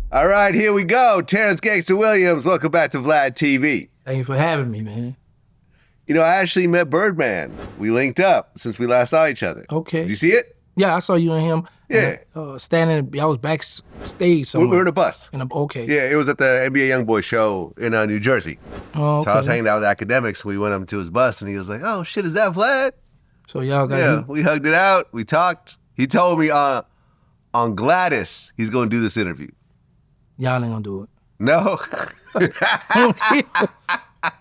All right, here we go. Terrance Gangsta Williams, welcome back to VladTV. Thank you for having me, man. You know, I actually met Birdman. We linked up since we last saw each other. Okay. Did you see it? Yeah, I saw you and him. Yeah. Standing, I was backstage somewhere. We were in a bus. Okay. Yeah, it was at the NBA Youngboy show in New Jersey. Oh, okay. So I was hanging out with academics. We went up to his bus, and he was like, "Oh shit, is that Vlad?" So y'all got Yeah, we hugged it out. We talked. He told me on Gladys he's going to do this interview. Y'all ain't gonna do it. No.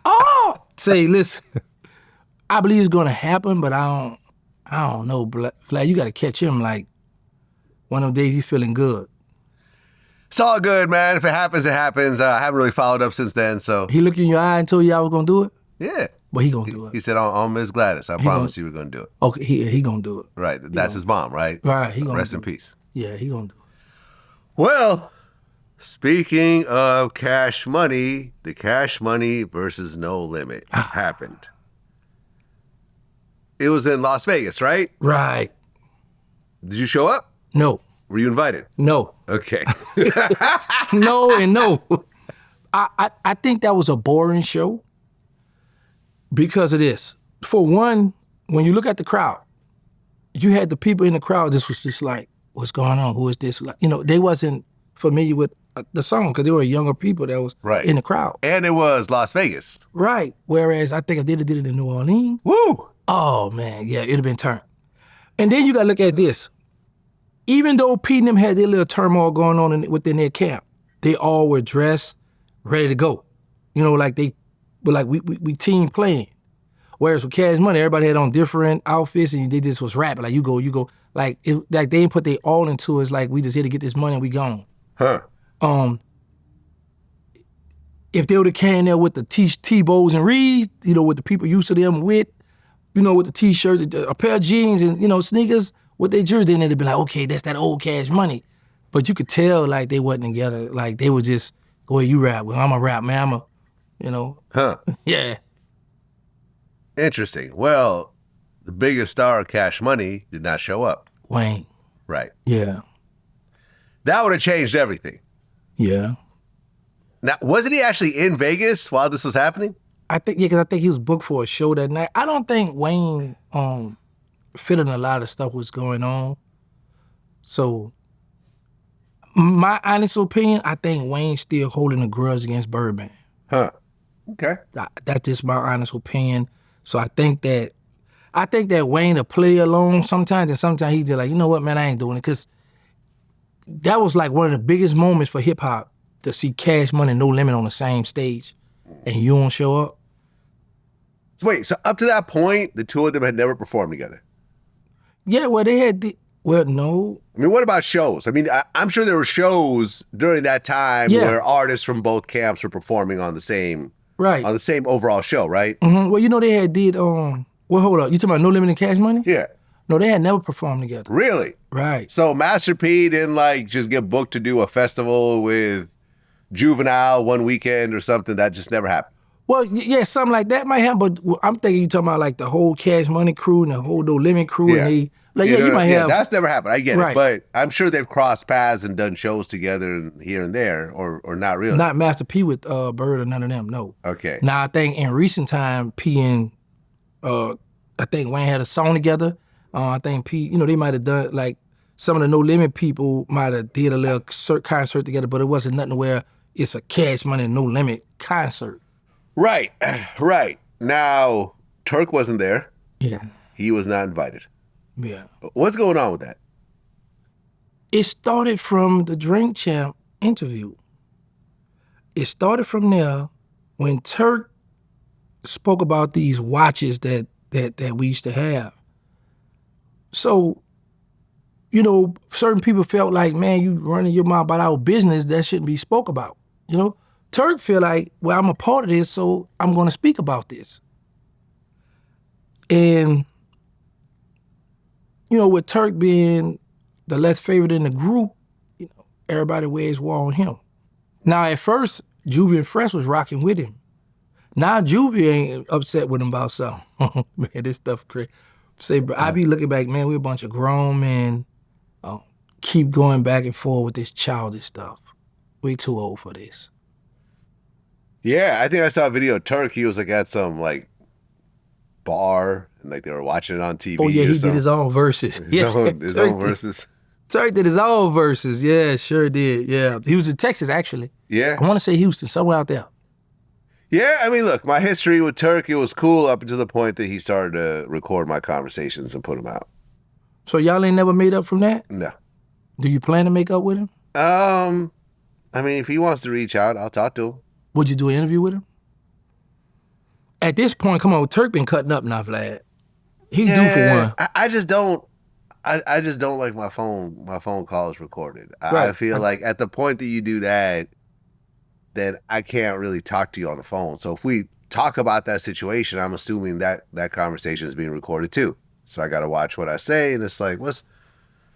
Oh, say, listen. I believe it's gonna happen, but I don't know, Vlad. You got to catch him like one of them days he's feeling good. It's all good, man. If it happens, it happens. I haven't really followed up since then, so. He looked in your eye and told you I was gonna do it. Yeah. But he gonna do it. He said, "On Miss Gladys, I promise you we're gonna do it." Okay, he gonna do it. Right. That's his mom, right? Right. He gonna rest do in it. peace. Yeah, he gonna do it. Well, speaking of Cash Money, the Cash Money versus No Limit happened. It was in Las Vegas, right? Right. Did you show up? No. Were you invited? No. Okay. No and no. I think that was a boring show because of this. For one, when you look at the crowd, you had the people in the crowd just was just like, what's going on? Who is this? Like, you know, they wasn't familiar with the song because they were younger people that was in the crowd. And it was Las Vegas. Right. Whereas I think I did it in New Orleans. Woo! Oh, man, yeah, it'd have been turned. And then you got to look at this. Even though Pete and them had their little turmoil going on within their camp, they all were dressed, ready to go. You know, like they were like, we team playing. Whereas with Cash Money, everybody had on different outfits and they just was rapping. Like, you go. Like, like they didn't put their all into it. It's like, we just here to get this money and we gone. Huh. If they would have came there with the T-bows and Reed, you know, with the people used to them with, you know, with the T-shirts, a pair of jeans and, you know, sneakers with their jersey, then they'd be like, okay, that's that old Cash Money. But you could tell, like, they wasn't together. Like, they were just, go ahead, you rap. Well, I'm a rap, man. You know. Huh. Yeah. Interesting. Well, the biggest star of Cash Money did not show up. Wayne. Right. Yeah. That would have changed everything. Yeah. Now, wasn't he actually in Vegas while this was happening? I think, yeah, because I think he was booked for a show that night. I don't think Wayne fit in a lot of stuff was going on. So, my honest opinion, I think Wayne's still holding a grudge against Birdman. Huh. Okay. That's just my honest opinion. So I think that Wayne will play along sometimes, and sometimes he's just like, you know what, man, I ain't doing it. Because that was like one of the biggest moments for hip hop to see Cash Money and No Limit on the same stage, and you don't show up. So wait, so up to that point, the two of them had never performed together? Yeah, well, they had no. I mean, what about shows? I mean, I'm sure there were shows during that time where artists from both camps were performing on the same overall show, right? Mm-hmm. Well, you know, they had well, hold up. You talking about No Limit and Cash Money? Yeah. No, they had never performed together. Really? Right. So Master P didn't like just get booked to do a festival with Juvenile one weekend or something? That just never happened? Well, yeah, something like that might happen, but I'm thinking you talking about like the whole Cash Money crew and the whole No Limit crew, and they, like, you might have. That's never happened. I get it, but I'm sure they've crossed paths and done shows together here and there, or not really. Not Master P with Bird or none of them, no. Okay. Now, I think in recent time, P and, I think Wayne had a song together. I think P, you know, they might have done, like, some of the No Limit people might have did a little concert together, but it wasn't nothing where it's a Cash Money and No Limit concert. Right, right. Now, Turk wasn't there. Yeah. He was not invited. Yeah. What's going on with that? It started from the Drink Champ interview. It started from there when Turk spoke about these watches that we used to have. So, you know, certain people felt like, man, you running your mouth about our business, that shouldn't be spoke about, you know? Turk feel like, well, I'm a part of this, so I'm gonna speak about this. And, you know, with Turk being the less favorite in the group, you know, everybody wears war on him. Now, at first, Juvie and Fresh was rocking with him. Now Juvie ain't upset with him about something. Man, this stuff crazy. Say, bro, I be looking back, man, we a bunch of grown men keep going back and forth with this childish stuff. way too old for this. Yeah, I think I saw a video of Turk. He was like at some like bar and like they were watching it on TV. Oh yeah, he did his own verses. His own verses. Turk did his own verses. Yeah, sure did. Yeah, he was in Texas actually. Yeah, I want to say Houston, somewhere out there. Yeah, I mean, look, my history with Turk, it was cool up until the point that he started to record my conversations and put them out. So y'all ain't never made up from that? No. Do you plan to make up with him? I mean, if he wants to reach out, I'll talk to him. Would you do an interview with him? At this point, come on, Turk been cutting up now, Vlad. He's due for one. I just don't. I just don't like my phone calls recorded. Right. I feel like at the point that you do that, then I can't really talk to you on the phone. So if we talk about that situation, I'm assuming that conversation is being recorded too. So I got to watch what I say, and it's like, well,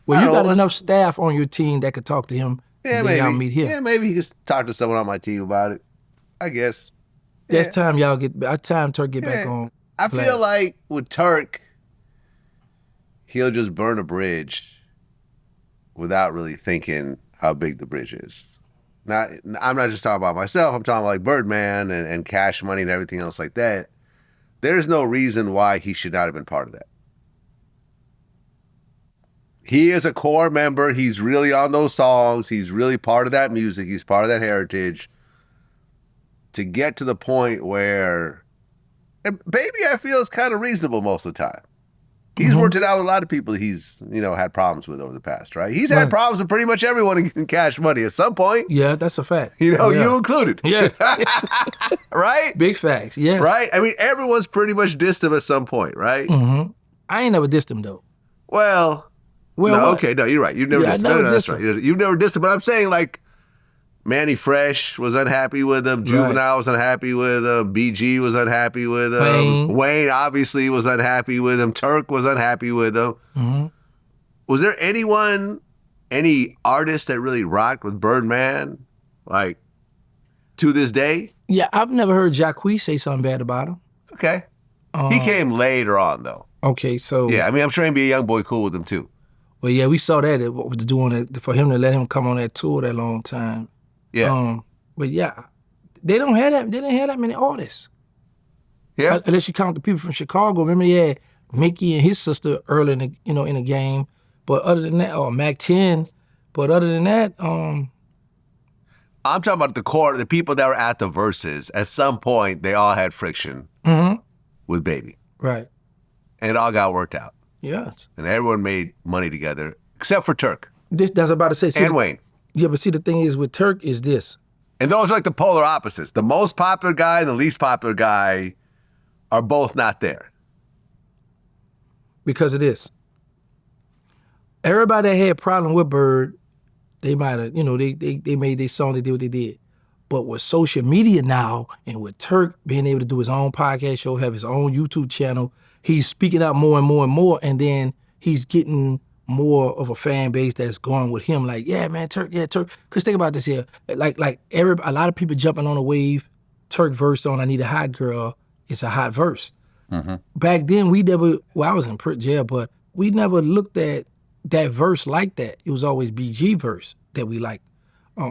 you got enough staff on your team that could talk to him. Yeah, maybe. Y'all meet here. Yeah, maybe he could talk to someone on my team about it. I guess. That's time y'all time Turk get back on. I feel like with Turk, he'll just burn a bridge without really thinking how big the bridge is. I'm not just talking about myself. I'm talking about like Birdman and Cash Money and everything else like that. There's no reason why he should not have been part of that. He is a core member. He's really on those songs. He's really part of that music. He's part of that heritage. To get to the point where, and Baby, I feel is kind of reasonable most of the time. He's worked it out with a lot of people he's, had problems with over the past, right? He's had problems with pretty much everyone in Cash Money at some point. Yeah, that's a fact. You included. Yeah. Right? Big facts, yes. Right? I mean, everyone's pretty much dissed him at some point, right? Mm-hmm. I ain't never dissed him, though. No, okay, no, you're right. You've never dissed him. That's right. You've never dissed him, but I'm saying, like, Manny Fresh was unhappy with him. Juvenile was unhappy with him. BG was unhappy with him. Wayne obviously was unhappy with him. Turk was unhappy with him. Mm-hmm. Was there any artist that really rocked with Birdman, like, to this day? Yeah, I've never heard Jacquees say something bad about him. Okay. He came later on, though. Okay, so... Yeah, I mean, I'm sure NBA YoungBoy cool with him, too. Well, yeah, we saw that. What was doing it for him to let him come on that tour that long time. Yeah. But yeah, they didn't have that many artists. Yeah. Unless you count the people from Chicago. Remember they had Mickey and his sister early in the game. But other than that, or Mac 10. But other than that, I'm talking about the core, the people that were at the verses. At some point, they all had friction with Baby. Right. And it all got worked out. Yes. And everyone made money together, except for Turk. That's about to say. And Wayne. Yeah, but see, the thing is with Turk is this. And those are like the polar opposites. The most popular guy and the least popular guy are both not there. Because of this. Everybody that had a problem with Bird, they might have, they made their song, they did what they did. But with social media now, and with Turk being able to do his own podcast show, have his own YouTube channel, he's speaking out more and more and more, and then he's getting more of a fan base that's going with him, like, yeah, man, Turk. Because think about this here, like a lot of people jumping on a wave. Turk verse on "I Need a Hot Girl" is a hot verse. Mm-hmm. Back then, I was in jail, but we never looked at that verse like that. It was always BG verse that we liked.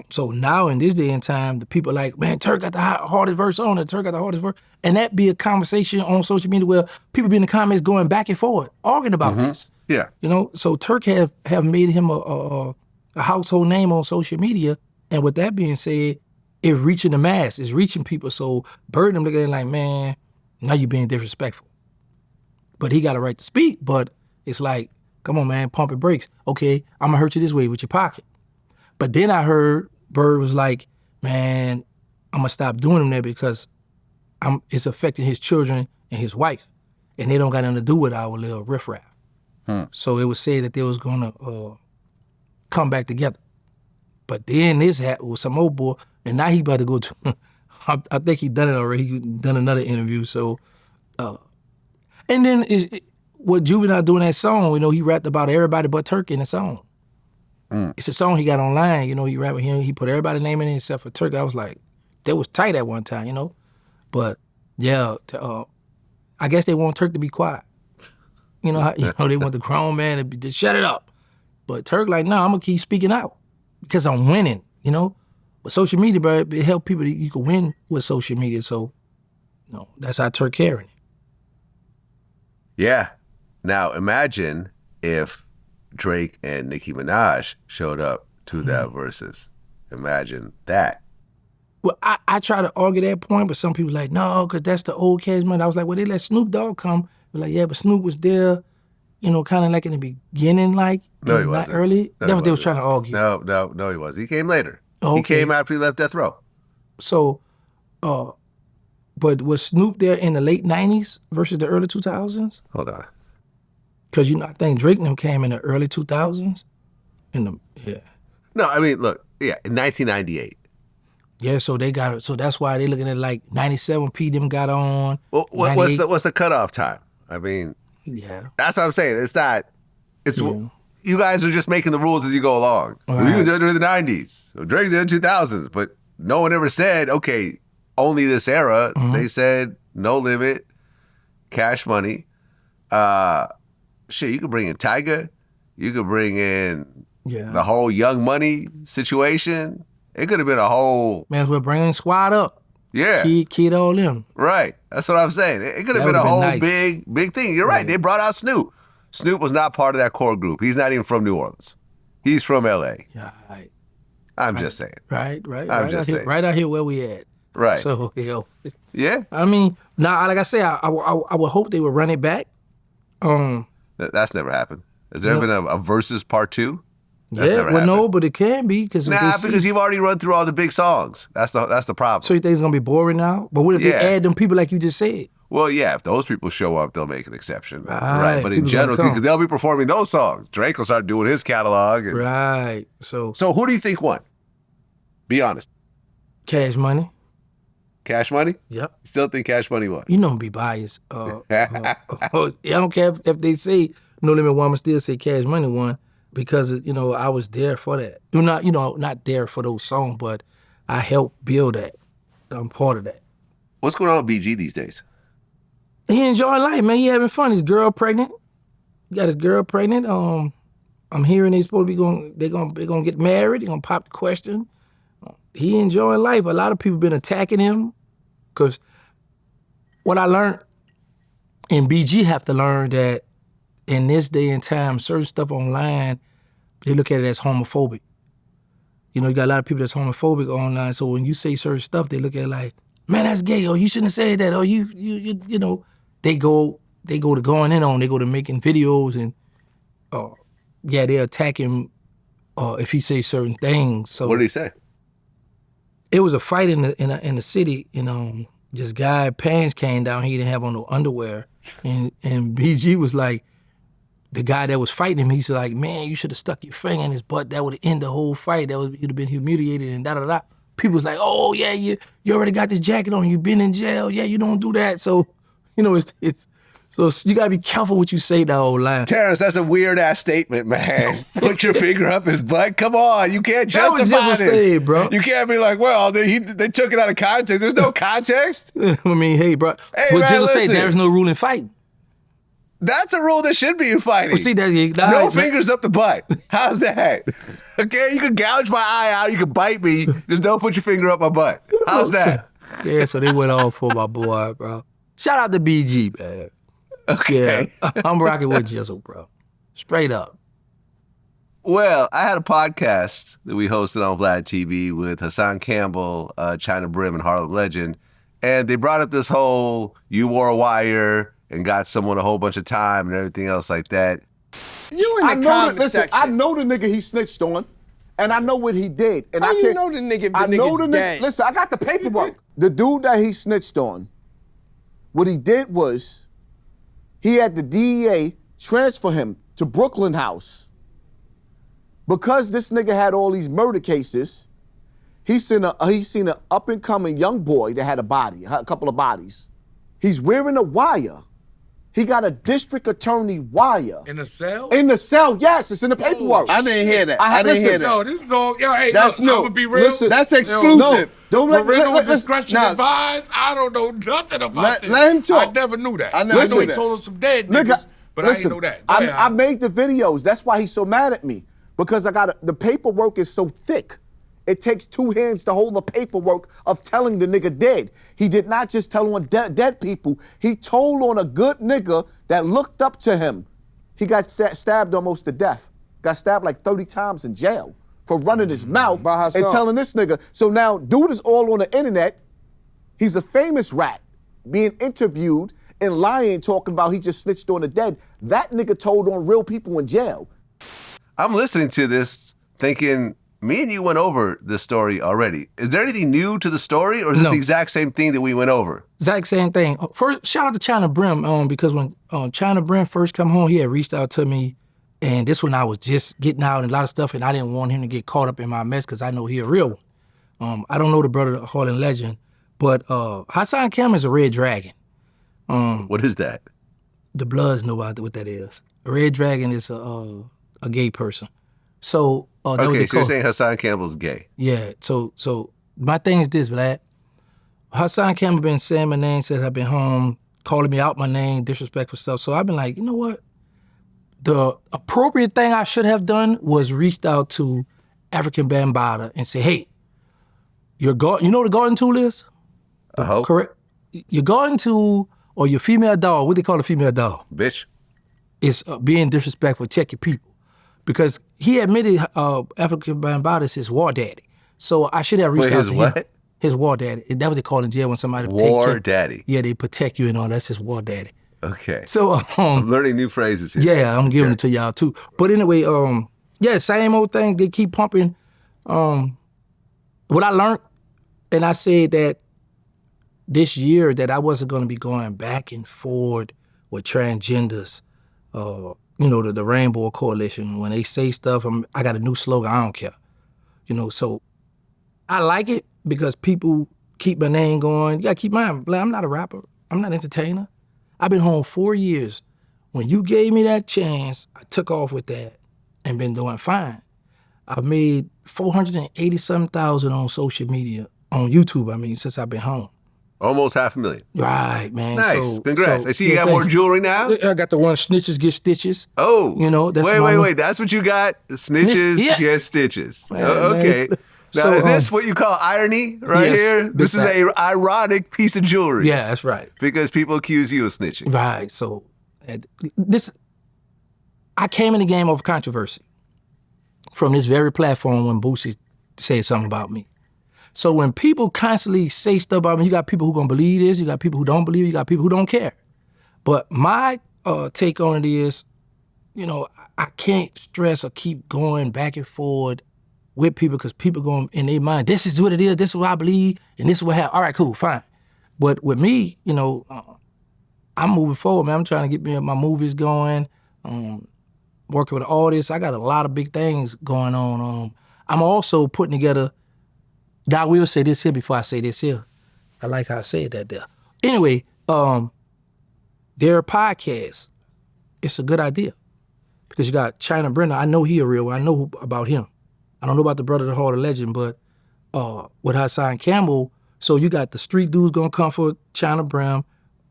So now in this day and time, the people are like, man, Turk got the hardest verse on it. Turk got the hardest verse, and that be a conversation on social media where people be in the comments going back and forth, arguing about this. Yeah. So Turk have made him a household name on social media. And with that being said, it's reaching the mass. It's reaching people. So Birdman looking at it like, man, now you're being disrespectful. But he got a right to speak. But it's like, come on, man, pump and brakes. Okay, I'm going to hurt you this way with your pocket. But then I heard Bird was like, man, I'm going to stop doing him there because it's affecting his children and his wife. And they don't got nothing to do with our little riffraff. So it was said that they was going to come back together. But then this happened with some old boy, and now he about to go to, I think he done it already. He done another interview. So, and then what Juvenile doing that song, he rapped about everybody but Turk in the song. It's a song he got online, he rapped with him. He put everybody's name in it except for Turk. I was like, that was tight at one time, But yeah, I guess they want Turk to be quiet. They want the grown man to shut it up. But Turk like, no, I'm going to keep speaking out because I'm winning, But social media, bro, it help people that you can win with social media. So, that's how Turk carrying it. Yeah. Now imagine if Drake and Nicki Minaj showed up to that versus. Imagine that. Well, I try to argue that point, but some people like, no, because that's the old Cash Money. I was like, well, they let Snoop Dogg come. They're like, yeah, but Snoop was there, kind of like in the beginning, like, no, he wasn't. Not early. No, that's what they was trying to argue. No, he wasn't. He came later. Oh, okay. He came after he left Death Row. So, but was Snoop there in the late 90s versus the early 2000s? Hold on. Because, I think Drake and them came in the early 2000s. Yeah. No, I mean, look, in 1998. Yeah, so they got it. So that's why they looking at like 97. P them got on. Well, what's the cutoff time? I mean, yeah, that's what I'm saying. It's not. It's you guys are just making the rules as you go along. Right. We was there during the 90s. Drake did the 2000s, but no one ever said, okay, only this era. They said no limit, Cash Money. Shit, you could bring in Tiger. You could bring in the whole Young Money situation. It could have been a whole... Man, we're bringing squad up. Yeah. Kid all them. Right. That's what I'm saying. It could have been a whole nice. big thing. You're right. They brought out Snoop. Snoop was not part of that core group. He's not even from New Orleans. He's from L.A. Yeah, right. I'm just saying. Right. I'm just saying. Right out here where we at. Right. So, Yeah. I mean, now, like I say, I would hope they would run it back. That's never happened. Has there been a versus part 2? No, but it can be because you've already run through all the big songs. That's the problem. So you think it's gonna be boring now? But what if they add them people like you just said? Well, yeah, if those people show up, they'll make an exception. Right. But in general, because they'll be performing those songs. Drake will start doing his catalog. Right. So who do you think won? Be honest. Cash Money. Cash Money? Yep. You still think Cash Money won? You know I'm be biased. I don't care if they say No Limit won, I still say Cash Money won. Because, I was there for that. Not there for those songs, but I helped build that. I'm part of that. What's going on with BG these days? He enjoying life, man. He having fun. His girl pregnant. He got his girl pregnant. I'm hearing they're supposed to be they're gonna get married. They're gonna pop the question. He enjoying life. A lot of people been attacking him. Because what I learned, and BG have to learn that in this day and time, certain stuff online, they look at it as homophobic. You got a lot of people that's homophobic online. So when you say certain stuff, they look at it like, man, that's gay. Or you shouldn't have said that. Or they go to going in on. They go to making videos and they're attacking if he say certain things. So what did he say? It was a fight in the city. This guy pants came down. He didn't have on no underwear, and BG was like. The guy that was fighting him, he's like, man, you should have stuck your finger in his butt. That would have ended the whole fight. You'd have been humiliated and da-da-da. People was like, oh, yeah, you already got this jacket on. You've been in jail. Yeah, you don't do that. So, so you got to be careful what you say that whole line. Terrence, that's a weird-ass statement, man. Put your finger up his butt. Come on. You can't justify this. That was just a say, bro. You can't be like, well, they took it out of context. There's no context. I mean, hey, bro. Hey, but man, just to say, there's no rule in fighting. That's a rule that should be in fighting. Well, see, no fingers up the butt. How's that? Okay, you can gouge my eye out. You can bite me. Just don't put your finger up my butt. How's that? Yeah, so they went all for my boy, bro. Shout out to BG, man. Okay. Yeah, I'm rocking with Jizzle, bro. Straight up. Well, I had a podcast that we hosted on VladTV with Hassan Campbell, China Brim, and Harlem Legend. And they brought up this whole, you wore a wire and got someone a whole bunch of time and everything else like that. You in the comment section. I know the nigga he snitched on, and I know what he did. And How you know the nigga? I know the nigga. Listen, I got the paperwork. The dude that he snitched on, what he did was, he had the DEA transfer him to Brooklyn House. Because this nigga had all these murder cases, he seen an up-and-coming young boy that had a couple of bodies. He's wearing a wire. He got a district attorney wire. In the cell? In the cell, yes. It's in the paperwork. I didn't hear that. I didn't hear that. No, this is all, hey, that's new. I'm gonna be real. Listen, that's exclusive. Don't let discretion advised. I don't know nothing about this. Let him talk. I never knew that. I know he told us some dead niggas, but I didn't know that. I made the videos. That's why he's so mad at me. Because the paperwork is so thick. It takes two hands to hold the paperwork of telling the nigga dead. He did not just tell on dead people. He told on a good nigga that looked up to him. He got stabbed almost to death. Got stabbed like 30 times in jail for running his mouth and telling this nigga. So now, dude is all on the internet. He's a famous rat being interviewed and lying, talking about he just snitched on the dead. That nigga told on real people in jail. I'm listening to this thinking, me and you went over this story already. Is there anything new to the story, or is this the exact same thing that we went over? Exact same thing. First, shout out to China Brim, because when China Brim first come home, he had reached out to me, and this when I was just getting out and a lot of stuff, and I didn't want him to get caught up in my mess because I know he a real one. I don't know the brother, the Harlan legend, but Hassan Cam is a red dragon. What is that? The Bloods know what that is. A red dragon is a gay person. So okay, so you're saying Hassan Campbell's gay? Yeah. So my thing is this, Vlad. Hassan Campbell been saying my name since I've been home, calling me out my name, disrespectful stuff. So I've been like, you know what? The appropriate thing I should have done was reached out to African Bambaataa and say, hey, you know what a garden tool is? Correct. Your garden tool or your female dog, what they call a female dog? Bitch. Is being disrespectful, check your people. Because he admitted African Bambaataa is his war daddy. So I should have reached out to him. His war daddy. That was what they call in jail when somebody war daddy. Yeah, they protect you and all. That's his war daddy. Okay. So I'm learning new phrases here. Yeah, I'm giving it to y'all too. But anyway, yeah, same old thing. They keep pumping. What I learned, and I said that this year that I wasn't going to be going back and forth with transgenders. You know, the Rainbow Coalition. When they say stuff, I got a new slogan. I don't care. You know, so I like it because people keep my name going. You got to keep mine. I'm not a rapper. I'm not an entertainer. I've been home 4 years. When you gave me that chance, I took off with that and been doing fine. I've made $487,000 on social media, on YouTube, since I've been home. Almost $500,000. Right, man. Nice. So, congrats. I see you got more jewelry now? I got the one snitches get stitches. Oh. You know, that's wait. That's what you got? Snitches get stitches. Man, okay. Man. Now, So, is this what you call irony right here? This is an ironic piece of jewelry. Yeah, that's right. Because people accuse you of snitching. Right. So I came in the game over controversy from this very platform when Boosie said something about me. So when people constantly say stuff about me, you got people who gonna believe this, you got people who don't believe it, you got people who don't care. But my take on it is, you know, I can't stress or keep going back and forward with people because people going in their mind, this is what it is, this is what I believe, and this is what happened. All right, cool, fine. But with me, you know, I'm moving forward, man. I'm trying to get my movies going, working with artists. I got a lot of big things going on. I'm also putting together, I will say this here before I say this here. I like how I said that there. Anyway, their podcast, it's a good idea because you got China Brenner. I know he a real one. I know about him. I don't know about the brother, the Hall of Legend, but with Hassan Campbell, so you got the street dudes gonna come for China Brim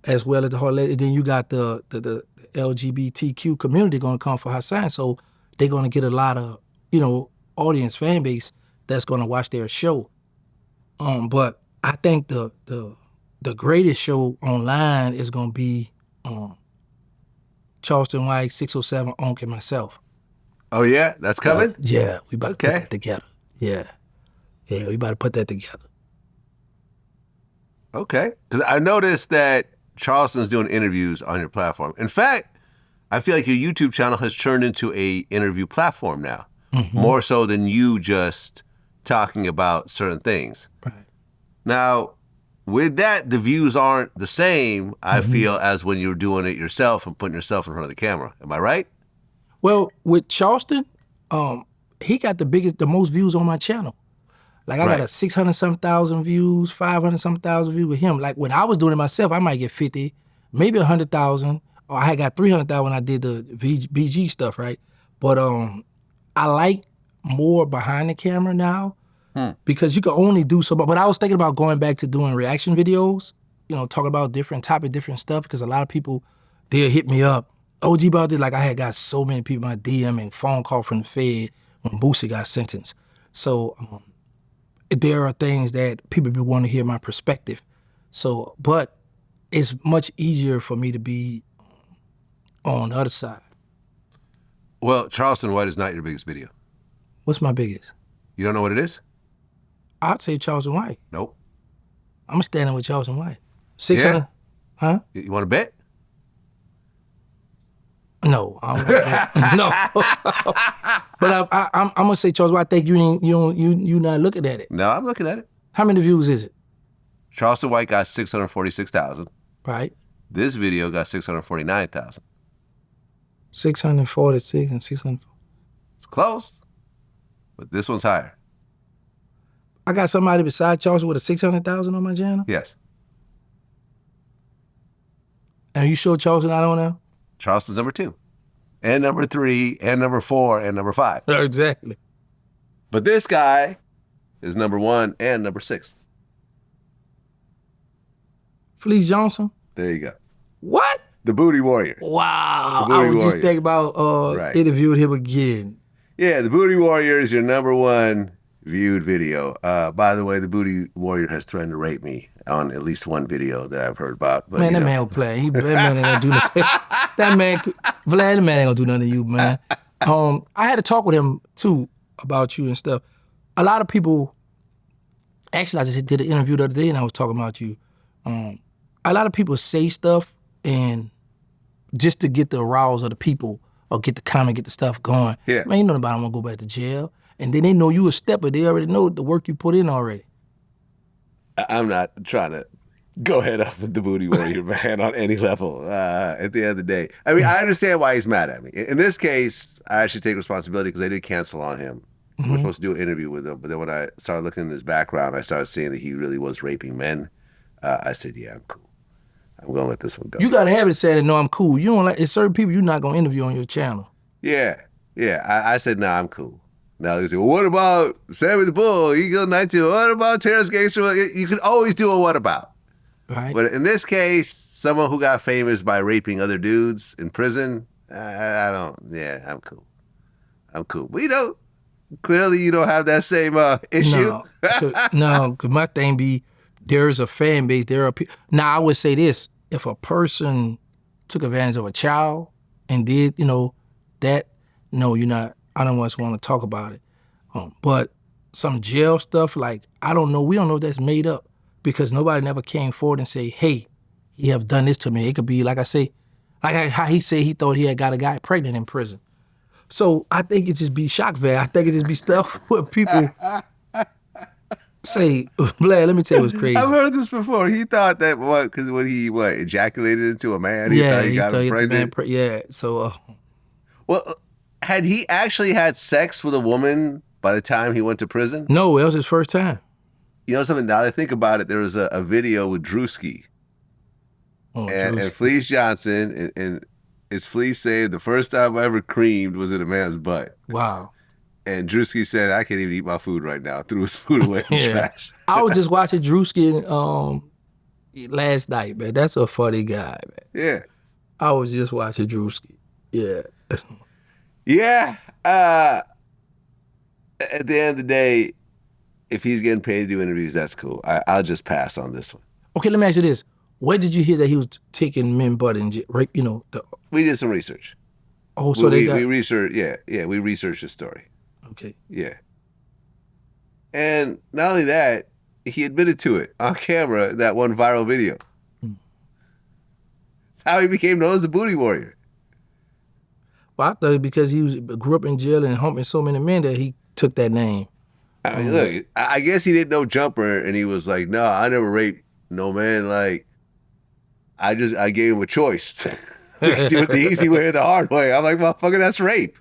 as well as the Hall of Legend. Then you got the LGBTQ community gonna come for Hassan. So they're gonna get a lot of, you know, audience, fan base that's gonna watch their show. But I think the greatest show online is gonna be Charleston White, 607, Onk, and myself. Oh yeah, that's coming? Yeah, we about to put that together. Yeah, we about to put that together. Okay, because I noticed that Charleston's doing interviews on your platform. In fact, I feel like your YouTube channel has turned into a interview platform now, more so than you just talking about certain things. Right. Now, with that, the views aren't the same, I feel, as when you're doing it yourself and putting yourself in front of the camera. Am I right? Well, with Charleston, he got the most views on my channel. Like I got a 600-something thousand views, 500-something thousand views with him. Like when I was doing it myself, I might get 50, maybe 100,000, or I had got 300,000 when I did the BG stuff, right? But I like more behind the camera now because you can only do so much. But I was thinking about going back to doing reaction videos, you know, talking about different stuff because a lot of people, they'll hit me up. OG about this, like I had got so many people in my DM and phone call from the Fed when Boosie got sentenced. So there are things that people want to hear my perspective. So, but it's much easier for me to be on the other side. Well, Charleston White is not your biggest video. What's my biggest? You don't know what it is? I'd say Charleston White. Nope. I'm standing with Charleston White. 600, yeah. Huh? You want to bet? No, I don't no. But I'm gonna say, Charles, I think you not looking at it. No, I'm looking at it. How many views is it? Charleston White got 646,000. Right. This video got 649,000. 646 and 600. It's close, but this one's higher. I got somebody beside Charles with a 600,000 on my channel. Yes. And you show Charleston I don't know? Charleston's number 2, and number 3, and number 4, and number 5. Exactly. But this guy is number 1 and number 6. Fleece Johnson? There you go. What? The Booty Warrior. Wow. The Booty I was just Warrior. thinking about interviewing him again. Yeah, the Booty Warrior is your number 1 viewed video. By the way, the Booty Warrior has threatened to rape me on at least one video that I've heard about. But, man, that man will play. That man ain't gonna do nothing. That man ain't gonna do nothing to you, man. I had to talk with him too about you and stuff. A lot of people, actually, I just did an interview the other day and I was talking about you. A lot of people say stuff and just to get the arousal of the people or get the comment, get the stuff going. Yeah. Man, you know nobody want to go back to jail. And then they know you a stepper. They already know the work you put in already. I'm not trying to go head up with the Booty Warrior, man, on any level at the end of the day. I mean, I understand why he's mad at me. In this case, I actually take responsibility because they did cancel on him. We were supposed to do an interview with him, but then when I started looking at his background, I started seeing that he really was raping men. I said, yeah, I'm cool. I'm going to let this one go. You got to have it said, no, I'm cool. You don't like, it's certain people you're not going to interview on your channel. Yeah. I said, nah, I'm cool. Now they say, well, what about Sammy the Bull, Eagle 19? What about Terrance Gangsta? You can always do a what about. Right. But in this case, someone who got famous by raping other dudes in prison, I'm cool. I'm cool. But clearly you don't have that same issue. No, because my thing be, there's a fan base, there are people. Now, I would say this, if a person took advantage of a child and did, that, no, you're not, I don't want to talk about it. But some jail stuff, like, I don't know, we don't know if that's made up because nobody never came forward and say, hey, he have done this to me. It could be, like I say, like how he said he thought he had got a guy pregnant in prison. So I think it just be shock value. I think it just be stuff where people say, Vlad, let me tell you what's crazy. I've heard this before. He thought that, because when he ejaculated into a man, he thought he got him pregnant? So. Well, had he actually had sex with a woman by the time he went to prison? No, it was his first time. You know something, now that I think about it, there was a video with Drewski. And Fleece Johnson, and it's Fleece saying, the first time I ever creamed was in a man's butt. Wow. And Drewski said, I can't even eat my food right now. Threw his food away in the trash. I was just watching Drewski last night, man. That's a funny guy, man. Yeah. I was just watching Drewski. Yeah. Yeah. At the end of the day, if he's getting paid to do interviews, that's cool. I'll just pass on this one. Okay, let me ask you this. Where did you hear that he was taking men butt and rape, We did some research. Oh, so we researched, we researched his story. Okay. Yeah. And not only that, he admitted to it on camera, that one viral video. That's how he became known as the Booty Warrior. Well, I thought because he grew up in jail and humping so many men that he took that name. I mean, look, I guess he didn't know Jumper, and he was like, no, I never raped no man. Like, I gave him a choice. We could do it the easy way or the hard way. I'm like, motherfucker, that's rape.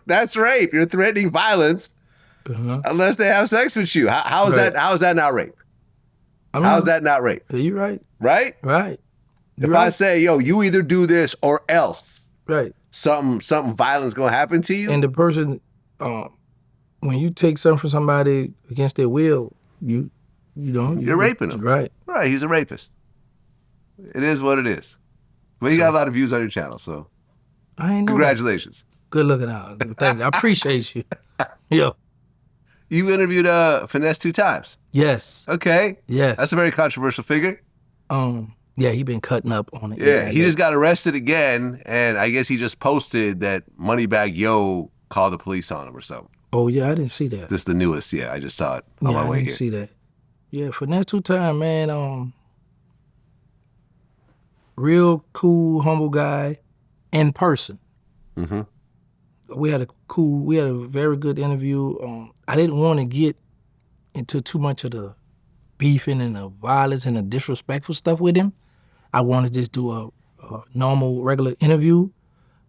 That's rape. You're threatening violence unless they have sex with you. How is that not rape? How is that not rape? You're right. Right? Right. If I say, yo, you either do this or else. Right. Something violent's gonna happen to you. And the person, when you take something from somebody against their will, you're raping them. Right. Right. He's a rapist. It is what it is. But you got a lot of views on your channel, so I ain't know. Congratulations. Good looking out. Thank you. I appreciate you. You interviewed Finesse 2 times. Yes. Okay. Yes. That's a very controversial figure. Yeah, he been cutting up on it. Yeah, he just got arrested again, and I guess he just posted that Moneybagg Yo called the police on him or something. Oh yeah, I didn't see that. This is the newest. Yeah, I just saw it on my way here. I didn't see that. Yeah, Finesse 2 times, man. Real cool, humble guy, in person. Mm-hmm. We had a very good interview. I didn't want to get into too much of the beefing and the violence and the disrespectful stuff with him. I wanted to just do a normal, regular interview.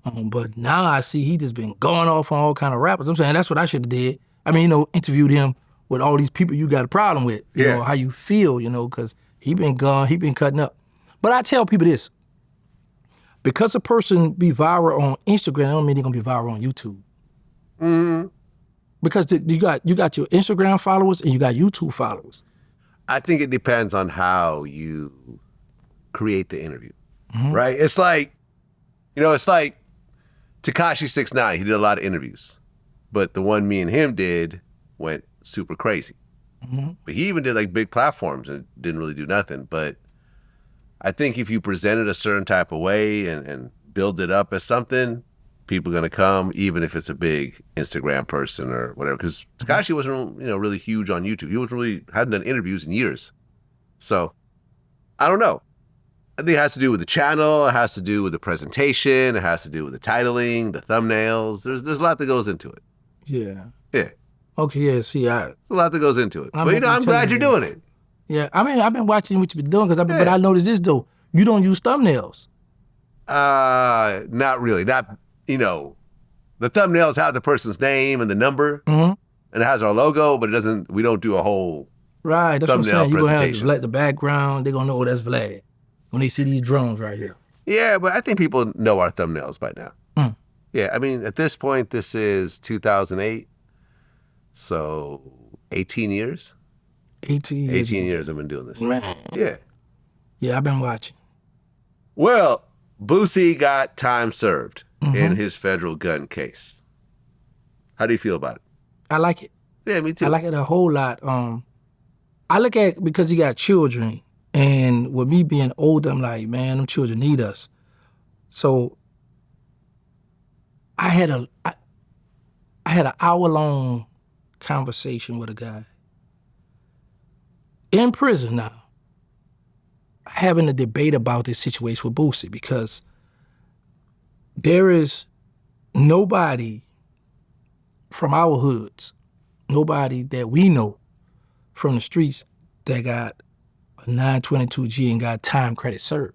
But now I see he just been going off on all kind of rappers. I'm saying that's what I should have did. I mean, interviewed him with all these people you got a problem with. You know, how you feel, because he been gone, he been cutting up. But I tell people this. Because a person be viral on Instagram, I don't mean they're gonna be viral on YouTube. Mm-hmm. Because you got your Instagram followers and you got YouTube followers. I think it depends on how you create the interview, right? It's like, it's like Tekashi 6ix9ine. He did a lot of interviews, but the one me and him did went super crazy. Mm-hmm. But he even did like big platforms and didn't really do nothing. But I think if you present it a certain type of way and build it up as something, people are gonna come, even if it's a big Instagram person or whatever. Because Tekashi wasn't, really huge on YouTube. He hadn't done interviews in years. So I don't know. I think it has to do with the channel. It has to do with the presentation. It has to do with the titling, the thumbnails. There's a lot that goes into it. Yeah. Yeah. Okay. Yeah. See, a lot that goes into it. But I'm glad you're doing it. Yeah. I mean, I've been watching what you've been doing but I noticed this though. You don't use thumbnails. Not really. The thumbnails have the person's name and the number, and it has our logo, but we don't do a whole right. That's what I'm saying. You're gonna have the background. They're gonna know that's Vlad when they see these drones right here. Yeah, but I think people know our thumbnails by now. Yeah, I mean, at this point, this is 2008, so 18 years. 18 years I've been doing this. Man. Yeah. Yeah, I've been watching. Well, Boosie got time served in his federal gun case. How do you feel about it? I like it. Yeah, me too. I like it a whole lot. I look at it because he got children, and with me being older, I'm like, man, them children need us. So I had an hour-long conversation with a guy in prison now, having a debate about this situation with Boosie, because there is nobody from our hoods, nobody that we know from the streets that got a 922G and got time credit served.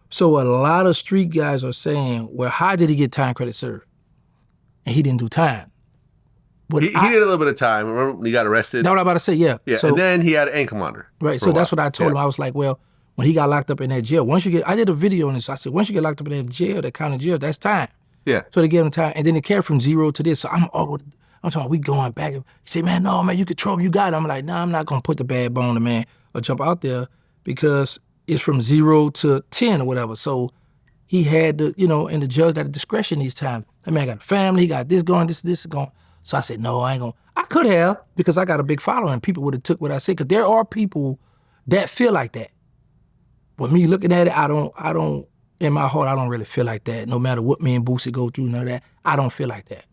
So a lot of street guys are saying, well, how did he get time credit served? And he didn't do time. He did a little bit of time. Remember when he got arrested? That's what I'm about to say, yeah. Yeah, so, and then he had an ankle monitor. Right, so that's what I told him. I was like, well, when he got locked up in that jail, I did a video on this. I said, once you get locked up in that jail, that county jail, that's time. Yeah. So they gave him time, and then it carried from 0 to this. So I'm talking, we going back. He said, man, no, man, you control him, you got it. I'm like, nah, I'm not gonna put the bad bone on the man or jump out there because it's from 0 to 10 or whatever. So he had to, and the judge got a discretion these times. That man got a family, he got this going, this is going. So I said, no, I ain't gonna. I could have, because I got a big following. People would have took what I said, because there are people that feel like that. With me looking at it, I don't, in my heart, I don't really feel like that. No matter what me and Boosie go through, none of that, I don't feel like that.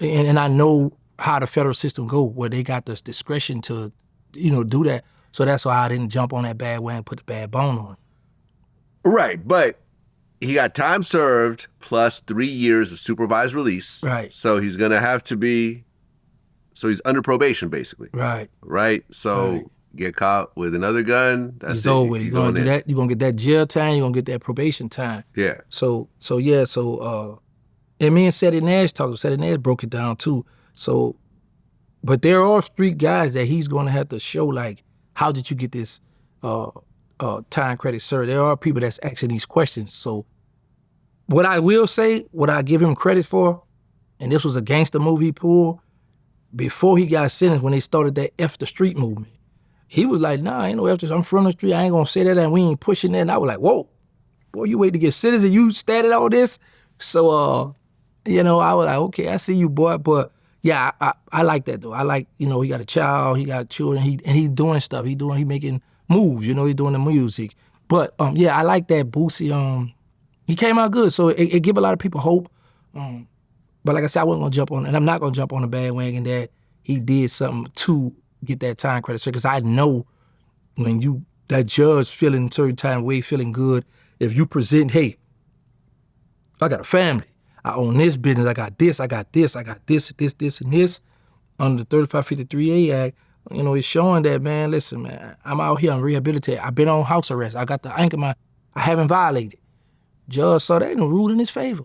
And I know how the federal system go, where they got this discretion to, do that. So that's why I didn't jump on that bad way and put the bad bone on. Right, but he got time served plus 3 years of supervised release. Right. So he's gonna have to be, he's under probation basically. Right. Right. So get caught with another gun. That's it's over. You're gonna do that. You're gonna get that jail time. You're gonna get that probation time. Yeah. So and me and Seti Nash talked. Seti Nash broke it down too. So, but there are street guys that he's gonna have to show, like, how did you get this time credit, sir? There are people that's asking these questions. So what I will say, what I give him credit for, and this was a gangster movie he pulled, before he got sentenced, when they started that F the street movement, he was like, nah, ain't no F the street. I'm from the street. I ain't gonna say that, and we ain't pushing that. And I was like, whoa, boy, you wait to get sentenced and you started all this? So, I was like, okay, I see you, boy. But Yeah, I like that though. I like, you know, he got a child, he got children, he doing stuff. He making moves, you know, he doing the music. But yeah, I like that Boosie, he came out good. So it give a lot of people hope. But like I said, I wasn't gonna jump on, and I'm not gonna jump on the bandwagon that he did something to get that time credit, because I know when that judge feeling certain time way, feeling good, if you present, hey, I got a family, I own this business, I got this, this, and this, under the 3553A Act, you know, it's showing that, man, listen, man, I'm out here, I'm rehabilitated, I've been on house arrest, I got the anchor, I haven't violated. Judge saw that and ruled in his favor.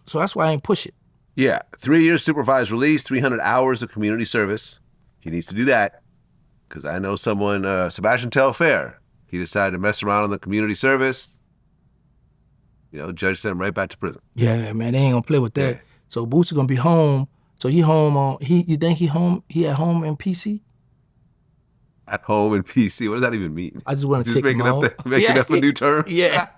So that's why I ain't push it. Yeah, 3 years supervised release, 300 hours of community service. He needs to do that, because I know someone, Sebastian Telfair, he decided to mess around on the community service. You know, judge sent him right back to prison. Yeah, man, they ain't gonna play with that. Yeah. So Boosie gonna be home. So he home on, you think he at home in PC? At home in PC, what does that even mean? I just want to take him out. Making up a new term? Yeah.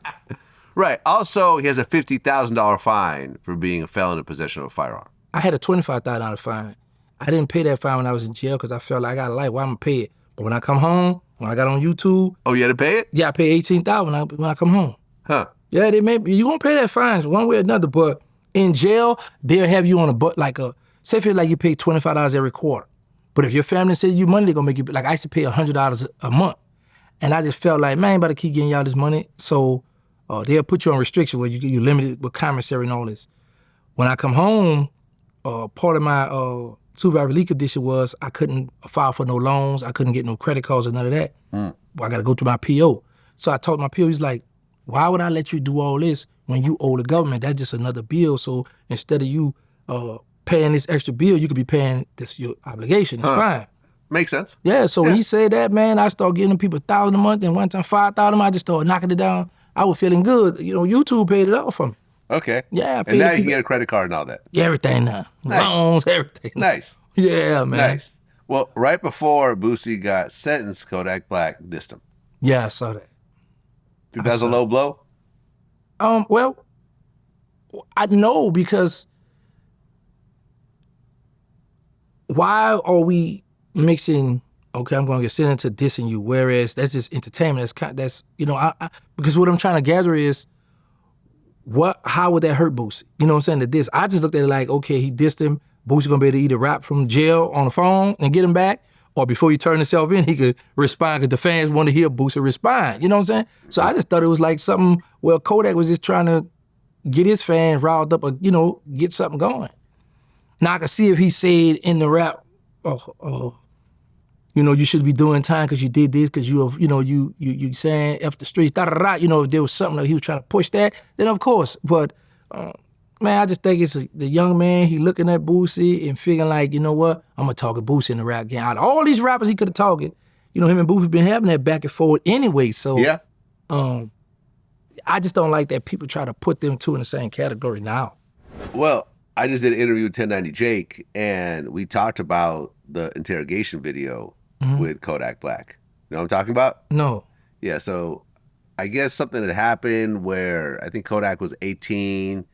Right. Also, he has a $50,000 fine for being a felon in possession of a firearm. I had a $25,000 fine. I didn't pay that fine when I was in jail because I felt like I got a life. Why I'm gonna pay it? But when I come home, when I got on YouTube. Oh, you had to pay it? Yeah, I pay $18,000 when I come home. Huh. Yeah, you gonna pay that fine one way or another, but in jail, they'll have you on a butt like say if it's like you pay $25 every quarter. But if your family sends you money, they're gonna make you, like I used to pay $100 a month. And I just felt like, man, I ain't about to keep getting y'all this money. So they'll put you on restriction where you limited with commissary and all this. When I come home, part of my supervised relief condition was I couldn't file for no loans, I couldn't get no credit cards or none of that. Well, I gotta go to my PO. So I talked to my PO, he's like, why would I let you do all this when you owe the government? That's just another bill. So instead of you paying this extra bill, you could be paying this your obligation. It's fine. Makes sense. Yeah, so when he said that, man, I started giving them people $1,000 a month, and one time $5,000 a month, I just started knocking it down. I was feeling good. You know, YouTube paid it all for me. Okay. Yeah, I paid and now you can get a credit card and all that. Yeah, everything now. Nice. Loans, everything. Nice. Yeah, man. Nice. Well, right before Boosie got sentenced, Kodak Black dissed him. Yeah, I saw that. Think that's a low blow? Well, I know, because why are we mixing, okay, I'm going to get sent into dissing you, whereas that's just entertainment. That's you know, because what I'm trying to gather is, how would that hurt Boosie? You know what I'm saying, the diss. I just looked at it like, okay, he dissed him, Boosie going to be able to either rap from jail on the phone and get him back, or before he turned himself in, he could respond, because the fans want to hear Boosie respond. You know what I'm saying? So I just thought it was like something, well, Kodak was just trying to get his fans riled up, or, you know, get something going. Now I can see if he said in the rap, you know, you should be doing time because you did this, because you saying F the streets, you know, if there was something that he was trying to push that, then of course. But man, I just think it's the young man, he looking at Boosie and feeling like, you know what, I'm gonna target Boosie in the rap game. Out of all these rappers he could have targeted, you know, him and Boosie been having that back and forth anyway. So yeah. I just don't like that people try to put them two in the same category now. Well, I just did an interview with 1090 Jake, and we talked about the interrogation video with Kodak Black. You know what I'm talking about? No. Yeah, so I guess something had happened where I think Kodak was 18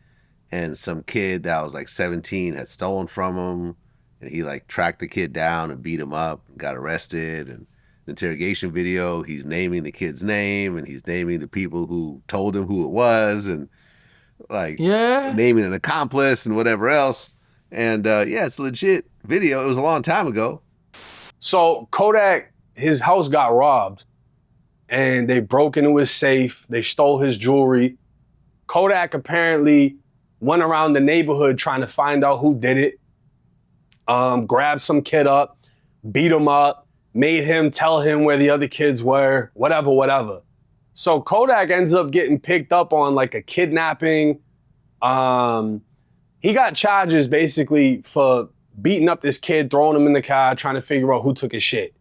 and some kid that was like 17 had stolen from him, and he like tracked the kid down and beat him up and got arrested. And the interrogation video, he's naming the kid's name and he's naming the people who told him who it was, and like naming an accomplice and whatever else. And yeah, it's a legit video. It was a long time ago. So Kodak, his house got robbed and they broke into his safe. They stole his jewelry. Kodak apparently went around the neighborhood trying to find out who did it. Grabbed some kid up, beat him up, made him tell him where the other kids were, whatever. So Kodak ends up getting picked up on like a kidnapping. He got charges basically for beating up this kid, throwing him in the car, trying to figure out who took his shit,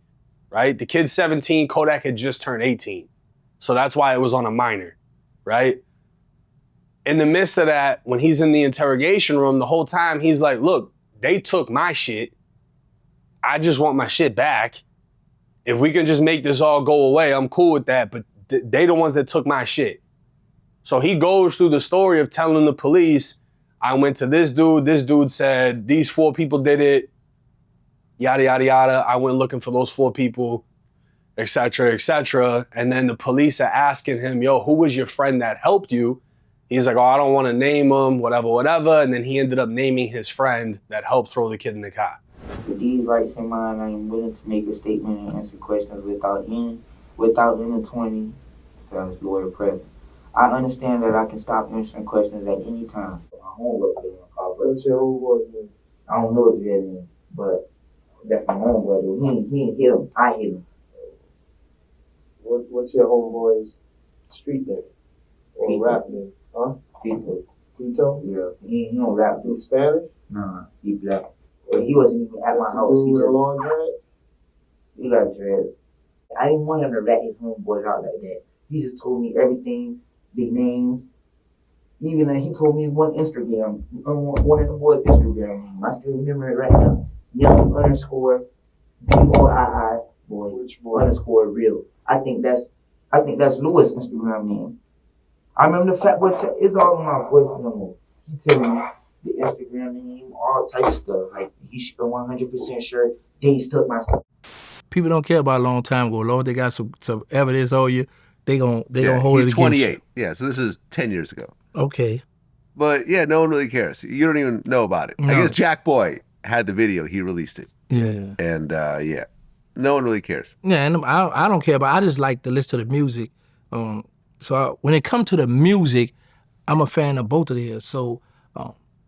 right? The kid's 17, Kodak had just turned 18. So that's why it was on a minor, right? In the midst of that, when he's in the interrogation room, the whole time he's like, look, they took my shit. I just want my shit back. If we can just make this all go away, I'm cool with that, but they the ones that took my shit. So he goes through the story of telling the police, I went to this dude said, these 4 people did it, yada, yada, yada. I went looking for those 4 people, et cetera, et cetera. And then the police are asking him, yo, who was your friend that helped you? He's like, oh, I don't want to name him, whatever, whatever. And then he ended up naming his friend that helped throw the kid in the car. With these rights in mind, I am willing to make a statement and answer questions without intertwining as lawyer present. I understand that I can stop answering questions at any time. My homeboy put in a call, but what's your homeboy's name? I don't know his real name, but that's my homeboy. Though. He ain't hit him. I hit him. What's your homeboy's street name or Tito. rap name? Huh? Tito. Tito? Yeah. He don't rap. He Spanish? Nah, he black. But he wasn't even at my house. He just long dread? He got dread. I didn't want him to rat his homeboys out like that. He just told me everything, big names. Even he told me one Instagram, one of the boys' Instagram name. I still remember it right now. Young _ BOII boy. Which boy? _ real. I think that's Louis' Instagram name. I remember the fact, but it's all in my voice memo. He telling me the Instagram name, all type of stuff. Like he's 100% sure they took my stuff. People don't care about a long time ago. Long as they got some evidence on you, they gonna hold it against you. He's 28. Yeah, so this is 10 years ago. Okay. But yeah, no one really cares. You don't even know about it. No. I guess Jack Boy had the video. He released it. Yeah. And yeah, no one really cares. Yeah, and I don't care, but I just like to listen to the music. So when it comes to the music, I'm a fan of both of theirs. So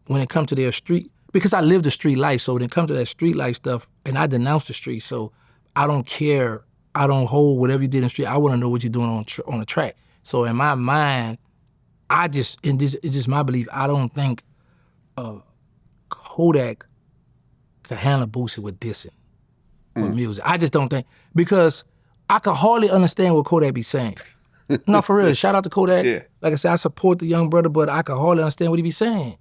when it comes to their street, because I live the street life, so when it comes to that street life stuff, and I denounce the street, so I don't care. I don't hold whatever you did in the street. I want to know what you're doing on the track. So in my mind, it's just my belief. I don't think Kodak could handle Boosie with dissing with music. I just don't think, because I could hardly understand what Kodak be saying. No, for real. Shout out to Kodak. Yeah. Like I said, I support the young brother, but I could hardly understand what he be saying.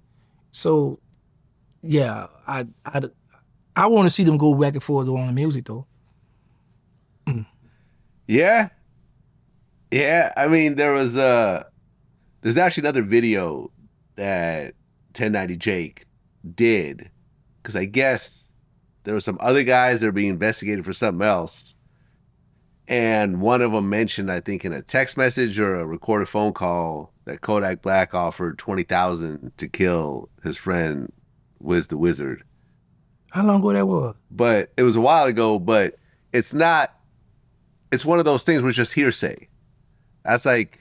So, yeah, I want to see them go back and forth on the music, though. Yeah. Yeah, I mean, there's actually another video that 1090 Jake did, because I guess there were some other guys that are being investigated for something else. And one of them mentioned, I think in a text message or a recorded phone call, that Kodak Black offered $20,000 to kill his friend Wiz the Wizard. How long ago that was? But it was a while ago, but it's not, it's one of those things where it's just hearsay. That's like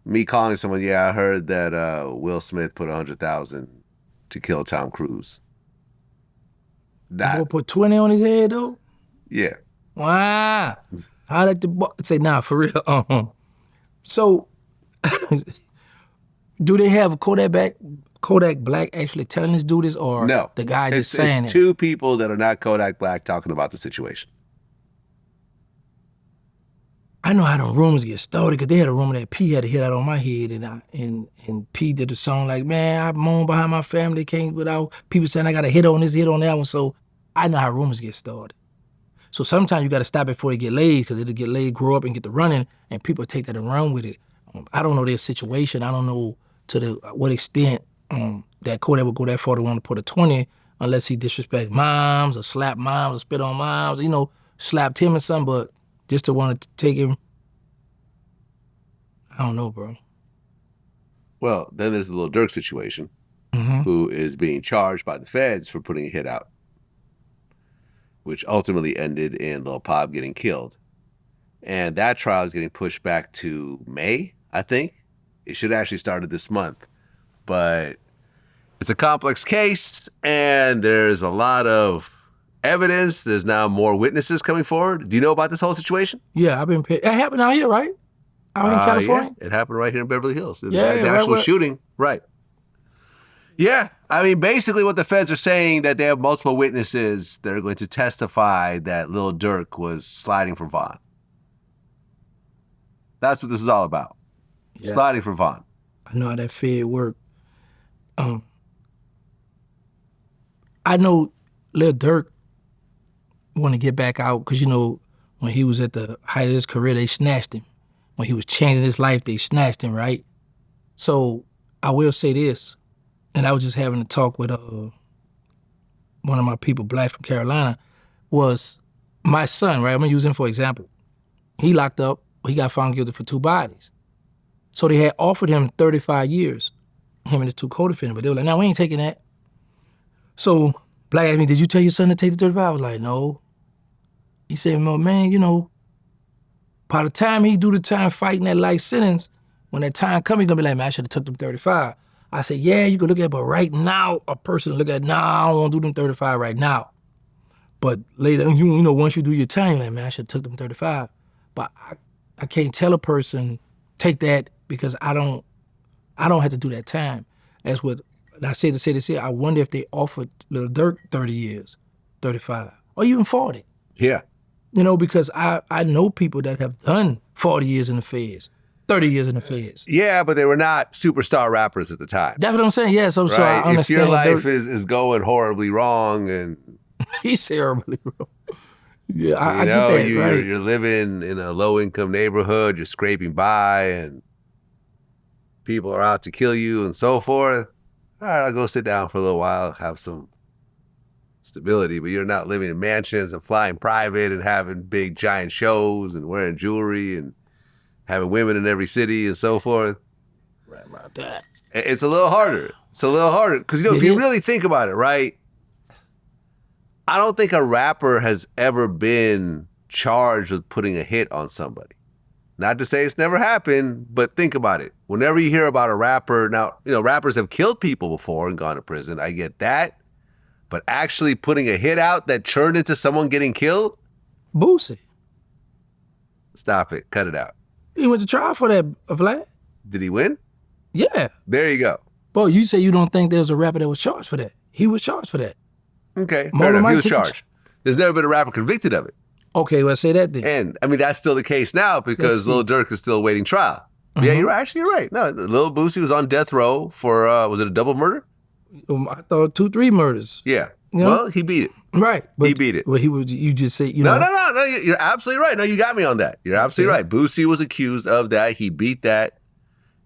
me calling someone, yeah, I heard that Will Smith put $100,000 to kill Tom Cruise. Boy put 20 on his head, though? Yeah. Wow. I like to say, nah, for real. So, do they have Kodak Black actually telling this dude this, or no, the guy just saying it's it? Two people that are not Kodak Black talking about the situation. I know how the rumors get started, because they had a rumor that P had a hit out on my head, and P did a song like, man, I moan behind my family, can't without people saying I got a hit on this, hit on that one. So I know how rumors get started. So sometimes you got to stop it before it get laid, because it'll get laid, grow up, and get to running, and people take that and run with it. I don't know their situation. I don't know to what extent that Kodak would go that far to want to put a 20, unless he disrespect moms or slap moms or spit on moms, slapped him or something, but just to want to take him, I don't know, bro. Well, then there's the little Durk situation, who is being charged by the feds for putting a hit out, which ultimately ended in Lil Pop getting killed. And that trial is getting pushed back to May, I think. It should actually started this month. But it's a complex case, and there's a lot of evidence. There's now more witnesses coming forward. Do you know about this whole situation? Yeah, I've been paid. It happened out here, right? Out in California? Yeah, it happened right here in Beverly Hills. The actual shooting, right. Yeah, I mean, basically what the feds are saying, that they have multiple witnesses that are going to testify that Lil Durk was sliding for Vaughn. That's what this is all about. Yeah. Sliding for Vaughn. I know how that fed worked. I know Lil Durk want to get back out, because, when he was at the height of his career, they snatched him. When he was changing his life, they snatched him, right? So I will say this. and I was just having a talk with one of my people, black from Carolina, was my son, right? I'm gonna use him for example. He locked up, he got found guilty for 2 bodies. So they had offered him 35 years, him and his 2 co-defendants, but they were like, no, we ain't taking that. So Black asked me, did you tell your son to take the 35? I was like, no. He said, well, man, you know, by the time he do the time fighting that life sentence, when that time comes, he's gonna be like, man, I should have took them 35. I said, yeah, you can look at it, but right now, a person look at, nah, I don't want to do them 35 right now. But later, you know, once you do your time, like, man, I should have took them 35. But I can't tell a person, take that, because I don't have to do that time. That's what, and I said to say this here, I wonder if they offered Lil Durk 30 years, 35, or even 40. Yeah. You know, because I know people that have done 40 years in the feds, 30 years in the feds. Yeah, but they were not superstar rappers at the time. That's what I'm saying, yeah, so right? So I understand. If your life is going horribly wrong and... He's horribly wrong. Yeah, I get that, right? You're living in a low-income neighborhood, you're scraping by, and people are out to kill you and so forth. All right, I'll go sit down for a little while, have some stability, but you're not living in mansions and flying private and having big giant shows and wearing jewelry and having women in every city and so forth. Right about that. It's a little harder. It's a little harder. Because, you know, if you really think about it, right, I don't think a rapper has ever been charged with putting a hit on somebody. Not to say it's never happened, but think about it. Whenever you hear about a rapper, now, you know, rappers have killed people before and gone to prison. I get that. But actually putting a hit out that turned into someone getting killed? Boosie. Stop it. Cut it out. He went to trial for that, Vlad. Did he win? Yeah. There you go. Bro, you say you don't think there was a rapper that was charged for that. He was charged for that. Okay, fair enough. He was charged. There's never been a rapper convicted of it. Okay, well, say that then. And, I mean, that's still the case now because Lil Durk is still awaiting trial. Yeah, you're right. No, Lil Boosie was on death row for, was it a double murder? I thought 2-3 murders. Yeah. You know? Well, he beat it. Right. He beat it. Well, he was, you just say, you know. No, you're absolutely right. No, you got me on that. You're absolutely right. Boosie was accused of that. He beat that.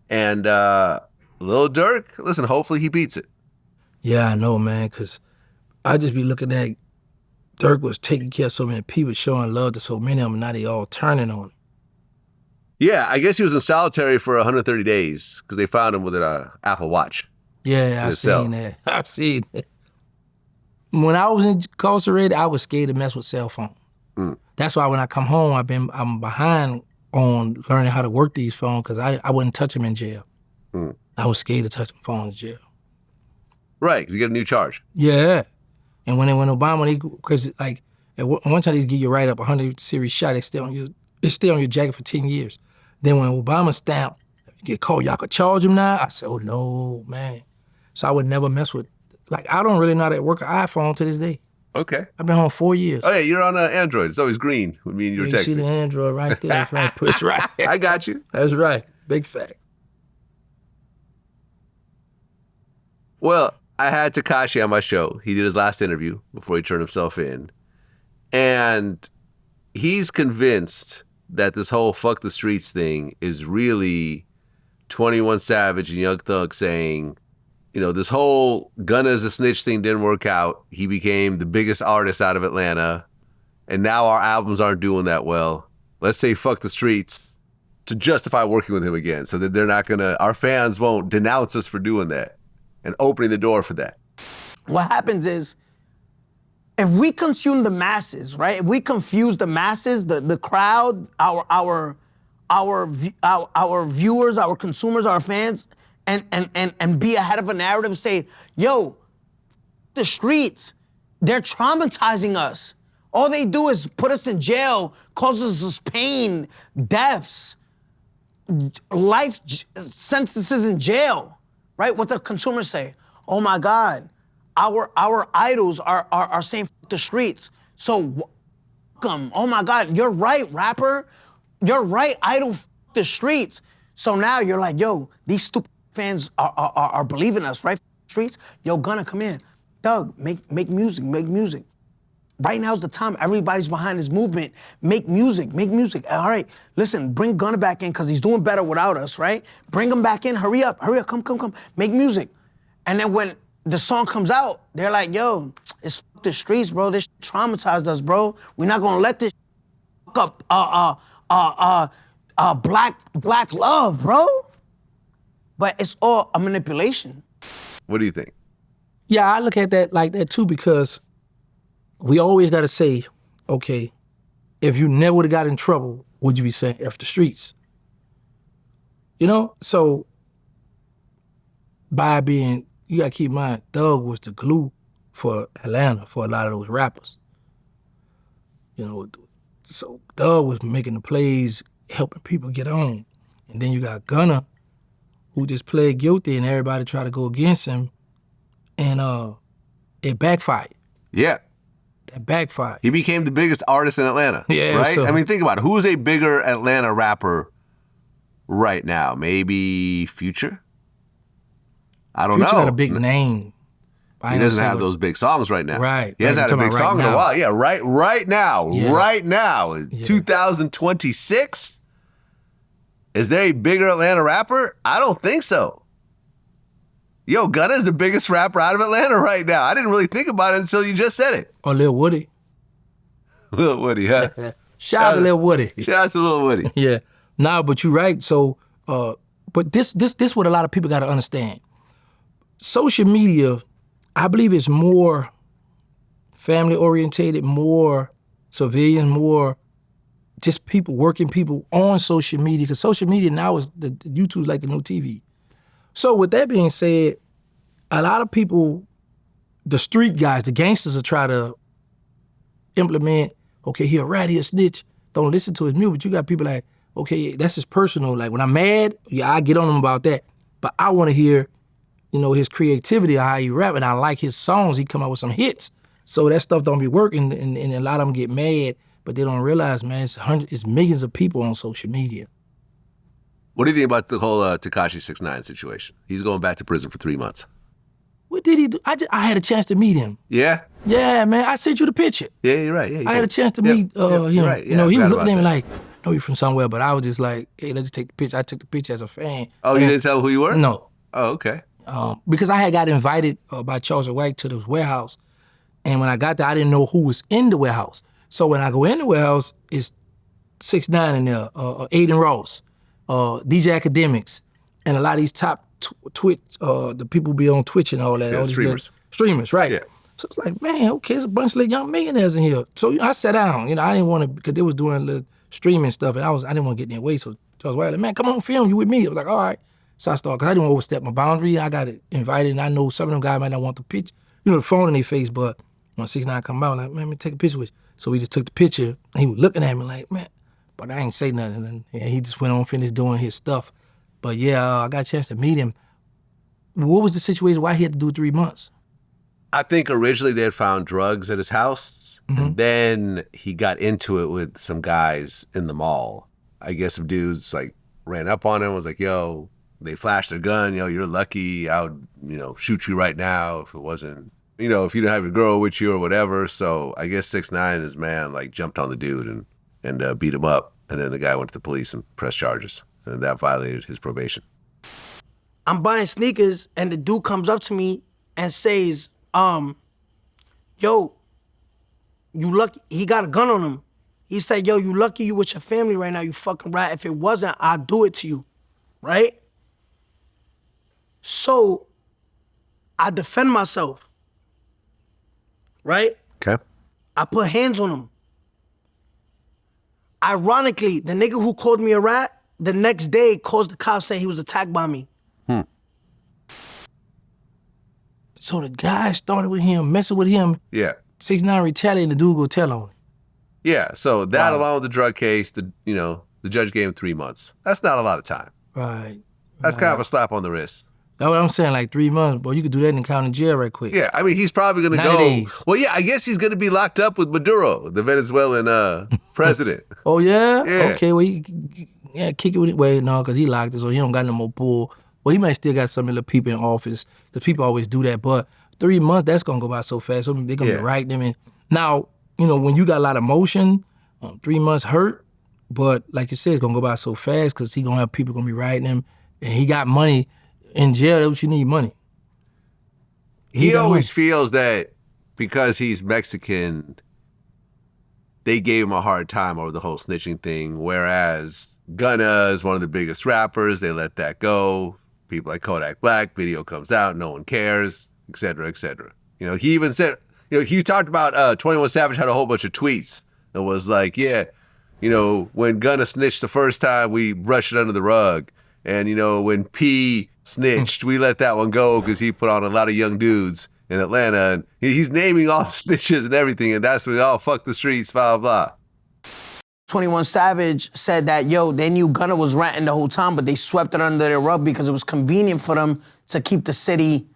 And Lil Durk, listen, hopefully he beats it. Yeah, I know, man, because I just be looking at Durk was taking care of so many people, showing love to so many of them, and now they all turning on him. Yeah, I guess he was in solitary for 130 days because they found him with an Apple Watch. Yeah, I seen that. I seen that. When I was incarcerated, I was scared to mess with cell phone. That's why when I come home, I'm behind on learning how to work these phones because I wouldn't touch them in jail. I was scared to touch them phones in jail. Right, because you get a new charge. Yeah. And when Obama, because like at one time they give you a write-up, 100 series shot, they stay on your jacket for 10 years. Then when Obama stamped, you get called, y'all could charge him now? I said, oh no, man. So I would never mess with, like I don't really know how to work an iPhone to this day. Okay. I've been home 4 years. Oh yeah, you're on an Android. It's always green with me and you're texting. You see the Android right there. That's right. Push right. I got you. That's right. Big fact. Well, I had Tekashi on my show. He did his last interview before he turned himself in. And he's convinced that this whole fuck the streets thing is really 21 Savage and Young Thug saying, you know, this whole Gunna is a snitch thing didn't work out. He became the biggest artist out of Atlanta. And now our albums aren't doing that well. Let's say fuck the streets to justify working with him again so that they're not gonna, our fans won't denounce us for doing that and opening the door for that. What happens is, if we consume the masses, right? If we confuse the masses, the crowd, our viewers, our consumers, our fans, and be ahead of a narrative, say, yo, the streets, they're traumatizing us. All they do is put us in jail, causes us pain, deaths, life sentences in jail, right? What the consumers say, oh my God, our idols are saying f the streets. So welcome, oh my God, you're right, rapper. You're right, idol f the streets. So now you're like, yo, these stupid fans are believing us, right? Streets, yo, Gunna, come in. Doug, make music. Right now's the time. Everybody's behind this movement. Make music. All right, listen, bring Gunna back in because he's doing better without us, right? Bring him back in. Hurry up. Come. Make music. And then when the song comes out, they're like, yo, it's the streets, bro. This traumatized us, bro. We're not gonna let this fuck up black love, bro. But it's all a manipulation. What do you think? Yeah, I look at that like that too, because we always gotta say, okay, if you never would have got in trouble, would you be saying F the streets? You know? So by being, you gotta keep in mind, Thug was the glue for Atlanta, for a lot of those rappers. You know, so Thug was making the plays, helping people get on. And then you got Gunna, who just played guilty and everybody tried to go against him, and it backfired. Yeah. That backfired. He became the biggest artist in Atlanta. Yeah. Right? So, I mean, think about it. Who's a bigger Atlanta rapper right now? Maybe Future? I don't know. Future got a big name. He doesn't have those big songs right now. Right. He hasn't had a big song in a while. Yeah, right now. Yeah. Right now. 2026? Is there a bigger Atlanta rapper? I don't think so. Yo, Gunna's the biggest rapper out of Atlanta right now. I didn't really think about it until you just said it. Or Lil Woody. Lil Woody, huh? Shout out to Lil Woody. Shout out to Lil Woody. Yeah. Nah, but you're right. So, but this what a lot of people got to understand. Social media, I believe, is more family orientated, more civilian, more just people, working people on social media. Because social media now is YouTube's like the new TV. So with that being said, a lot of people, the street guys, the gangsters will try to implement, okay, he a rat, he a snitch, don't listen to his music. But you got people like, okay, that's his personal. Like when I'm mad, yeah, I get on him about that. But I want to hear, you know, his creativity or how he rap, and I like his songs. He come out with some hits. So that stuff don't be working, and a lot of them get mad, but they don't realize, man, it's millions of people on social media. What do you think about the whole Tekashi 6ix9ine situation? He's going back to prison for 3 months. What did he do? I had a chance to meet him. Yeah? Yeah, man. I sent you the picture. Yeah, you're right. Yeah, I had a chance to meet him. Right. Yeah, you know, he was looking at me that. like, I know you're from somewhere, but I was just like, hey, let's just take the picture. I took the picture as a fan. Oh, you didn't tell him who you were? No. Oh, okay. Because I had got invited by Charles White to this warehouse, and when I got there, I didn't know who was in the warehouse. So when I go in the warehouse, it's 6ix9ine in there, Aiden Ross, DJ Academics, and a lot of these top Twitch, the people who be on Twitch and all that. Yeah, all streamers. Streamers, right. Yeah. So it's like, man, okay, there's a bunch of young millionaires in here. So I sat down. You know, I didn't want to, because they was doing the streaming stuff, and I didn't want to get in their way. So Charles White, like, man, come on, film, you with me. I was like, all right. So I started, because I didn't want to overstep my boundary. I got invited, and I know some of them guys might not want the picture, you know, the phone in their face, but when 6ix9ine come out, like, man, let me take a picture with you. So we just took the picture, and he was looking at me like, man, but I ain't say nothing. And he just went on, finished doing his stuff. But yeah, I got a chance to meet him. What was the situation? Why he had to do 3 months? I think originally they had found drugs at his house, and then he got into it with some guys in the mall. I guess some dudes like ran up on him, was like, yo, they flashed their gun, yo, you're lucky, I would, you know, shoot you right now if it wasn't, you know, if you didn't have your girl with you or whatever. So I guess 6ix9ine and his man like jumped on the dude and beat him up. And then the guy went to the police and pressed charges, and that violated his probation. I'm buying sneakers, and the dude comes up to me and says, yo, you lucky, he got a gun on him. He said, yo, you lucky you with your family right now, you fucking rat. If it wasn't, I'll do it to you, right? So I defend myself, right? Okay. I put hands on him. Ironically, the nigga who called me a rat, the next day calls the cops saying he was attacked by me. So the guy started with him, messing with him. Yeah. 6ix9ine retaliated, and the dude go tell on him. Yeah, so that along with the drug case, the judge gave him 3 months. That's not a lot of time. Right. That's kind of a slap on the wrist. That's what I'm saying, like 3 months, boy, you could do that in the county jail right quick. Yeah, I mean, he's probably going to 90 go. days. Well, yeah, I guess he's going to be locked up with Maduro, the Venezuelan president. Oh, yeah? Yeah. Okay, well, kick it with it. Wait, no, because he locked it, so he don't got no more pull. Well, he might still got some of the people in office, because people always do that, but 3 months, that's going to go by so fast. So they're going to be writing them in. Now, you know, when you got a lot of motion, 3 months hurt, but like you said, it's going to go by so fast because he going to have people going to be writing him, and he got money in jail. That's what you need, money. He always feels that because he's Mexican, they gave him a hard time over the whole snitching thing, whereas Gunna is one of the biggest rappers. They let that go. People like Kodak Black, video comes out, no one cares, et cetera, et cetera. You know, he even said, you know, he talked about 21 Savage had a whole bunch of tweets that was like, yeah, you know, when Gunna snitched the first time, we brushed it under the rug. And, you know, when P snitched, we let that one go because he put on a lot of young dudes in Atlanta. And he's naming all the snitches and everything. And that's when, oh, fuck the streets, blah, blah. 21 Savage said that, yo, they knew Gunna was ratting the whole time, but they swept it under their rug because it was convenient for them to keep the city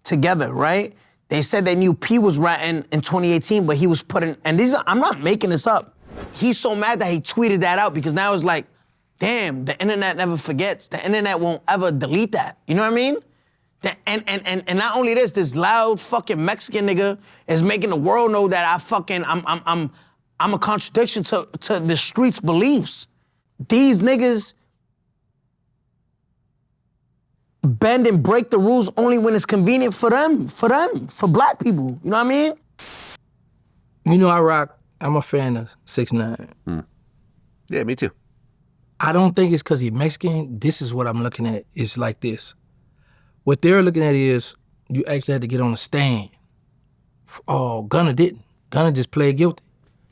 together, right? They said they knew P was ratting in 2018, but he was putting, and these are, I'm not making this up. He's so mad that he tweeted that out because now it's like, damn, the internet never forgets. The internet won't ever delete that. You know what I mean? And not only this loud fucking Mexican nigga is making the world know that I'm a contradiction to the streets' beliefs. These niggas bend and break the rules only when it's convenient for them, for black people. You know what I mean? You know, I'm a fan of 6ix9ine. Yeah, me too. I don't think it's because he's Mexican. This is what I'm looking at. It's like this. What they're looking at is you actually had to get on a stand. Oh, Gunna didn't. Gunna just played guilty.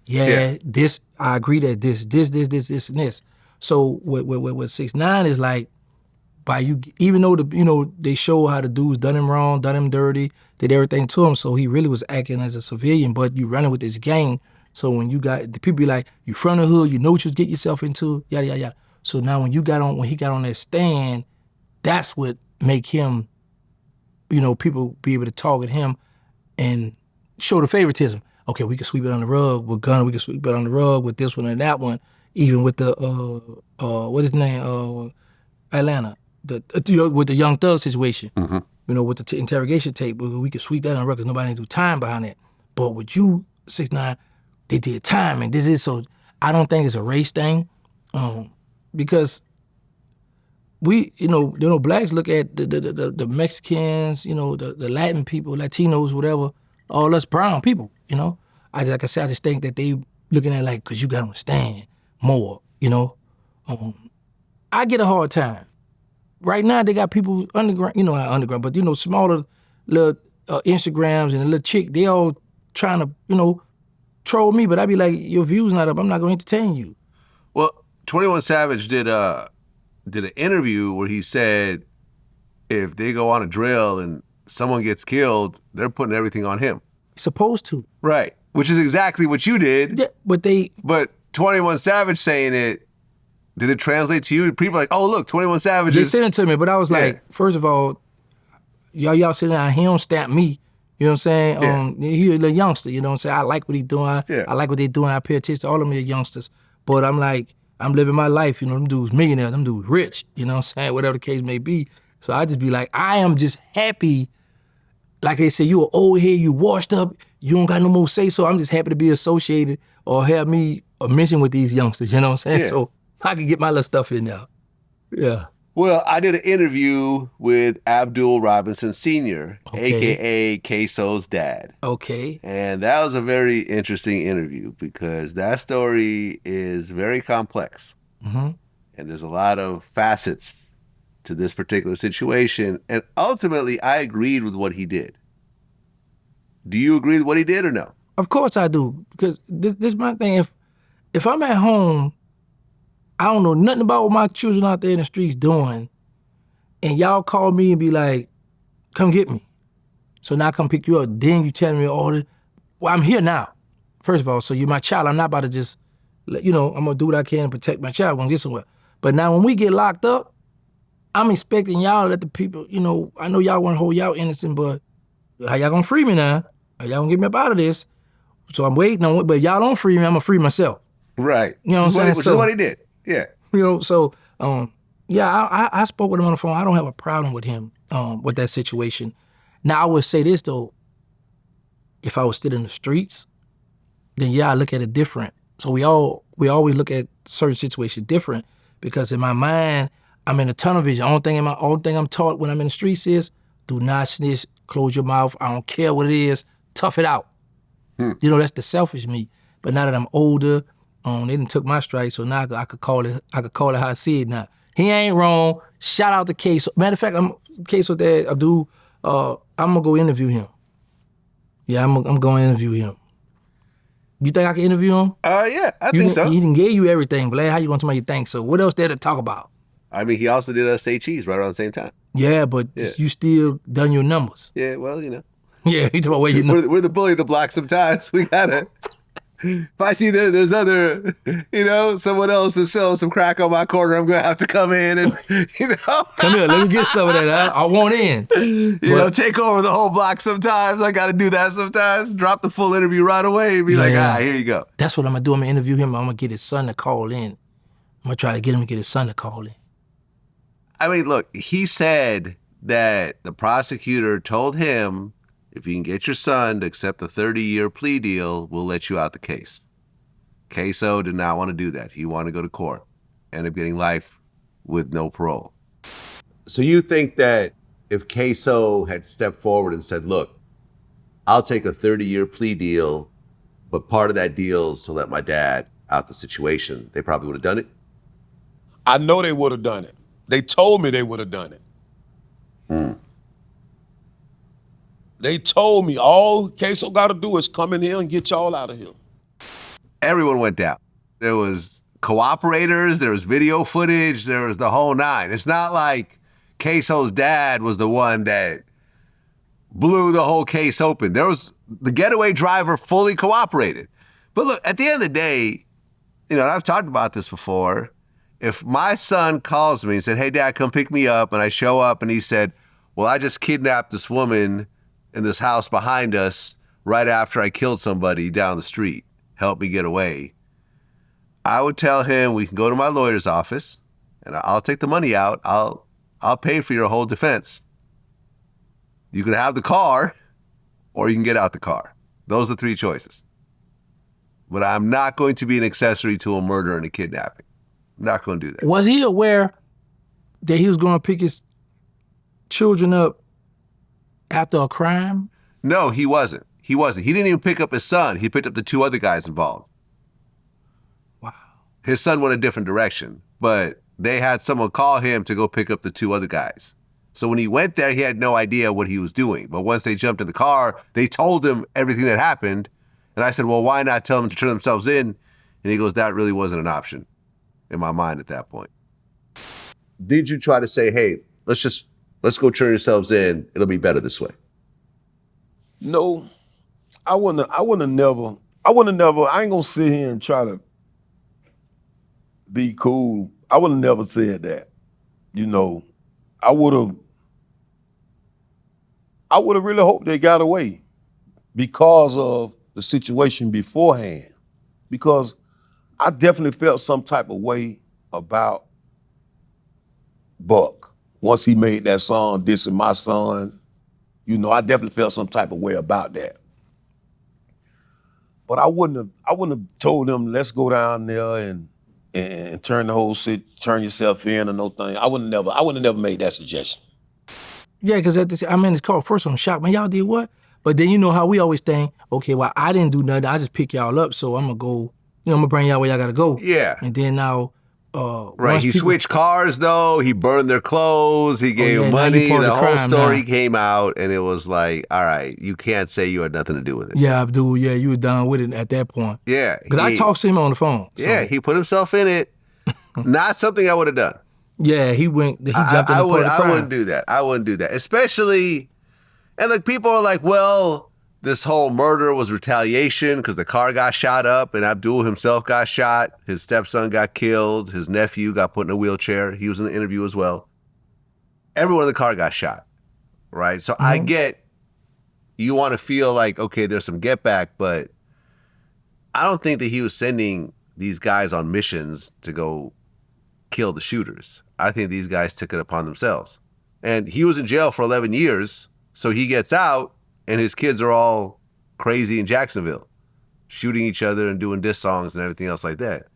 Yeah, this, I agree that this, and this. So what 6ix9ine is like, by you, even though they show how the dudes done him wrong, done him dirty, did everything to him, so he really was acting as a civilian, but you running with this gang. So when you got, the people be like, you from the hood, you know what you get yourself into, yada, yada, yada. So now when he got on that stand, that's what make him, people be able to target him and show the favoritism. Okay, we can sweep it on the rug with Gunna, we can sweep it on the rug with this one and that one, even with the, what is his name, Atlanta, with the Young Thug situation, with the interrogation tape, we could sweep that on the rug because nobody do time behind that. But with you, 6ix9ine, they did time, and this is, so I don't think it's a race thing, because we, blacks look at the Mexicans, the Latin people, Latinos, whatever, all us brown people, like I said, I just think that they looking at like, cause you got to understand more, I get a hard time. Right now they got people underground, not underground, but smaller little Instagrams and a little chick, they all trying to, troll me, but I be like, your view's not up, I'm not gonna entertain you. Well, 21 Savage did an interview where he said if they go on a drill and someone gets killed, they're putting everything on him. Supposed to. Right, which is exactly what you did. Yeah, but 21 Savage saying it, did it translate to you? People are like, oh, look, 21 Savage They sent it to me, but I was like, first of all, y'all sitting down, he don't stamp me. You know what I'm saying? He a little youngster, you know what I'm saying? I like what he doing. I like what they doing. I pay attention to all of them youngsters. But I'm like, I'm living my life, them dudes millionaires, them dudes rich, you know what I'm saying? Whatever the case may be. So I just be like, I am just happy. Like they say, you an old head, you washed up, you don't got no more say, so I'm just happy to be associated or have me a mention with these youngsters, you know what I'm saying? So I can get my little stuff in there. Yeah. Well, I did an interview with Abdul Robinson Sr., a.k.a. Queso's dad. Okay. And that was a very interesting interview because that story is very complex. And there's a lot of facets to this particular situation. And ultimately, I agreed with what he did. Do you agree with what he did or no? Of course I do, because this is my thing. If I'm at home, I don't know nothing about what my children out there in the streets doing, and y'all call me and be like, come get me. So now I come pick you up. Then you tell me all this. Well, I'm here now, first of all, so you're my child. I'm not about to just, I'm going to do what I can to protect my child when I get somewhere. But now when we get locked up, I'm expecting y'all to let the people, I know y'all want to hold y'all innocent, but how y'all going to free me now? How y'all going to get me up out of this? So I'm waiting on it, but y'all don't free me, I'm going to free myself. Right. You know what I'm saying? Which is what he did. Yeah. So, I spoke with him on the phone. I don't have a problem with him, with that situation. Now, I would say this, though. If I was still in the streets, then I look at it different. So we always look at certain situations different because in my mind, I'm in a tunnel vision. Only thing I'm taught when I'm in the streets is Do not snitch. Close your mouth. I don't care what it is. Tough it out. You know, that's the selfish me. But now that I'm older, they done took my strike, so now I could call it how I see it now. He ain't wrong. Shout out to Queso. Matter of fact, Queso there, Abdul, I'm gonna go interview him. Yeah, I'm going to interview him. You think I can interview him? Yeah, I think so. He done gave you everything, Vlad. How you want somebody to think so? What else there to talk about? I mean, he also did Say Cheese right around the same time. Yeah, but you still done your numbers. Yeah, well, you know. Yeah, you talk about where you know. We're the bully of the block sometimes. We gotta. If I see there's other, you know, someone else is selling some crack on my corner, I'm gonna have to come in and, you know. Come here, let me get some of that. I want in. You know, take over the whole block sometimes. I gotta do that sometimes. Drop the full interview right away and be like, here you go. That's what I'm gonna do. I'm gonna interview him. I'm gonna get his son to call in. I'm gonna try to get him to get his son to call in. I mean, look, he said that the prosecutor told him, if you can get your son to accept a 30-year plea deal, we'll let you out the case. Queso did not want to do that. He wanted to go to court. Ended up getting life with no parole. So you think that if Queso had stepped forward and said, look, I'll take a 30-year plea deal, but part of that deal is to let my dad out the situation, they probably would have done it? I know they would have done it. They told me they would have done it. They told me all Queso got to do is come in here and get y'all out of here. Everyone went down. There was cooperators, there was video footage, there was the whole nine. It's not like Queso's dad was the one that blew the whole case open. There was the getaway driver fully cooperated. But look, at the end of the day, you know, I've talked about this before. If my son calls me and said, hey, Dad, come pick me up, and I show up and he said, well, I just kidnapped this woman in this house behind us right after I killed somebody down the street. Help me get away. I would tell him we can go to my lawyer's office and I'll take the money out. I'll pay for your whole defense. You can have the car or you can get out the car. Those are the three choices. But I'm not going to be an accessory to a murder and a kidnapping. I'm not going to do that. Was he aware that he was going to pick his children up after a crime? No, he wasn't. He didn't even pick up his son. He picked up the two other guys involved. Wow. His son went a different direction, but they had someone call him to go pick up the two other guys. So when he went there, he had no idea what he was doing. But once they jumped in the car, they told him everything that happened. And I said, well, why not tell them to turn themselves in? And he goes, that really wasn't an option in my mind at that point. Did you try to say, hey, let's go turn yourselves in. It'll be better this way? No, I wouldn't have never, I ain't gonna sit here and try to be cool. I would have never said that. You know, I would have really hoped they got away because of the situation beforehand. Because I definitely felt some type of way about Buck. Once he made that song, dissing my son, you know, I definitely felt some type of way about that. But I wouldn't have told them, let's go down there and turn the whole shit, turn yourself in or no thing. I wouldn't have never made that suggestion. Yeah, because I'm in this car. First I'm shocked, man, y'all did what? But then you know how we always think, okay, well, I didn't do nothing. I just pick y'all up, so I'm gonna go, I'm gonna bring y'all where y'all gotta go. Yeah. And then now, right, he switched cars though, he burned their clothes, he gave money, the whole story came out, and it was like, all right, you can't say you had nothing to do with it. Yeah, Abdul, yeah, you were done with it at that point. Yeah. Because I talked to him on the phone. So. Yeah, he put himself in it. Not something I would have done. Yeah, he jumped in the part of the crime. I wouldn't do that. I wouldn't do that. Especially, and like people are like, well, this whole murder was retaliation because the car got shot up and Abdul himself got shot. His stepson got killed. His nephew got put in a wheelchair. He was in the interview as well. Everyone in the car got shot, right? So I get you want to feel like, okay, there's some get back, but I don't think that he was sending these guys on missions to go kill the shooters. I think these guys took it upon themselves. And he was in jail for 11 years, so he gets out, and his kids are all crazy in Jacksonville, shooting each other and doing diss songs and everything else like that.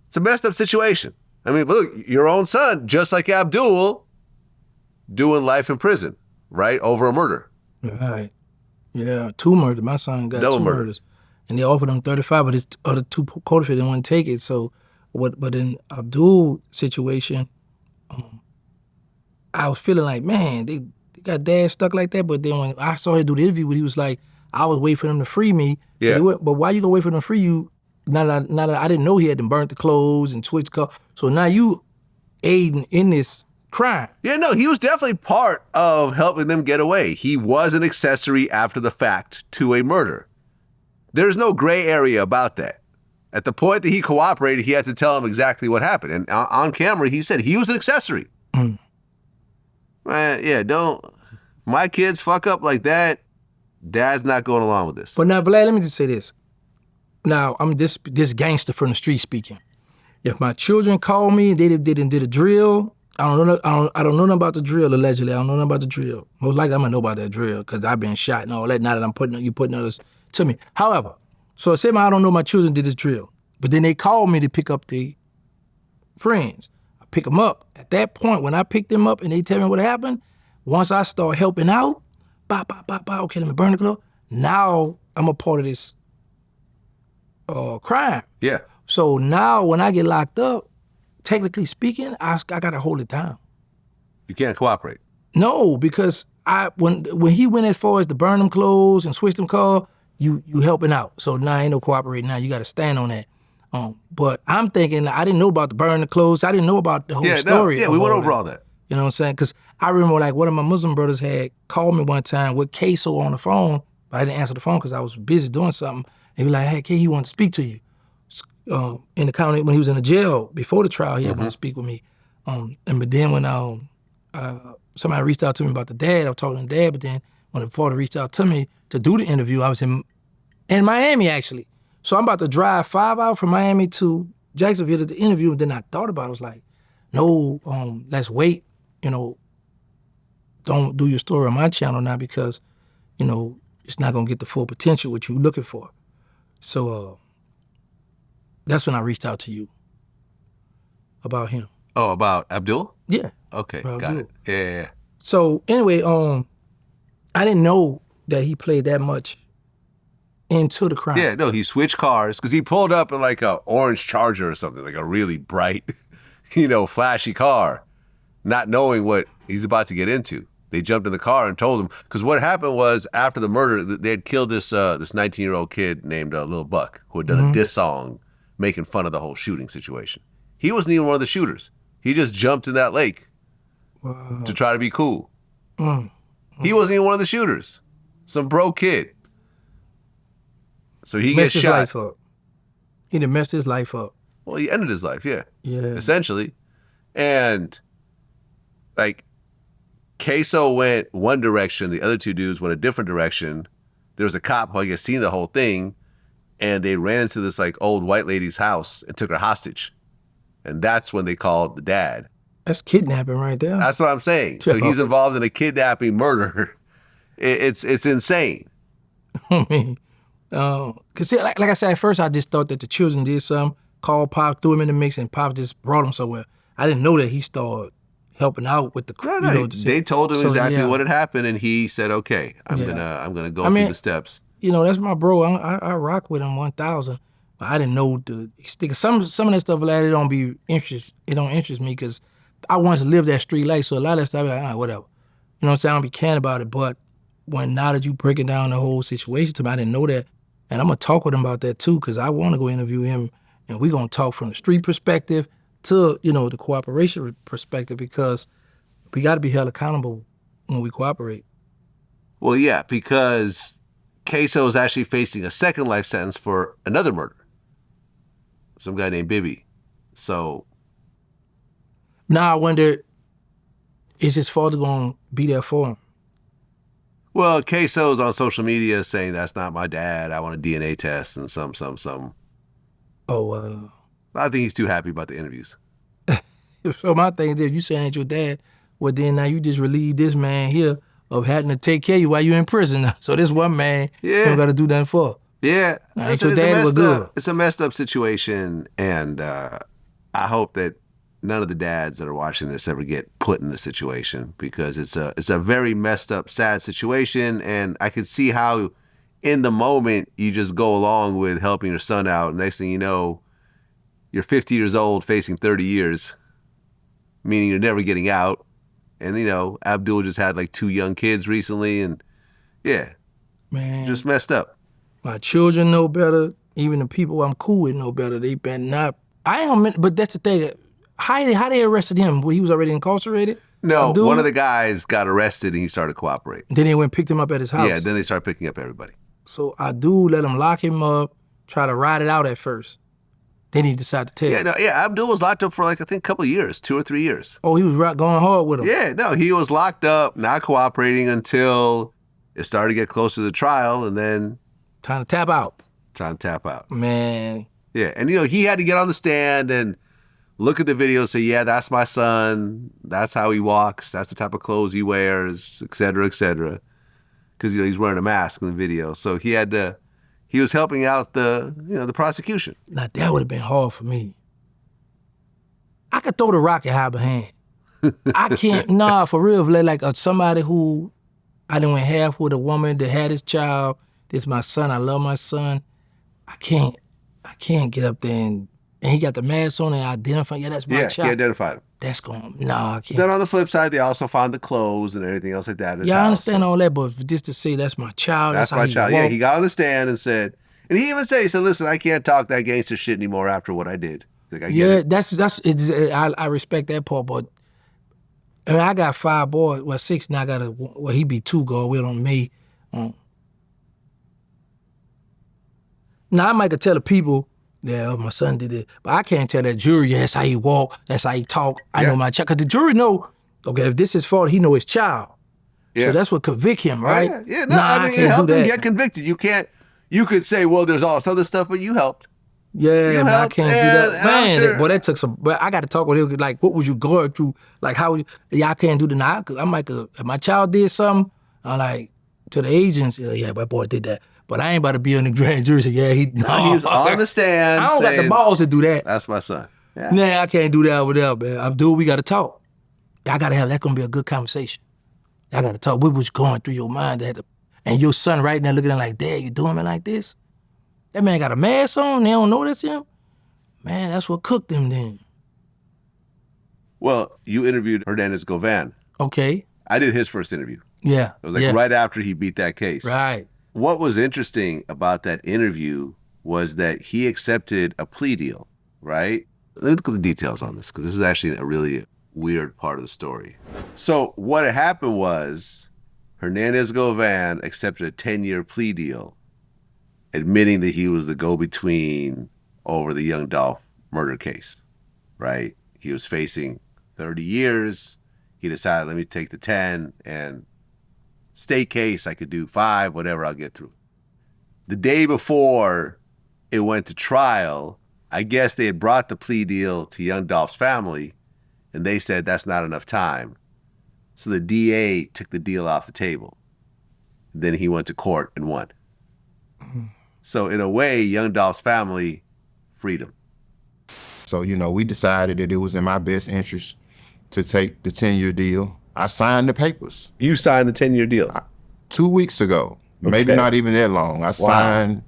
It's a messed up situation. I mean, look, your own son, just like Abdul, doing life in prison, right, over a murder. Right. Yeah, 2 murders. My son got Double 2 murder. murders. And they offered him 35, but his other 2 co-defendants wouldn't take it. So, but in Abdul's situation, I was feeling like, man, they got dad stuck like that. But then when I saw him do the interview, he was like, I was waiting for them to free me. Yeah. But why you gonna wait for them to free you? Now that I didn't know he had to burn the clothes and switch car. So now you aiding in this crime. Yeah, no, he was definitely part of helping them get away. He was an accessory after the fact to a murder. There's no gray area about that. At the point that he cooperated, he had to tell him exactly what happened. And on camera, he said he was an accessory. Yeah, don't. My kids fuck up like that, Dad's not going along with this. But now, Vlad, let me just say this. Now, I'm this gangster from the street speaking. If my children call me, they did a drill. I don't know nothing about the drill. Allegedly, I don't know nothing about the drill. Most likely, I'm gonna know about that drill because I've been shot and all that. Now that you putting others to me. However, so say I don't know my children did this drill, but then they called me to pick up the friends. I pick them up. At that point, when I pick them up and they tell me what happened, once I start helping out, okay, let me burn the clothes. Now I'm a part of this crime. Yeah. So now when I get locked up, technically speaking, I gotta hold it down. You can't cooperate. No, because when he went as far as to burn them clothes and switch them cars, you helping out. So now ain't no cooperating. Now you gotta stand on that. But I'm thinking I didn't know about the burn the clothes. I didn't know about the whole story. We went over all that. You know what I'm saying? Because I remember like one of my Muslim brothers had called me one time with queso on the phone, but I didn't answer the phone because I was busy doing something. And he was like, hey, K, he wanted to speak to you. In the county, when he was in the jail before the trial, he had wanted to speak with me. But then when somebody reached out to me about the dad, I was talking to the dad, but then when the father reached out to me to do the interview, I was in Miami, actually. So I'm about to drive 5 hours from Miami to Jacksonville to the interview, and then I thought about it. I was like, no, let's wait. Don't do your story on my channel now because, it's not going to get the full potential what you're looking for. So that's when I reached out to you about him. Oh, about Abdul? Yeah. Okay, about got Abdul. it. Yeah. So anyway, I didn't know that he played that much into the crime. Yeah, no, he switched cars because he pulled up in like a orange Charger or something, like a really bright, flashy car, not knowing what he's about to get into. They jumped in the car and told him, because what happened was after the murder, they had killed this 19-year-old kid named Lil Buck, who had done a diss song making fun of the whole shooting situation. He wasn't even one of the shooters. He just jumped in that lake to try to be cool. He wasn't even one of the shooters. Some broke kid. So he gets shot. Life up. He done messed his life up. Well, he ended his life, yeah. Yeah. Essentially. And like Queso went one direction, the other 2 dudes went a different direction. There was a cop who I guess seen the whole thing, and they ran into this like old white lady's house and took her hostage. And that's when they called the dad. That's kidnapping right there. That's what I'm saying. So he's involved in a kidnapping murder. It's insane. I mean, cause see, like I said, at first I just thought that the children did something, called Pop, threw him in the mix, and Pop just brought him somewhere. I didn't know that he started helping out with the they told him exactly what had happened, and he said, "Okay, I'm gonna go through the steps." That's my bro. I rock with him 1,000, but I didn't know some of that stuff. Like, it don't interest me because I once lived that street life, so a lot of that stuff, like, whatever. You know what I'm saying? I don't be caring about it, but now that you breaking down the whole situation to me, I didn't know that, and I'm gonna talk with him about that too because I want to go interview him, and we're gonna talk from the street perspective to the cooperation perspective because we got to be held accountable when we cooperate. Well, yeah, because Queso is actually facing a second life sentence for another murder. Some guy named Bibby. So now I wonder, is his father going to be there for him? Well, Queso's on social media saying that's not my dad. I want a DNA test and some. Oh, I think he's too happy about the interviews. So my thing is, if you saying ain't your dad, well then now you just relieve this man here of having to take care of you while you're in prison. So this one man, you don't got to do nothing for. Yeah, it's a messed up situation, and I hope that none of the dads that are watching this ever get put in this situation, because it's a very messed up, sad situation. And I could see how in the moment you just go along with helping your son out. Next thing you know, you're 50 years old facing 30 years, meaning you're never getting out. And, you know, Abdul just had like 2 young kids recently, and yeah, man, just messed up. My children know better. Even the people I'm cool with know better. They better not. I don't, but that's the thing. How they arrested him? Well, he was already incarcerated? No, one of the guys got arrested and he started cooperating. Then they went and picked him up at his house? Yeah, then they started picking up everybody. So Abdul let him lock him up, try to ride it out at first. Then he decided to tell. Yeah, Abdul was locked up for like, I think, a couple of years, 2 or 3 years. Oh, he was going hard with him? Yeah, no, he was locked up, not cooperating until it started to get closer to the trial, and then... Trying to tap out. Man. Yeah, and you know, he had to get on the stand and look at the video and say, yeah, that's my son, that's how he walks, that's the type of clothes he wears, et cetera, because, you know, he's wearing a mask in the video. So he was helping out the prosecution. Now, that would have been hard for me. I could throw the rock and hide behind. I can't, nah, for real, like somebody who I done went half with a woman that had his child. This is my son, I love my son. I can't get up there and he got the mask on and identify, yeah, that's my child. Yeah, he identified him. That's going, nah, I can't. Then on the flip side, they also found the clothes and everything else like that in his house. I understand so. all that, but just to say that's my child, that's my child. Yeah, he got on the stand and said, and he even said, listen, I can't talk that gangster shit anymore after what I did. Like, I get it. I respect that part, but I mean, I got 5 boys, well, 6 now, he be 2 go with on me. Now, I might could tell the people, yeah, my son did it, but I can't tell that jury, yeah, that's how he walk, that's how he talk. I know my child, because the jury know, okay, if this is his fault, he know his child. Yeah. So that's what convict him, right? Yeah, no, I mean, you helped him get convicted. You could say, well, there's all this other stuff, but you helped. Yeah, I can't do that. Man, boy, that took some, but I got to talk with him, like, what was you going through? Like, I can't do that. Now, I'm like, if my child did something, I'm like, to the agents, yeah, my boy did that. But I ain't about to be on the grand jury. Say, yeah, he was on the stand. I don't got the balls to do that. That's my son. Yeah. Nah, I can't do that without, man. Abdul, we got to talk. I got to have, that's going to be a good conversation. I got to talk. What was going through your mind? And your son right now looking at him like, Dad, you doing me like this? That man got a mask on. They don't know that's him. Man, that's what cooked him then. Well, you interviewed Hernandez Govan. Okay. I did his first interview. Yeah. It was like right after he beat that case. Right. What was interesting about that interview was that he accepted a plea deal, right? Let me look at the details on this, because this is actually a really weird part of the story. So what had happened was Hernandez Govan accepted a 10-year plea deal, admitting that he was the go-between over the Young Dolph murder case, right? He was facing 30 years. He decided, let me take the 10, and state case, I could do 5, whatever, I'll get through. The day before it went to trial, I guess they had brought the plea deal to Young Dolph's family, and they said that's not enough time. So the DA took the deal off the table. Then he went to court and won. So in a way, Young Dolph's family freed him. So, you know, we decided that it was in my best interest to take the 10-year deal. I signed the papers. You signed the 10-year deal? 2 weeks ago, maybe not even that long. I signed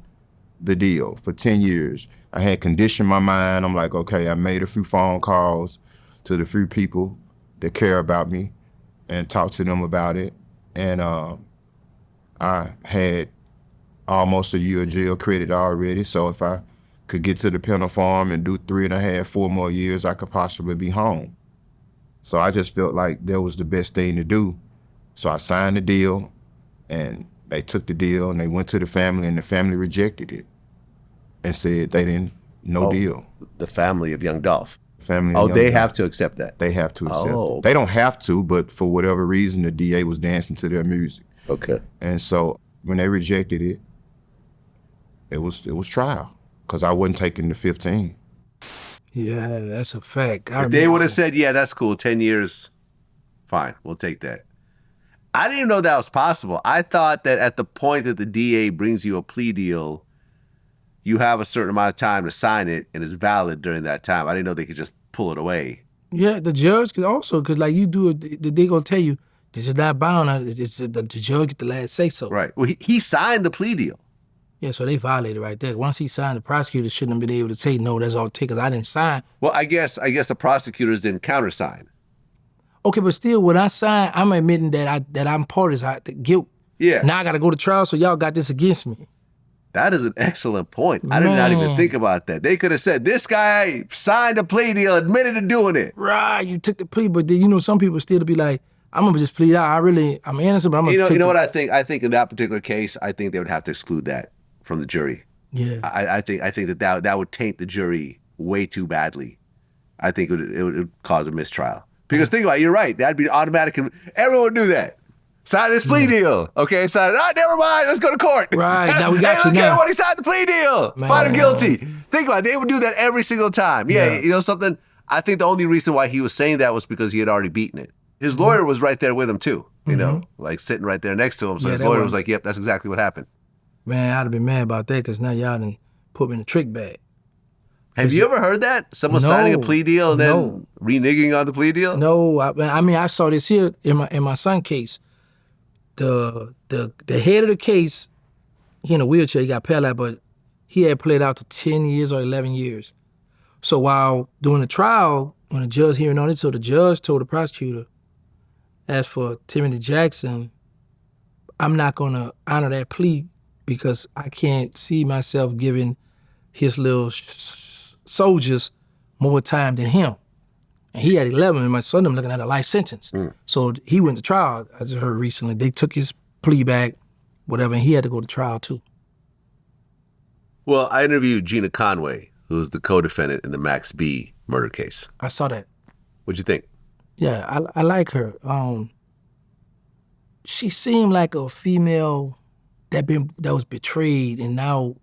the deal for 10 years. I had conditioned my mind. I'm like, okay, I made a few phone calls to the few people that care about me and talked to them about it. And I had almost a year of jail credit already. So if I could get to the penal farm and do 3.5, 4 more years, I could possibly be home. So I just felt like that was the best thing to do. So I signed the deal, and they took the deal, and they went to the family, and the family rejected it and said they didn't, no deal. The family of Young Dolph? Family of Young Dolph. Have to accept that? They have to accept it. They don't have to, but for whatever reason, the DA was dancing to their music. Okay. And so when they rejected it, it was trial, because I wasn't taking the 15. Yeah, that's a fact. If they would have said, yeah, that's cool, 10 years, fine, we'll take that. I didn't even know that was possible. I thought that at the point that the DA brings you a plea deal, you have a certain amount of time to sign it, and it's valid during that time. I didn't know they could just pull it away. Yeah, the judge could also, because like you do it, they gonna tell you, this is not bound. It's the judge get the last say so. Right. Well, he signed the plea deal. Yeah, so they violated right there. Once he signed, the prosecutor shouldn't have been able to say, no, that's all it takes, because I didn't sign. Well, I guess the prosecutors didn't countersign. Okay, but still, when I sign, I'm admitting that I'm part of the guilt. Yeah. Now I got to go to trial, so y'all got this against me. That is an excellent point. I did not even think about that. They could have said, this guy signed a plea deal, admitted to doing it. Right, you took the plea, but then, you know, some people still be like, I'm going to just plead out. I'm innocent, but I'm going to take You know what I think? I think in that particular case, I think they would have to exclude that from the jury. Yeah. I think that would taint the jury way too badly. I think it would cause a mistrial. Because think about it, you're right. That'd be automatic. Everyone would do that. Sign this plea deal. Okay, sign it. Never mind. Let's go to court. Right, now we got you now. Everybody signed the plea deal. Find him guilty. Think about it. They would do that every single time. Yeah, you know something? I think the only reason why he was saying that was because he had already beaten it. His lawyer was right there with him too. You know, like sitting right there next to him. So his lawyer was like, yep, that's exactly what happened. Man, I'd have been mad about that because now y'all done put me in a trick bag. Have you ever heard that? Someone signing a plea deal and then reneging on the plea deal? No, I mean, I saw this here in my son case. The head of the case, he in a wheelchair, he got paralyzed, but he had played out to 10 years or 11 years. So while doing the trial, when the judge hearing on it, so the judge told the prosecutor, as for Timothy Jackson, I'm not going to honor that plea because I can't see myself giving his little soldiers more time than him. And he had 11, and my son them looking at a life sentence. So he went to trial. I just heard recently they took his plea back, whatever, and he had to go to trial too. Well, I interviewed Gina Conway, who was the co-defendant in the Max B murder case. I saw that. What'd you think? Yeah, I like her. She seemed like a female that was betrayed, and now,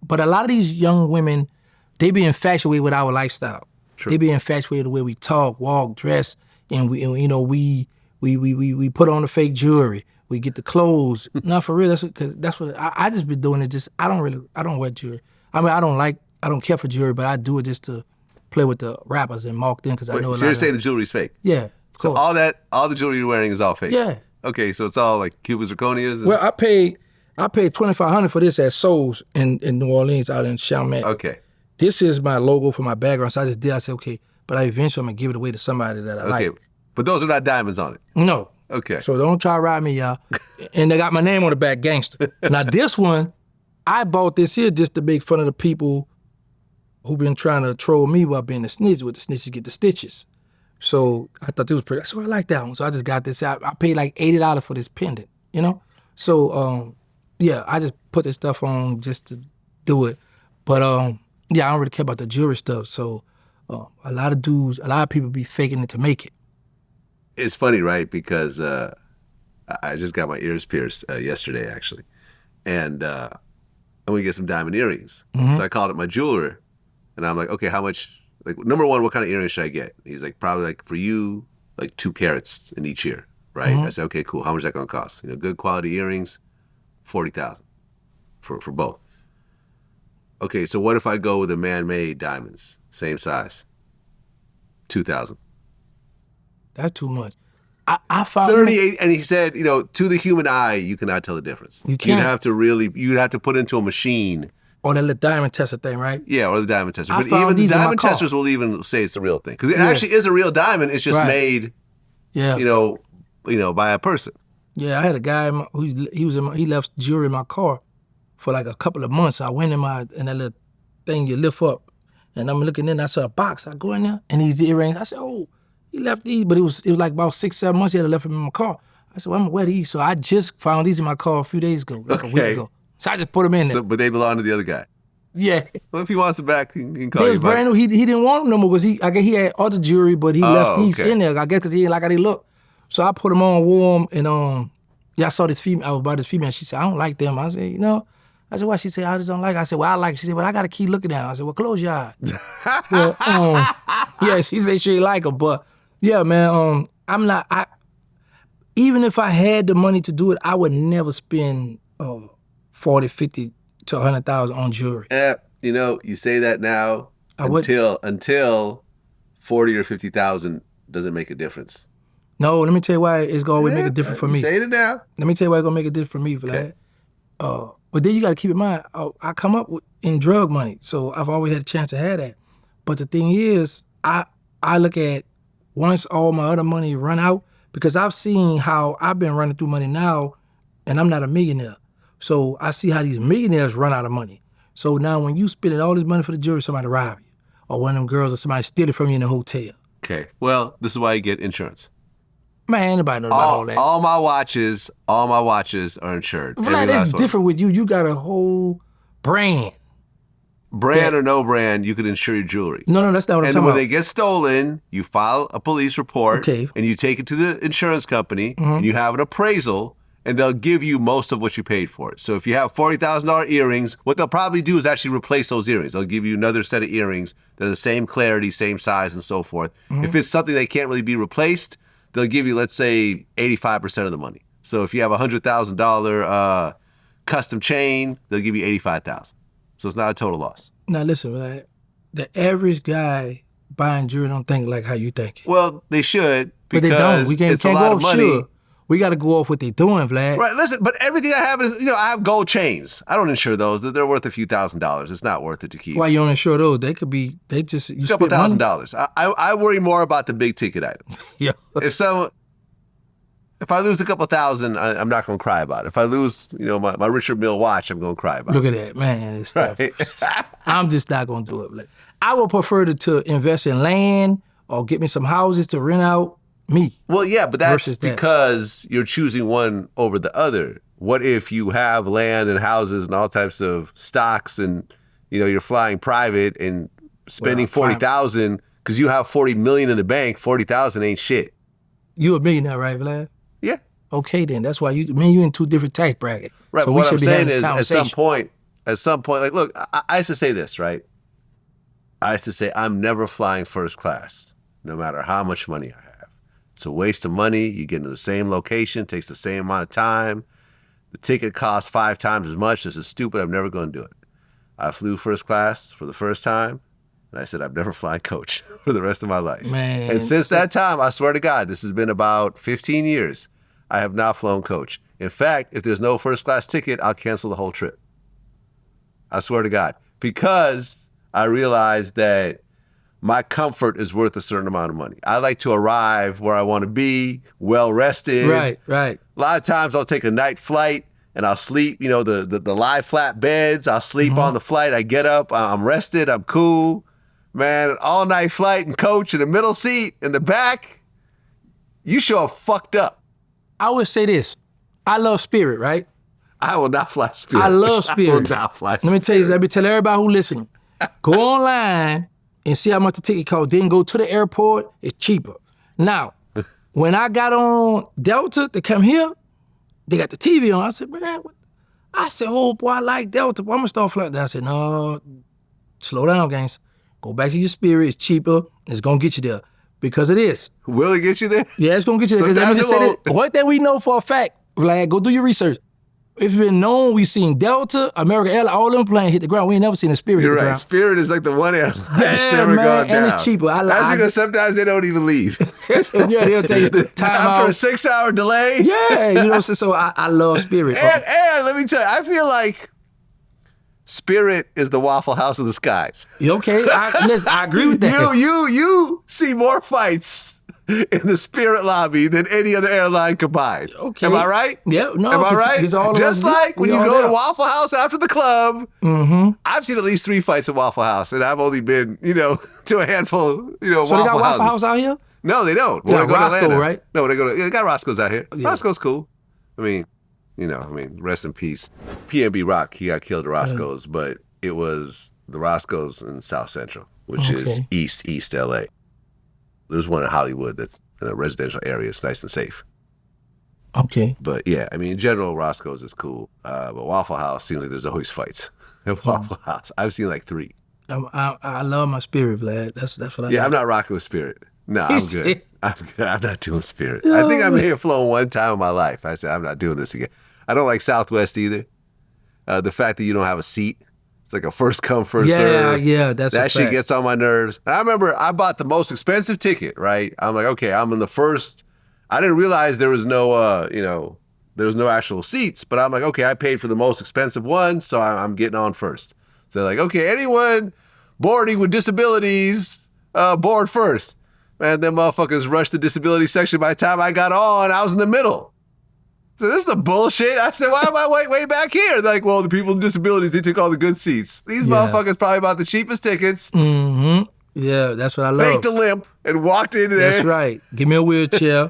but a lot of these young women, they be infatuated with our lifestyle. True. They be infatuated with the way we talk, walk, dress, and we put on the fake jewelry. We get the clothes. Not for real. That's what I just been doing it. Just I don't wear jewelry. I mean, I don't care for jewelry, but I do it just to play with the rappers and mock them because I know. So you're saying the jewelry's fake? Yeah. So all the jewelry you're wearing is all fake? Yeah. Okay, so it's all like Cuban zirconias? Well, I paid $2,500 for this at Souls in New Orleans out in Chalmette. Okay. This is my logo for my background, so I just did. I said, okay, but eventually I'm gonna give it away to somebody that I like. But those are not diamonds on it? No. Okay. So don't try to ride me, y'all. And they got my name on the back, Gangsta. Now this one, I bought this here just to make fun of the people who been trying to troll me while being a snitch. With the snitches get the stitches. So I thought this was pretty. So I like that one. So I just got this. I paid like $80 for this pendant, you know? So yeah, I just put this stuff on just to do it. But yeah, I don't really care about the jewelry stuff. So a lot of people be faking it to make it. It's funny, right? Because I just got my ears pierced yesterday, actually. And I'm going to get some diamond earrings. Mm-hmm. So I called up my jeweler, and I'm like, okay, how much, like, number one, what kind of earrings should I get? He's like, probably like for you, like 2 carats in each ear, right? Mm-hmm. I said, okay, cool. How much is that going to cost? You know, good quality earrings, $40,000 for both. Okay, so what if I go with the man-made diamonds, same size? $2,000. That's too much. I found 38, and he said, you know, to the human eye, you cannot tell the difference. You can't. You'd have to put into a machine. Or the diamond tester thing, right? Yeah, or the diamond tester. But even the diamond testers will even say it's the real thing. Because it actually is a real diamond. It's just made, you know, by a person. Yeah, I had a guy he left jewelry in my car for like a couple of months. I went in that little thing you lift up, and I'm looking in. I saw a box. I go in there, and these earrings. I said, "Oh, he left these," but it was like about 6-7 months he had left them in my car. I said, "Well, I'm gonna wear these." So I just found these in my car a few days ago, like a week ago. So I just put them in there. But they belong to the other guy. Yeah. Well, if he wants them back, he can call you. They was brand new. He didn't want them no more because he had other jewelry, but he left these in there. I guess because he didn't like how they look. So I put them on, wore them, and I saw this female. I was by this female. She said, "I don't like them." I said, "You know." I said, "Why?" She said, "I just don't like it." I said, "Well, I like it." She said, "Well, I got to keep looking at them." I said, "Well, close your eyes." Yeah, she said she ain't like them, but yeah, man, I'm not. Even if I had the money to do it, I would never spend 40, 50 to 100,000 on jewelry. You know, you say that now until 40 or 50,000 doesn't make a difference. No, let me tell you why it's gonna always make a difference for me. Say it now. Let me tell you why it's gonna make a difference for me, Vlad. Okay. But then you gotta keep in mind, I come up in drug money, so I've always had a chance to have that. But the thing is, I look at once all my other money run out, because I've seen how I've been running through money now, and I'm not a millionaire. So I see how these millionaires run out of money. So now when you spending all this money for the jury, somebody rob you, or one of them girls or somebody steal it from you in a hotel. Okay, well, this is why you get insurance. Man, anybody know about all that. All my watches are insured. Vlad, that's different with you. You got a whole brand. Brand or no brand, you could insure your jewelry. No, that's not what I'm talking about. And when they get stolen, you file a police report, okay, and you take it to the insurance company, and you have an appraisal, and they'll give you most of what you paid for it. So if you have $40,000 earrings, what they'll probably do is actually replace those earrings. They'll give you another set of earrings that are the same clarity, same size, and so forth. If it's something that can't really be replaced, they'll give you, let's say, 85% of the money. So if you have a $100,000 custom chain, they'll give you $85,000. So it's not a total loss. Now listen, Vlad, the average guy buying jewelry don't think like how you think. Well, they should, but they don't. We can't go off money. We got to go off what they doing, Vlad. Right, listen, but everything I have is, I have gold chains. I don't insure those. They're worth a few $1,000s. It's not worth it to keep. Why you don't insure those? They could be, you a couple $1,000s. I worry more about the big ticket items. Yeah. If I lose a couple thousand, I'm not going to cry about it. If I lose, my Richard Mille watch, I'm going to cry about it. Look at that, man. It's right. I'm just not going to do it. Like, I would prefer to invest in land or get me some houses to rent out me. Well, yeah, but that's because you're choosing one over the other. What if you have land and houses and all types of stocks and, you're flying private and spending $40,000 because you have $40 million in the bank, $40,000 ain't shit. You a millionaire, right, Vlad? Yeah. Okay, then that's why you in two different tax brackets. Right. So what I'm saying is, at some point, like, look, I used to say this, right? I used to say I'm never flying first class, no matter how much money I have. It's a waste of money. You get into the same location, takes the same amount of time. The ticket costs 5 times as much. This is stupid. I'm never going to do it. I flew first class for the first time, and I said I'm never flying coach for the rest of my life. Man. And since that time, I swear to God, this has been about 15 years, I have not flown coach. In fact, if there's no first class ticket, I'll cancel the whole trip. I swear to God. Because I realized that my comfort is worth a certain amount of money. I like to arrive where I want to be, well rested. Right. A lot of times I'll take a night flight and I'll sleep, the lie flat beds. I'll sleep on the flight. I get up, I'm rested, I'm cool. Man, all night flight and coach in the middle seat, in the back, you show up fucked up. I would say this. I love Spirit, right? I will not fly Spirit. I love Spirit. I will not fly Spirit. Let me tell everybody who listening. Go online and see how much the ticket costs. Then go to the airport. It's cheaper. Now, when I got on Delta to come here, they got the TV on. I said, man, oh boy, I like Delta. Boy, I'm gonna start flying. I said, no, slow down, Gangsta. Go back to your Spirit. It's cheaper. It's gonna get you there. Because it is. Will it get you there? Yeah, it's gonna get you there. Let me just say this. One thing we know for a fact, Vlad, go do your research. It's been known, we've seen Delta, American Airlines, all them planes hit the ground. We ain't never seen a Spirit hit the ground. Spirit is like the one airline that's never gone down. And it's cheaper. That's because sometimes they don't even leave. Yeah, they'll tell you time after out. a 6-hour delay. Yeah, so I love Spirit. And let me tell you, I feel like Spirit is the Waffle House of the skies. Okay, I agree with that. You see more fights in the Spirit lobby than any other airline combined. Okay. Am I right? Yeah, no. Am I right? Just like when you go to Waffle House after the club, I've seen at least 3 fights at Waffle House, and I've only been, to a handful, So they got Waffle House out here? No, they don't. Yeah, Roscoe, right? No, they got Roscoe's out here. Yeah. Roscoe's cool. I mean, rest in peace. PNB Rock, he got killed at Roscoe's, but it was the Roscoe's in South Central, which is East LA. There's one in Hollywood that's in a residential area. It's nice and safe. Okay. But yeah, in general, Roscoe's is cool. But Waffle House seems like there's always fights at Waffle House. I've seen like 3. I love my Spirit, Vlad. That's what I like. Yeah, I'm not rocking with Spirit. No, I'm good. I'm good. I'm not doing Spirit. I think I may have flown one time in my life. I said, I'm not doing this again. I don't like Southwest either. The fact that you don't have a seat. It's like a first come, first serve. Yeah, that's that a shit fact. gets on my nerves. And I remember I bought the most expensive ticket, right? I'm like, okay, I'm in the first. I didn't realize there was no, there was no actual seats, but I'm like, okay, I paid for the most expensive one, so I'm getting on first. So they're like, okay, anyone boarding with disabilities, board first. Man, them motherfuckers rushed the disability section. By the time I got on, I was in the middle. So this is the bullshit. I said, why am I way back here? They're like, well, the people with disabilities, they took all the good seats. These motherfuckers probably bought the cheapest tickets. Mm-hmm. Yeah, that's what I love. Faked a limp and walked in there. That's right. Give me a wheelchair.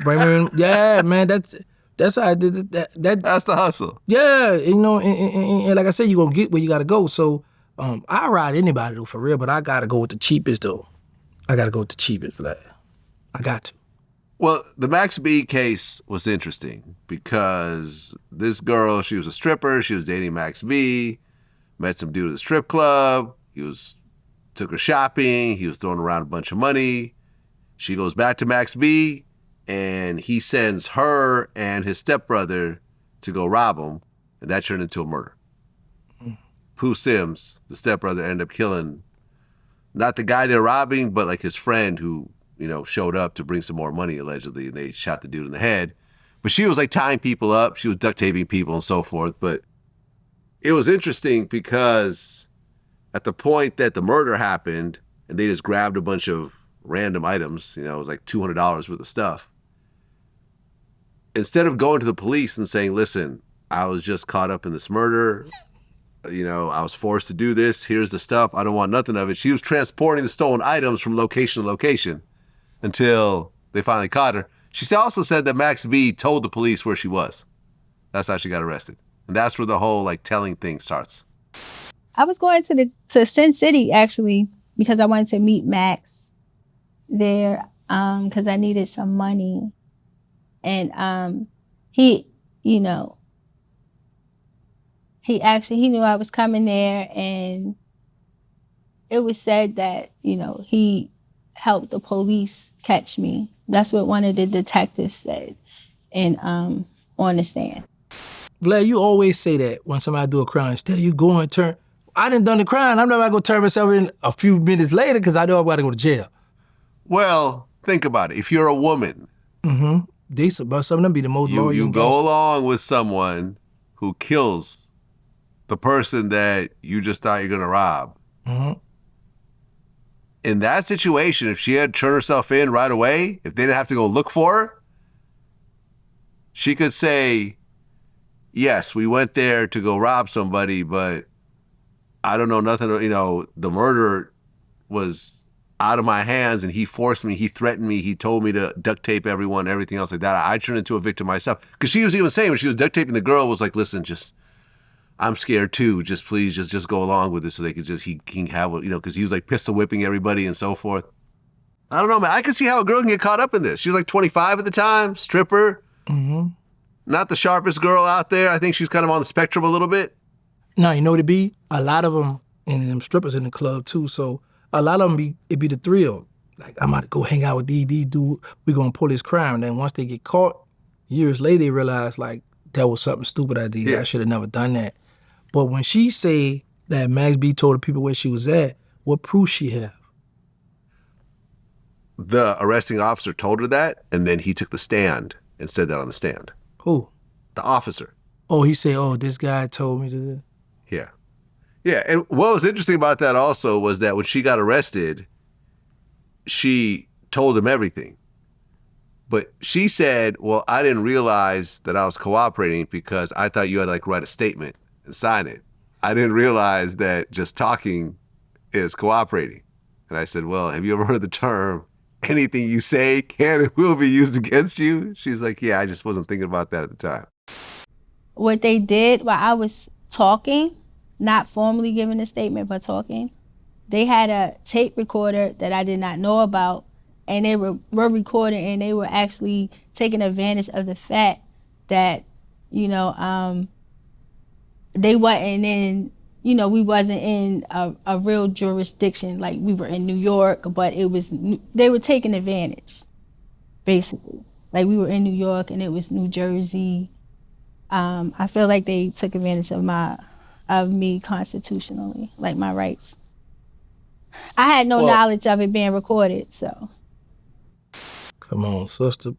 Bring me in. Yeah, man, that's how I did it. That's the hustle. Yeah, and like I said, you're going to get where you got to go. So I ride anybody, though, for real, but I got to go with the cheapest, though. I got to go with the cheapest, Vlad. I got to. Well, the Max B case was interesting because this girl, she was a stripper. She was dating Max B, met some dude at the strip club. Took her shopping. He was throwing around a bunch of money. She goes back to Max B, and he sends her and his stepbrother to go rob him, and that turned into a murder. Pooh Sims, the stepbrother, ended up killing not the guy they're robbing, but like his friend who, showed up to bring some more money, allegedly, and they shot the dude in the head. But she was like tying people up. She was duct taping people and so forth. But it was interesting because at the point that the murder happened and they just grabbed a bunch of random items, it was like $200 worth of stuff. Instead of going to the police and saying, listen, I was just caught up in this murder. I was forced to do this. Here's the stuff. I don't want nothing of it. She was transporting the stolen items from location to location until they finally caught her. She also said that Max B told the police where she was. That's how she got arrested. And that's where the whole telling thing starts. I was going to Sin City actually because I wanted to meet Max there because I needed some money. And he knew I was coming there, and it was said that, he helped the police catch me. That's what one of the detectives said on the stand. Vlad, you always say that when somebody do a crime. Instead of you going turn, I done the crime. I'm not going to turn myself in a few minutes later because I know I'm about to go to jail. Well, think about it. If you're a woman, some of them be the most loyal. You go along with someone who kills the person that you just thought you're going to rob. Mm-hmm. In that situation, if she had turned herself in right away, if they didn't have to go look for her, she could say, yes, we went there to go rob somebody, but I don't know nothing, the murder was out of my hands and he forced me, he threatened me, he told me to duct tape everyone, everything else like that. I turned into a victim myself. Because she was even saying when she was duct taping the girl was like, listen, I'm scared too. Just please, just go along with it so they could he can have, because he was like pistol whipping everybody and so forth. I don't know, man. I can see how a girl can get caught up in this. She was like 25 at the time, stripper. Mm-hmm. Not the sharpest girl out there. I think she's kind of on the spectrum a little bit. No, you know what it be? A lot of them, and them strippers in the club too, so a lot of them it be the thrill. Like, I'm about to go hang out with these dude, we gonna pull this crime. And then once they get caught, years later they realize like, that was something stupid I did. Yeah. I should have never done that. But when she say that Max B told the people where she was at, what proof she have? The arresting officer told her that, and then he took the stand and said that on the stand. Who? The officer. Oh, he said, this guy told me to do that? Yeah. Yeah, and what was interesting about that also was that when she got arrested, she told him everything. But she said, well, I didn't realize that I was cooperating because I thought you had to write a statement and sign it. I didn't realize that just talking is cooperating. And I said, well, have you ever heard the term, anything you say can and will be used against you? She's like, yeah, I just wasn't thinking about that at the time. What they did while I was talking, not formally giving a statement, but talking, they had a tape recorder that I did not know about, and they were recording, and they were actually taking advantage of the fact that, they wasn't in, we wasn't in a real jurisdiction, like we were in New York, but they were taking advantage, basically. Like we were in New York and it was New Jersey. I feel like they took advantage of my of me constitutionally, like my rights. I had no knowledge of it being recorded, so. Come on, sister.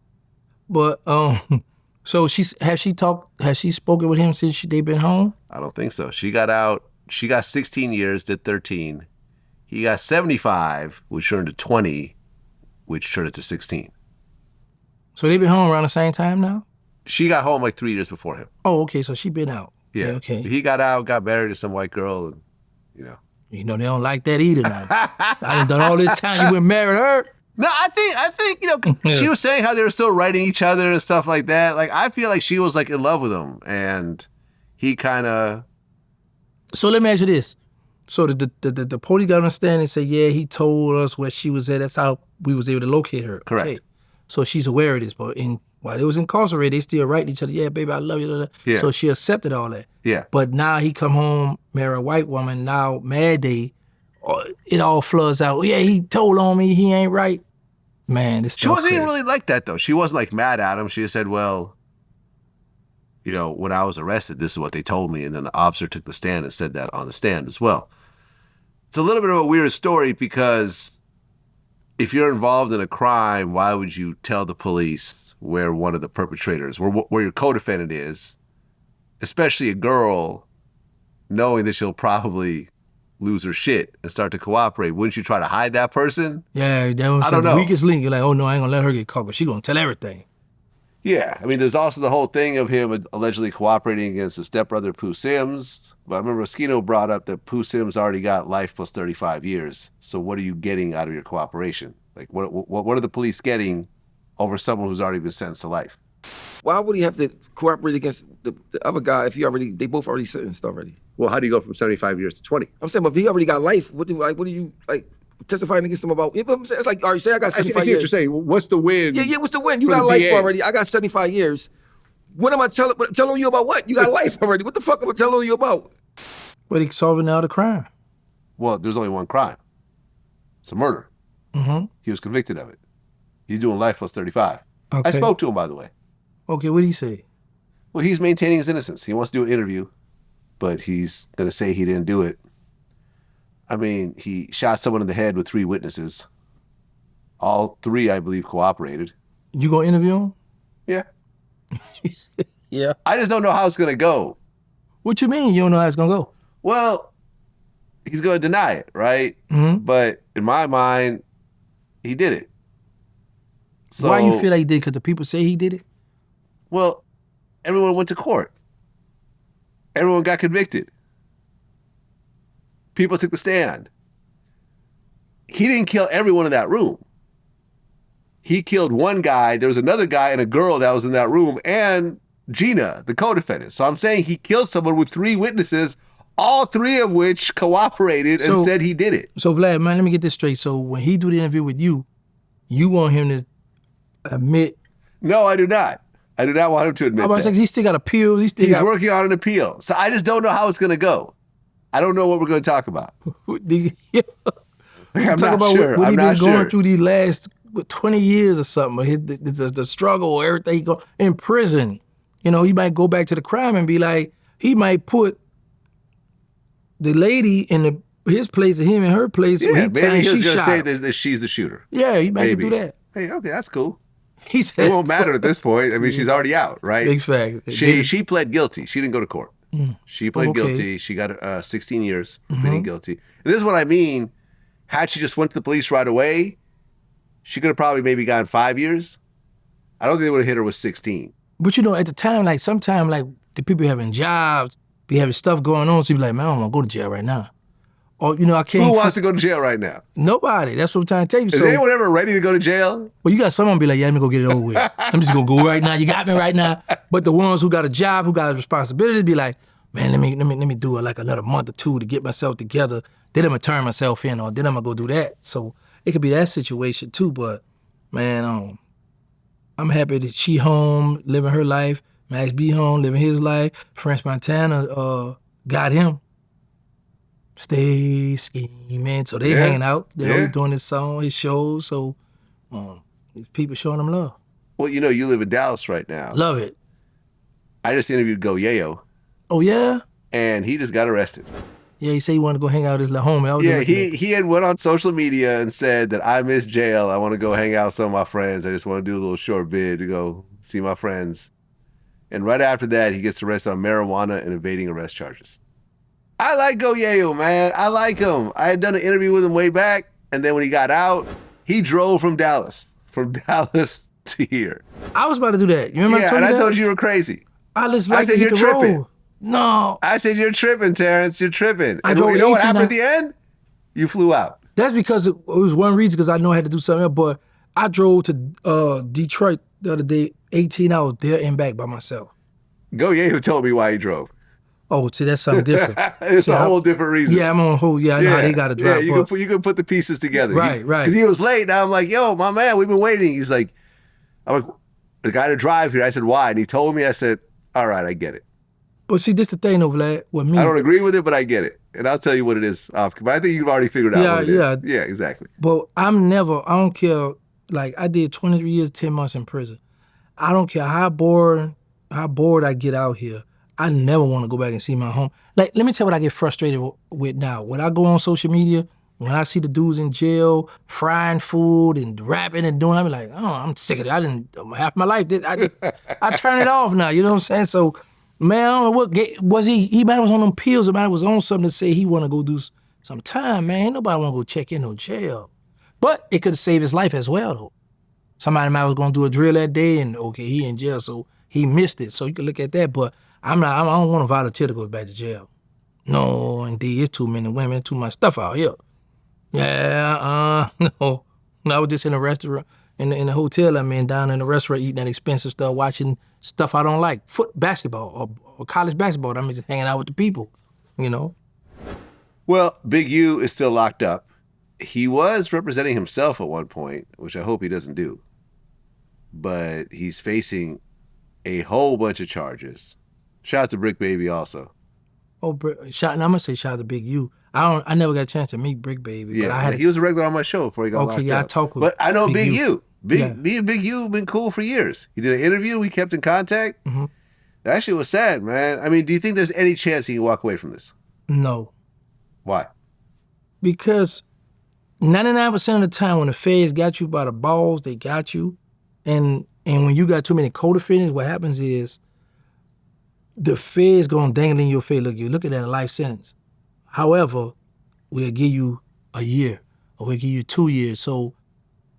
But so has she spoken with him since they've been home? I don't think so. She got out. She got 16 years, did 13. He got 75, which turned to 20, which turned it to 16. So they've been home around the same time now? She got home like 3 years before him. Oh, okay. So she been out. Yeah. Okay. He got out, got married to some white girl, and you know. You know they don't like that either. Now. I done all this time. You went married her. No, I think you know. She was saying how they were still writing each other and stuff like that. Like I feel like she was like in love with him, and he kind of. So let me ask you this. So the police got on the stand and said, yeah, he told us where she was at. That's how we was able to locate her. Correct. Okay. So she's aware of this, but while they was incarcerated, they still writing each other, yeah, baby, I love you. Yeah. So she accepted all that. Yeah. But now he come home, marry a white woman, now mad day, it all floods out. Yeah, he told on me, he ain't right. Man, this She wasn't even really like that, though. She wasn't like mad at him. She just said, well, you know, when I was arrested, this is what they told me. And then the officer took the stand and said that on the stand as well. It's a little bit of a weird story because if you're involved in a crime, why would you tell the police where one of the perpetrators, where your co-defendant is, especially a girl, knowing that she'll probably lose her shit and start to cooperate? Wouldn't you try to hide that person? Yeah, that was the weakest link. You're like, oh no, I ain't gonna let her get caught, but she gonna tell everything. Yeah, I mean, there's also the whole thing of him allegedly cooperating against his stepbrother, Pooh Sims. But I remember Moschino brought up that Pooh Sims already got life plus 35 years. So what are you getting out of your cooperation? Like, what are the police getting over someone who's already been sentenced to life? Why would he have to cooperate against the other guy if they both already sentenced already? Well, how do you go from 75 years to 20? I'm saying, but if he already got life, what do you testifying against him about? You know what I'm saying? It's like, all right, say I got 75 years. I see what you're saying. What's the win? Yeah, what's the win? You got life already. I got 75 years. What am I telling you about what? You got life already. What the fuck am I telling you about? But he's solving now the crime. Well, there's only one crime. It's a murder. Mm-hmm. He was convicted of it. He's doing life plus 35. Okay. I spoke to him, by the way. Okay, what did he say? Well, he's maintaining his innocence. He wants to do an interview, but he's going to say he didn't do it. I mean, he shot someone in the head with 3 witnesses. All 3, I believe, cooperated. You gonna interview him? Yeah. Yeah. I just don't know how it's going to go. What you mean you don't know how it's going to go? Well, he's going to deny it, right? Mm-hmm. But in my mind, he did it. So, why you feel like he did? Because the people say he did it? Well, everyone went to court. Everyone got convicted. People took the stand. He didn't kill everyone in that room. He killed one guy. There was another guy and a girl that was in that room, and Gina, the co-defendant. So I'm saying he killed someone with 3 witnesses, all 3 of which cooperated and said he did it. So Vlad, man, let me get this straight. So when he do the interview with you, you want him to admit? No, I do not. I do not want him to admit that. He still got appeals. He's working on an appeal. So I just don't know how it's going to go. I don't know what we're going to talk about. I'm not sure. What he been going through these last 20 years or something. The struggle, everything in prison. You know, he might go back to the crime and be like, he might put the lady in his place and him in her place. Yeah, maybe he's going to say that she's the shooter. Yeah, he might do that. Hey, okay, that's cool. He said it won't matter at this point. I mean, she's already out, right? Big fact. She pled guilty. She didn't go to court. She pled guilty. She got 16 years for pleading guilty. And this is what I mean. Had she just went to the police right away, she could have probably maybe gotten 5 years. I don't think they would have hit her with 16. But you know, at the time, like sometimes, like the people having jobs, be having stuff going on, so you be like, man, I don't want to go to jail right now. Or, you know, I can't. Who wants to go to jail right now? Nobody. That's what I'm trying to tell you. Is anyone ever ready to go to jail? Well, you got someone be like, yeah, let me go get it over with. I'm just going to go right now. You got me right now. But the ones who got a job, who got a responsibility, be like, man, let me do it like another month or 2 to get myself together. Then I'm going to turn myself in, or then I'm going to go do that. So it could be that situation too. But, man, I'm happy that she home, living her life. Max B home, living his life. French Montana got him. Stay scheming. So they hanging out. They're always doing his song, his shows. So people showing him love. Well, you know, you live in Dallas right now. Love it. I just interviewed Go Yayo. Oh, yeah? and he just got arrested. Yeah, he said he wanted to go hang out with his little homie. Yeah, he had went on social media and said that I miss jail. I want to go hang out with some of my friends. I just want to do a little short bid to go see my friends. And right after that, he gets arrested on marijuana and evading arrest charges. I like Goyeo, man. I like him. I had done an interview with him way back, and then when he got out, he drove from Dallas to here. I was about to do that. You remember? I told you were crazy. I said you're tripping. Roll. No. I said you're tripping, Terrence. You're tripping. You know what happened at the end? You flew out. That's because it was one reason, because I know I had to do something else. But I drove to Detroit the other day, 18 hours there and back by myself. Goyeo told me why he drove. Oh, see, that's something different. It's a whole different reason. Yeah, I'm on hold. Yeah, I know how they got to drive. Yeah, you can put the pieces together. Right. Because he was late. Now I'm like, yo, my man, we've been waiting. He's like, I'm like, the guy to drive here. I said, why? And he told me. I said, all right, I get it. But see, this the thing, though, Vlad, with me. I don't agree with it, but I get it. And I'll tell you what it is. But I think you've already figured out what it is. Yeah, exactly. But I don't care. Like, I did 23 years, 10 months in prison. I don't care how bored I get out here. I never want to go back and see my home. Like, let me tell you what I get frustrated with now. When I go on social media, when I see the dudes in jail frying food and rapping and doing, I'm like, oh, I'm sick of it. Half my life, I turn it off now, you know what I'm saying? So, man, I don't know what, was he might was on them pills, or might was on something to say he want to go do some time, man. Ain't nobody want to go check in no jail. But it could have saved his life as well, though. Somebody might was going to do a drill that day and, okay, he in jail, so he missed it. So you can look at that, but I don't want to volunteer to go back to jail. No, indeed, it's too many women, too much stuff out here. Yeah, no. I was just in a restaurant, in the hotel I'm in, down in the restaurant eating that expensive stuff, watching stuff I don't like, basketball or college basketball. I'm just hanging out with the people, you know. Well, Big U is still locked up. He was representing himself at one point, which I hope he doesn't do. But he's facing a whole bunch of charges. Shout out to Brick Baby also. Oh, I'm gonna say shout out to Big U. I never got a chance to meet Brick Baby. Yeah, but he was a regular on my show before he got locked up. Okay, yeah, I talk with. But I know Big U. Me and Big U have been cool for years. He did an interview. We kept in contact. Mm-hmm. That shit was sad, man. I mean, do you think there's any chance he can walk away from this? No. Why? Because 99% of the time when the feds got you by the balls, they got you. And when you got too many co-defendants, what happens is the feds gonna dangle in your face. Look, you're looking at a life sentence. However, we'll give you a year or we'll give you 2 years. So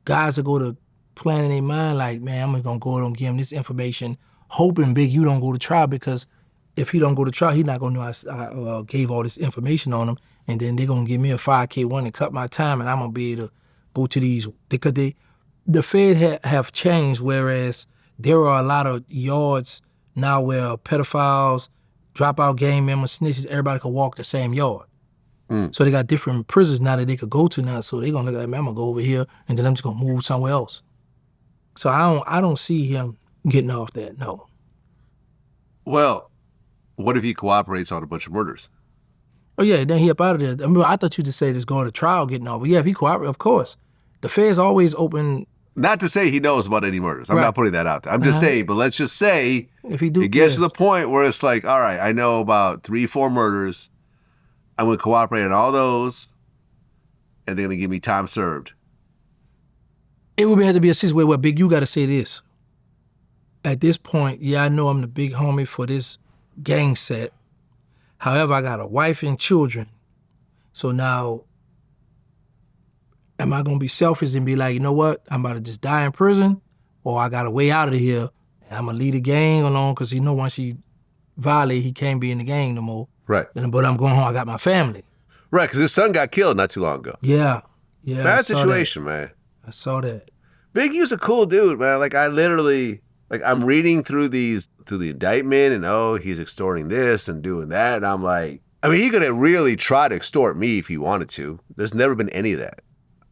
guys will go to plan in their mind like, man, I'm just gonna go and give him this information, hoping Big U don't go to trial, because if he don't go to trial, he's not gonna know I gave all this information on him, and then they're gonna give me a 5K1 and cut my time, and I'm gonna be able to go to these, because the Fed have changed, whereas there are a lot of yards now where pedophiles, dropout gang members, snitches, everybody could walk the same yard. So they got different prisons now that they could go to now, so they're gonna look at, man, I'm gonna go over here, and then I'm just gonna move somewhere else. So I don't see him getting off that, no. Well, what if he cooperates on a bunch of murders? Oh yeah, then he up out of there. I mean, I thought you just said it's going to trial, getting off. But yeah, if he cooperates, of course. The Fed's always open. Not to say he knows about any murders. I'm not putting that out there. I'm just saying, but let's just say if he do, it gets to the point where it's like, all right, I know about 3-4 murders. I'm going to cooperate on all those, and they're going to give me time served. It would have to be a situation where Big U got to say this. At this point, yeah, I know I'm the big homie for this gang set. However, I got a wife and children. So now, am I going to be selfish and be like, you know what, I'm about to just die in prison, or I got a way out of here, and I'm going to leave the gang alone, because you know once he violate, he can't be in the gang no more. Right. But I'm going home, I got my family. Right, because his son got killed not too long ago. Yeah. Bad situation, man. I saw that. Big U's a cool dude, man. Like, I literally, I'm reading through the indictment, and he's extorting this and doing that, and I'm like, I mean, he could have really tried to extort me if he wanted to. There's never been any of that.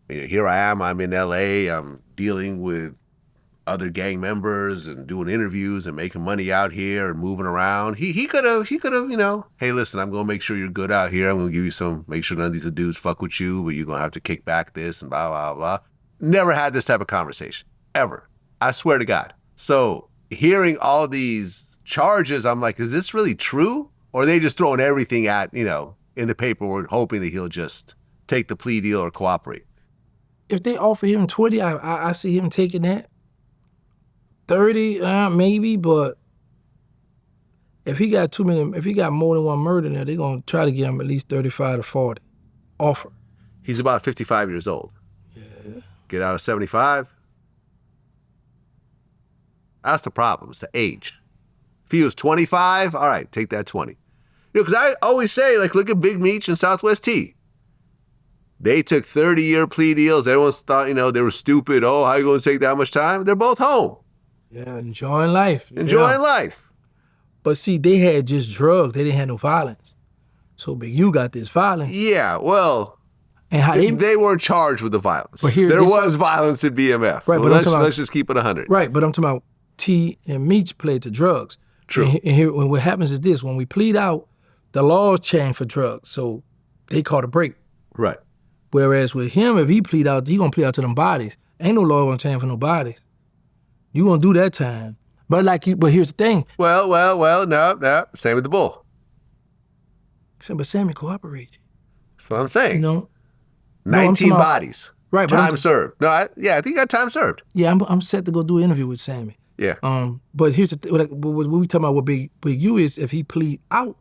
Here I am, I'm in LA, I'm dealing with other gang members and doing interviews and making money out here and moving around. He could have, hey, listen, I'm going to make sure you're good out here. I'm going to give you make sure none of these dudes fuck with you, but you're going to have to kick back this and blah, blah, blah. Never had this type of conversation, ever. I swear to God. So hearing all these charges, I'm like, is this really true? Or are they just throwing everything at, you know, in the paperwork, hoping that he'll just take the plea deal or cooperate? If they offer him 20, I see him taking that. 30, maybe, but if he got more than one murder now, they're gonna try to give him at least 35 to 40 offer. He's about 55 years old. Yeah. Get out of 75. That's the problem, it's the age. If he was 25, all right, take that 20. You know, because I always say, like, look at Big Meech and Southwest T. They took 30-year plea deals. Everyone thought, you know, they were stupid. Oh, how you going to take that much time? They're both home. Yeah, enjoying life. Enjoying life. But see, they had just drugs. They didn't have no violence. So Big U got this violence. Yeah, well, and how they weren't charged with the violence. But here, there was violence in BMF. Right, but let's just keep it 100. Right, but I'm talking about T and Meech played to drugs. True. And here, what happens is this: when we plead out, the laws change for drugs, so they caught a break. Right. Whereas with him, if he plead out, he gonna plead out to them bodies. Ain't no law gonna change for no bodies. You gonna do that time. But but here's the thing. Well, no. Same with the bull. But Sammy cooperated. That's what I'm saying. You know, 19 bodies. Right. Time served. No, I think he got time served. Yeah, I'm set to go do an interview with Sammy. Yeah. But here's the what we talking about. What Big U is, if he plead out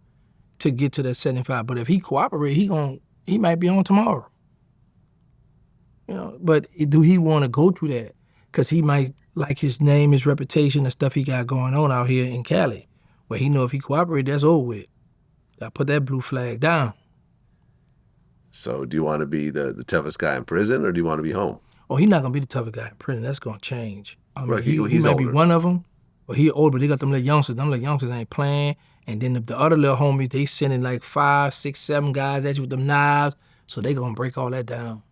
to get to that 75, but if he cooperate, he might be on tomorrow. You know, but do he want to go through that? Because he might like his name, his reputation, the stuff he got going on out here in Cali, where he know if he cooperate, that's over with. Got to put that blue flag down. So do you want to be the toughest guy in prison, or do you want to be home? Oh, he's not going to be the toughest guy in prison. That's going to change. I mean, right, he might be one of them, but he old, but they got them little youngsters. Them little youngsters ain't playing. And then the other little homies, they sending like 5, 6, 7 guys at you with them knives, so they going to break all that down.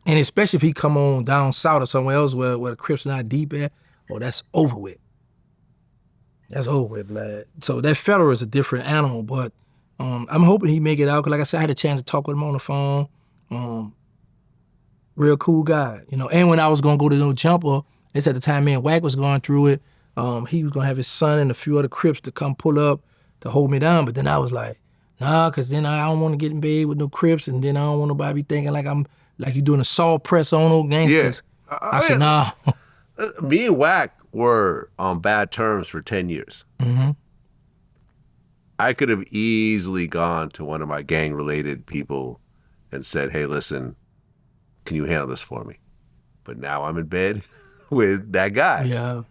And especially if he come on down south or somewhere else where the Crips not deep at, that's over with. That's over with, Vlad. So that federal is a different animal, but I'm hoping he make it out, because like I said, I had a chance to talk with him on the phone. Real cool guy, you know. And when I was gonna go to No Jumper, it's at the time me and Wack was going through it, he was gonna have his son and a few other Crips to come pull up to hold me down, but then I was like, nah, because then I don't want to get in bed with no Crips, and then I don't want nobody be thinking like you doing a saw press on old gangsters. Yeah. I said, nah. Me and Wack were on bad terms for 10 years. Mm-hmm. I could have easily gone to one of my gang-related people and said, hey, listen, can you handle this for me? But now I'm in bed with that guy. Yeah.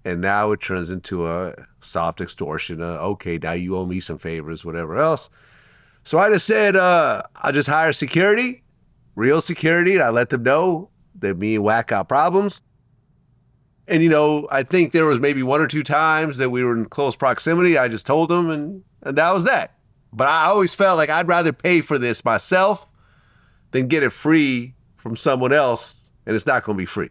And now it turns into a soft extortion. Okay, now you owe me some favors, whatever else. So I just said, I'll just hire security, real security, and I let them know that me and Wack got problems. And, you know, I think there was maybe 1 or 2 times that we were in close proximity. I just told them, and that was that. But I always felt like I'd rather pay for this myself than get it free from someone else, and it's not going to be free.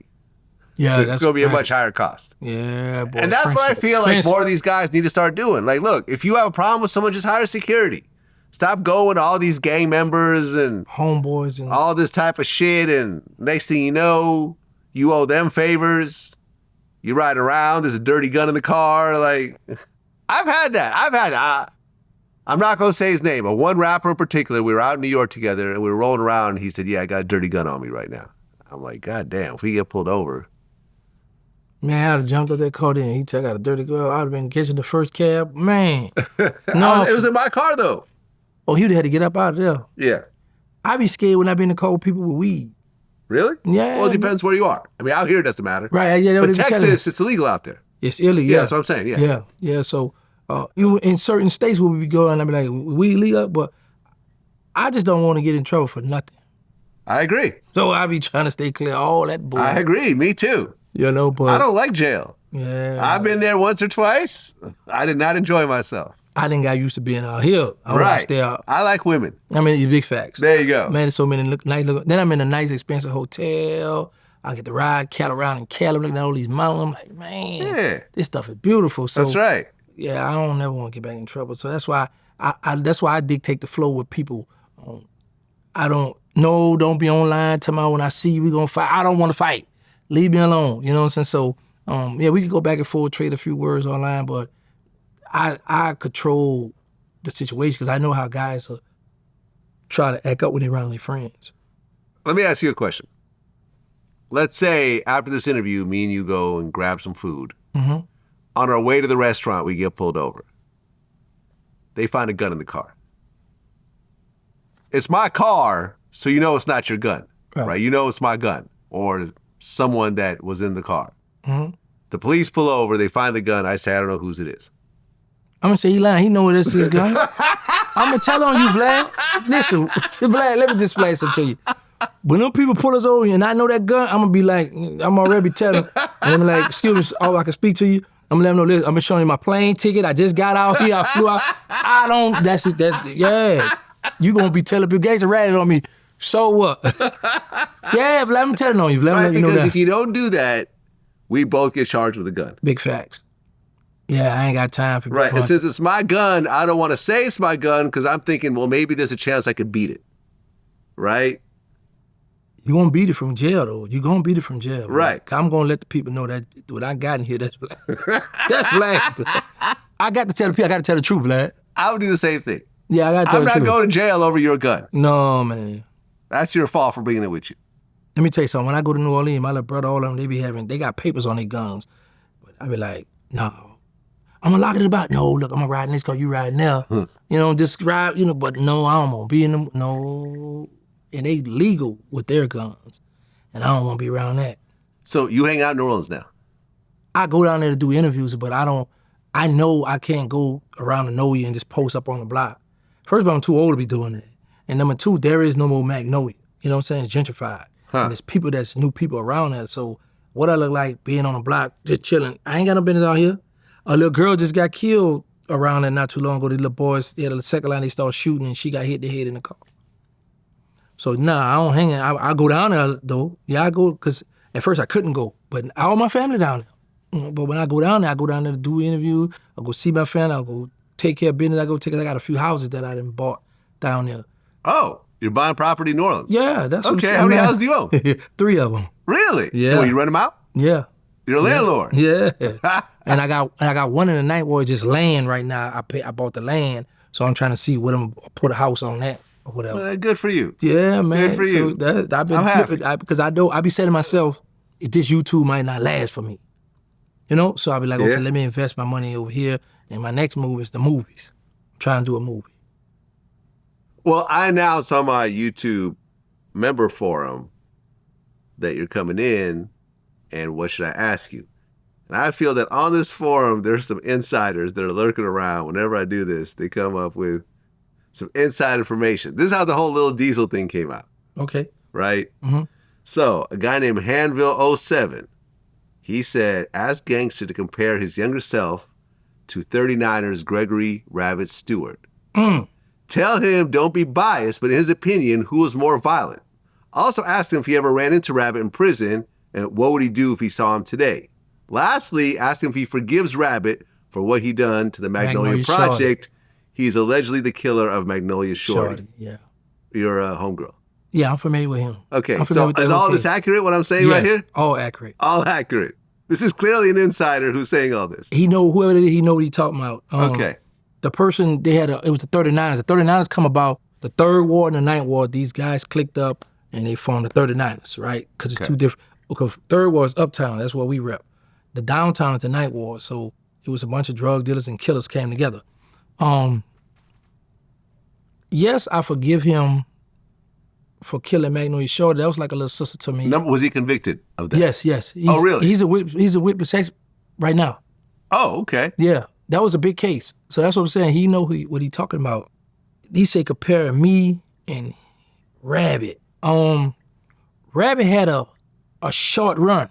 Yeah, it's going to be a much higher cost. Yeah, boy. And that's what I feel like more of these guys need to start doing. Like, look, if you have a problem with someone, just hire security. Stop going to all these gang members and homeboys and all this type of shit, and next thing you know, you owe them favors. You ride around, there's a dirty gun in the car. Like, I've had that. I'm not going to say his name, but one rapper in particular, we were out in New York together, and we were rolling around, and he said, yeah, I got a dirty gun on me right now. I'm like, God damn, if we get pulled over. Man, I'd have jumped up that car then. He said, I got a dirty girl. I'd have been catching the first cab. Man. No, it was in my car, though. Oh, he'd have had to get up out of there. Yeah. I'd be scared when I be in the car with people with weed. Really? Yeah. Well, it depends where you are. I mean, out here it doesn't matter. Right. Yeah, but Texas, it's illegal out there. It's illegal. Yeah, that's what I'm saying. Yeah. Yeah. So, in certain states where we be going, I'd be like, we illegal, but I just don't want to get in trouble for nothing. I agree. So I be trying to stay clear of all that bull. I agree. Me too. You know, but I don't like jail. Yeah. I've been there once or twice. I did not enjoy myself. I didn't got used to being out here. Right. Stay out. I like women. I mean, the big facts. There you go. Man, there's so many nice look. Then I'm in a nice, expensive hotel. I get to ride cattle around in Cali, looking at all these mountains. I'm like, man, this stuff is beautiful. So that's right. Yeah, I don't never want to get back in trouble. So that's why I dictate the flow with people. Don't be online. Tell me when I see you, we gonna fight. I don't want to fight. Leave me alone. You know what I'm saying? So we could go back and forth, trade a few words online, but I control the situation because I know how guys try to act up when they're around their friends. Let me ask you a question. Let's say after this interview, me and you go and grab some food. Mm-hmm. On our way to the restaurant, we get pulled over. They find a gun in the car. It's my car, so you know it's not your gun, right? You know it's my gun or someone that was in the car. Mm-hmm. The police pull over, they find the gun. I say, I don't know whose it is. I'm gonna say he lying. He know this is his gun. I'm gonna tell on you, Vlad. Listen, Vlad, let me display something to you. When them people pull us over and I know that gun, I'm gonna be like, I'm already telling them. And I'm like, excuse me, I can speak to you. I'm gonna let them know, listen, I'm gonna show you my plane ticket. I just got out here, I flew out. That's it, yeah. You gonna be telling people, Gangsta ratted on me. So what? Yeah, Vlad, I'm telling on you. Vlad, Right, you know because that. if you don't do that, we both get charged with a gun. Big facts. Yeah, I ain't got time for Right, and since it's my gun, I don't want to say it's my gun because I'm thinking, well, maybe there's a chance I could beat it, right? You gonna beat it from jail, though. You gonna beat it from jail. Right. I'm gonna let the people know that what I got in here, that's Vlad. That's Vlad. I got to tell the people, I got to tell the truth, Vlad. I would do the same thing. Yeah, I got to tell the truth. I'm not going to jail over your gun. No, man. That's your fault for bringing it with you. Let me tell you something. When I go to New Orleans, my little brother, all of them, they got papers on their guns. But I be like, no. I'm gonna lock it about. No, look, I'm gonna ride in this car, you ride now. You know, just ride, but no, I don't wanna be in them, no. And they legal with their guns. And I don't wanna be around that. So you hang out in New Orleans now? I go down there to do interviews, but I know I can't go around the Magnolia and just post up on the block. First of all, I'm too old to be doing that. And number two, there is no more Magnolia. You know what I'm saying? It's gentrified. And there's new people around that. So what I look like being on the block, just chilling. I ain't got no business out here. A little girl just got killed around there not too long ago. The little boys, they had a second line, they started shooting and she got hit in the head in the car. So I don't hang out. I go down there though. Yeah, I go, because at first I couldn't go, but all my family down there. But when I go down there to do interviews. I go see my family. I go take care of business. I got a few houses that I done bought down there. Oh, you're buying property in New Orleans? Yeah, that's what I'm saying. Okay, how many houses do you own? 3 of them. Really? Yeah. Oh, you rent them out? Yeah. You're a landlord? Yeah. and I got one in the Ninth Ward just land right now. I bought the land, so I'm trying to see what I'm put a house on that or whatever. Well, good for you. Yeah, man. Good for you. So I've been flipping because I be saying to myself, this YouTube might not last for me. So I'll be like, okay, let me invest my money over here, and my next move is the movies. I'm trying to do a movie. Well, I announced on my YouTube member forum that you're coming in, and what should I ask you? And I feel that on this forum, there's some insiders that are lurking around. Whenever I do this, they come up with some inside information. This is how the whole Lil Diesel thing came out. Okay. Right? Mm-hmm. So, a guy named Hanville07, he said, ask Gangsta to compare his younger self to 39ers Gregory Rabbit Stewart. Tell him don't be biased, but in his opinion, who is more violent? Also ask him if he ever ran into Rabbit in prison, and what would he do if he saw him today? Lastly, ask him if he forgives Rabbit for what he done to the Magnolia Project. Shorty. He's allegedly the killer of Magnolia Shorty. Yeah. You're a homegirl. Yeah, I'm familiar with him. Okay, so is all this accurate, what I'm saying right here? All accurate. All accurate. This is clearly an insider who's saying all this. He know whoever it is, he know what he's talking about. Okay. The person, it was the 39ers. The 39ers come about the 3rd Ward and the 9th Ward. These guys clicked up and they formed the 39ers, right? Because it's two different. Because 3rd Ward is uptown. That's what we rep. The downtown is the 9th Ward. So it was a bunch of drug dealers and killers came together. Yes, I forgive him for killing Magnolia Shorty. That was like a little sister to me. Was he convicted of that? Yes. Oh, really? He's a witness right now. Oh, okay. Yeah, that was a big case. So that's what I'm saying. He know what he talking about. He say comparing me and Rabbit. Rabbit had a short run.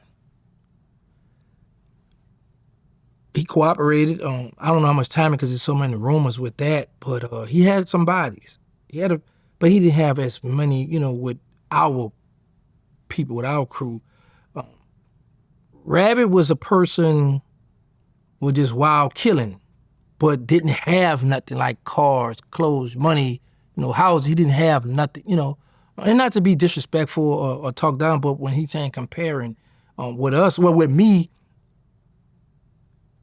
He cooperated. I don't know how much time because there's so many rumors with that, but he had some bodies. But he didn't have as many, with our people, with our crew. Rabbit was a person with just wild killing, but didn't have nothing like cars, clothes, money, houses. He didn't have nothing, And not to be disrespectful or talk down, but when he's saying comparing with us, with me,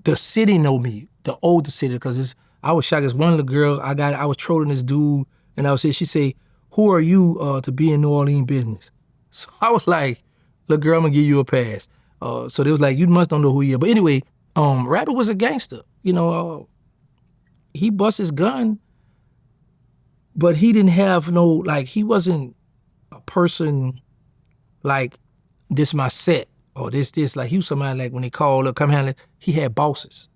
the city know me, the older city, because I was shocked. As one little girl, I was trolling this dude, and I was saying, she say, "Who are you to be in New Orleans business?" So I was like, "Look, girl, I'm gonna give you a pass." So they was like, "You must don't know who he is." But anyway, Rabbit was a gangster. He bust his gun, but he didn't have he wasn't a person like this my set or this. Like he was somebody like when they called up, come handle it, he had bosses.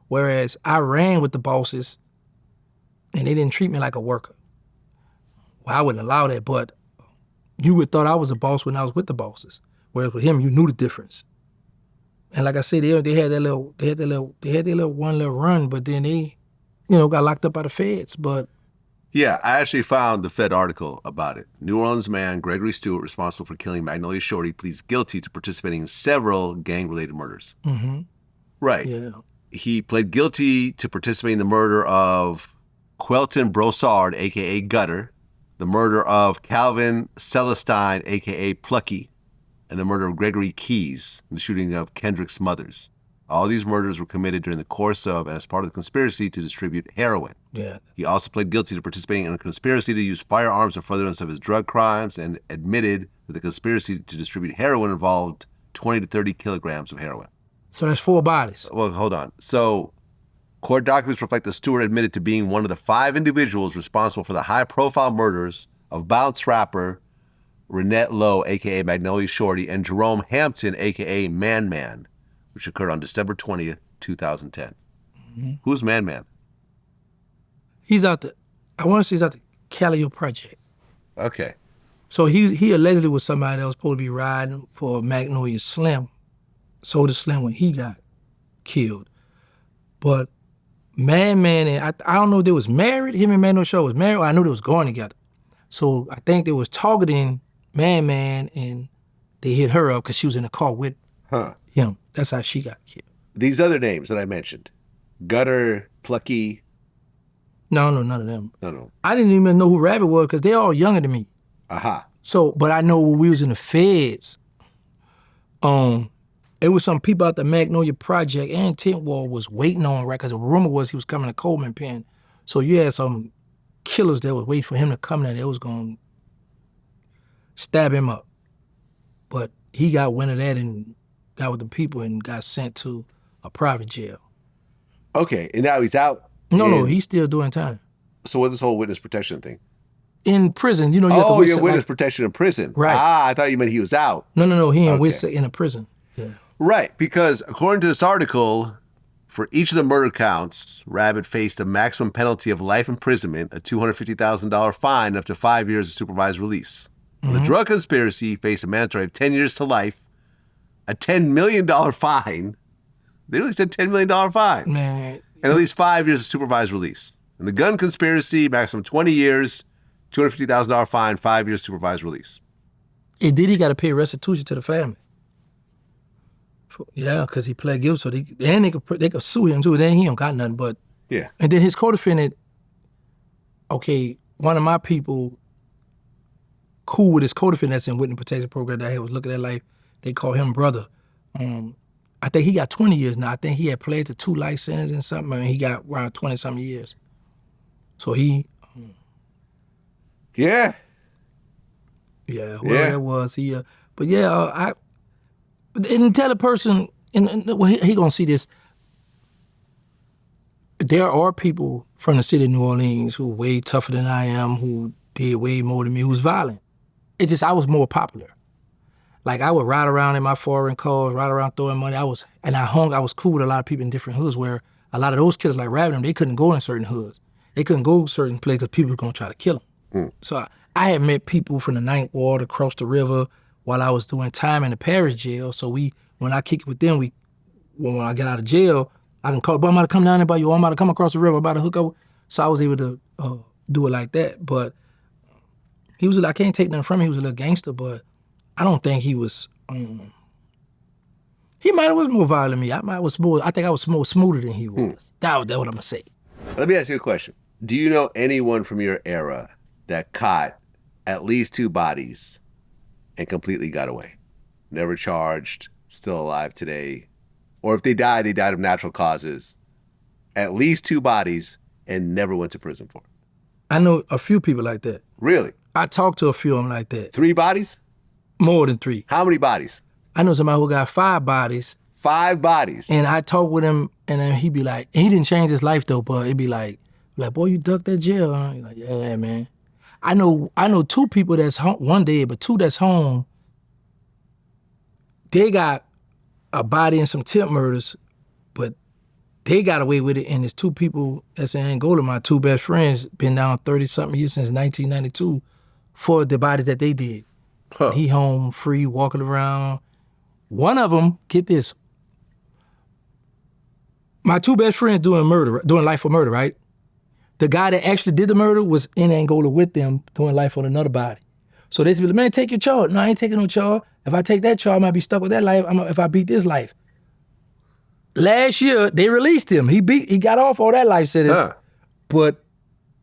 Whereas I ran with the bosses and they didn't treat me like a worker. Well, I wouldn't allow that, but you would thought I was a boss when I was with the bosses. Whereas with him, you knew the difference. And like I said, they had their little one little run, but then they, got locked up by the feds. But yeah, I actually found the Fed article about it. New Orleans man Gregory Stewart, responsible for killing Magnolia Shorty, pleads guilty to participating in several gang-related murders. Mm-hmm. Right. Yeah. He pled guilty to participating in the murder of Quelton Brossard, a.k.a. Gutter, the murder of Calvin Celestine, a.k.a. Plucky, and the murder of Gregory Keys, and the shooting of Kendrick's mothers. All these murders were committed during the course of and as part of the conspiracy to distribute heroin. Yeah. He also pled guilty to participating in a conspiracy to use firearms in furtherance of his drug crimes and admitted that the conspiracy to distribute heroin involved 20 to 30 kilograms of heroin. So that's 4 bodies. Well, hold on. So court documents reflect that Stewart admitted to being one of the 5 individuals responsible for the high-profile murders of bounce rapper Renette Lowe, a.k.a. Magnolia Shorty, and Jerome Hampton, a.k.a. Man Man, which occurred on December 20th, 2010. Mm-hmm. Who's Man Man? He's out the, I want to say he's out the Calio Project. Okay. So he allegedly was somebody that was supposed to be riding for Magnolia Slim, Soda Slim, when he got killed. But Man Man, and I don't know if they was married, him and Magnolia Shorty was married, or I knew they was going together. So I think they was targeting Man Man, and they hit her up because she was in the car with him. That's how she got killed. These other names that I mentioned, Gutter, Plucky. No, none of them. No. I didn't even know who Rabbit was because they're all younger than me. Aha. So, but I know when we was in the feds, it was some people out the Magnolia Project and Tentwall was waiting on, right? Because the rumor was he was coming to Coleman Pen. So you had some killers that was waiting for him to come there. They was going to stab him up. But he got wind of that and got with the people and got sent to a private jail. Okay, and now he's out? No, he's still doing time. So what's this whole witness protection thing? In prison, you have to witness witness protection in prison. Right. I thought you meant he was out. No, he in a prison. Yeah. Right, because according to this article, for each of the murder counts, Rabbit faced a maximum penalty of life imprisonment, a $250,000 fine, and up to 5 years of supervised release. Mm-hmm. The drug conspiracy, he faced a mandatory of 10 years to life, a $10 million fine. They really said $10 million fine. Man. And at least 5 years of supervised release. And the gun conspiracy, maximum 20 years, $250,000 fine, 5 years supervised release. And then he got to pay restitution to the family. Yeah, because he pled guilty, so they could sue him too. Then he don't got nothing, but yeah. And then his co-defendant, one of my people, cool with his co-defendant that's in witness protection program that I was looking at life. They call him brother. I think he got 20 years now. I think he had played to 2 life sentences and something, and he got around 20-something years. So he, whoever that was, and tell a person, he gonna see this. There are people from the city of New Orleans who are way tougher than I am, who did way more than me, who's violent. It's just I was more popular. Like I would ride around in my foreign cars, ride around throwing money. I was cool with a lot of people in different hoods where a lot of those killers like Rabbit, they couldn't go in certain hoods. They couldn't go certain places because people were gonna try to kill them. So I had met people from the Ninth Ward across the river while I was doing time in the parish jail. So when I kick it with them, when I get out of jail, I can call, but I'm about to come down there by you, I'm about to come across the river, I'm about to hook up. So I was able to do it like that. But he was, I can't take nothing from him, he was a little gangster, but I don't think he was, he might have was more violent than me. I think I was more smoother than he was. That's what I'm gonna say. Let me ask you a question. Do you know anyone from your era that caught at least 2 bodies and completely got away? Never charged, still alive today. Or if they died of natural causes. at least 2 bodies and never went to prison for it. I know a few people like that. Really? I talked to a few of them like that. 3 bodies? More than 3. How many bodies? I know somebody who got 5 bodies. 5 bodies? And I talked with him, and then he'd be like, and he didn't change his life though, but it'd be like, boy, you ducked that jail, huh? He's like, yeah, man. I know 2 people that's home, 1 dead, but 2 that's home. They got a body and some attempt murders, but they got away with it, and there's 2 people that's in Angola, my 2 best friends, been down 30-something years since 1992 for the bodies that they did. Huh. He home free, walking around. One of them, get this, my 2 best friends doing life for murder, right? The guy that actually did the murder was in Angola with them doing life on another body. So they said, man, take your charge. No, I ain't taking no charge. If I take that charge, I might be stuck with that life if I beat this life. Last year, they released him. He got off all that life sentence. But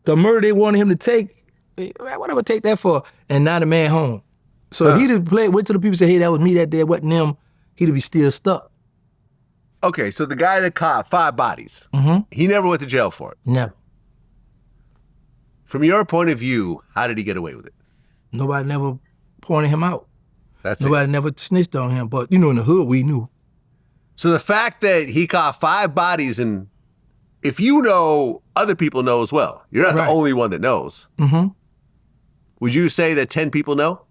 the murder they wanted him to take, what I take that for? And now the man home. So if he'd went to the people and said, hey, that was me that day, it wasn't them, he'd be still stuck. Okay, so the guy that caught 5 bodies, he never went to jail for it? Never. From your point of view, how did he get away with it? Nobody never pointed him out. That's Nobody never snitched on him, but in the hood, we knew. So the fact that he caught 5 bodies, and if you know, other people know as well. You're not the only one that knows. Would you say that 10 people know?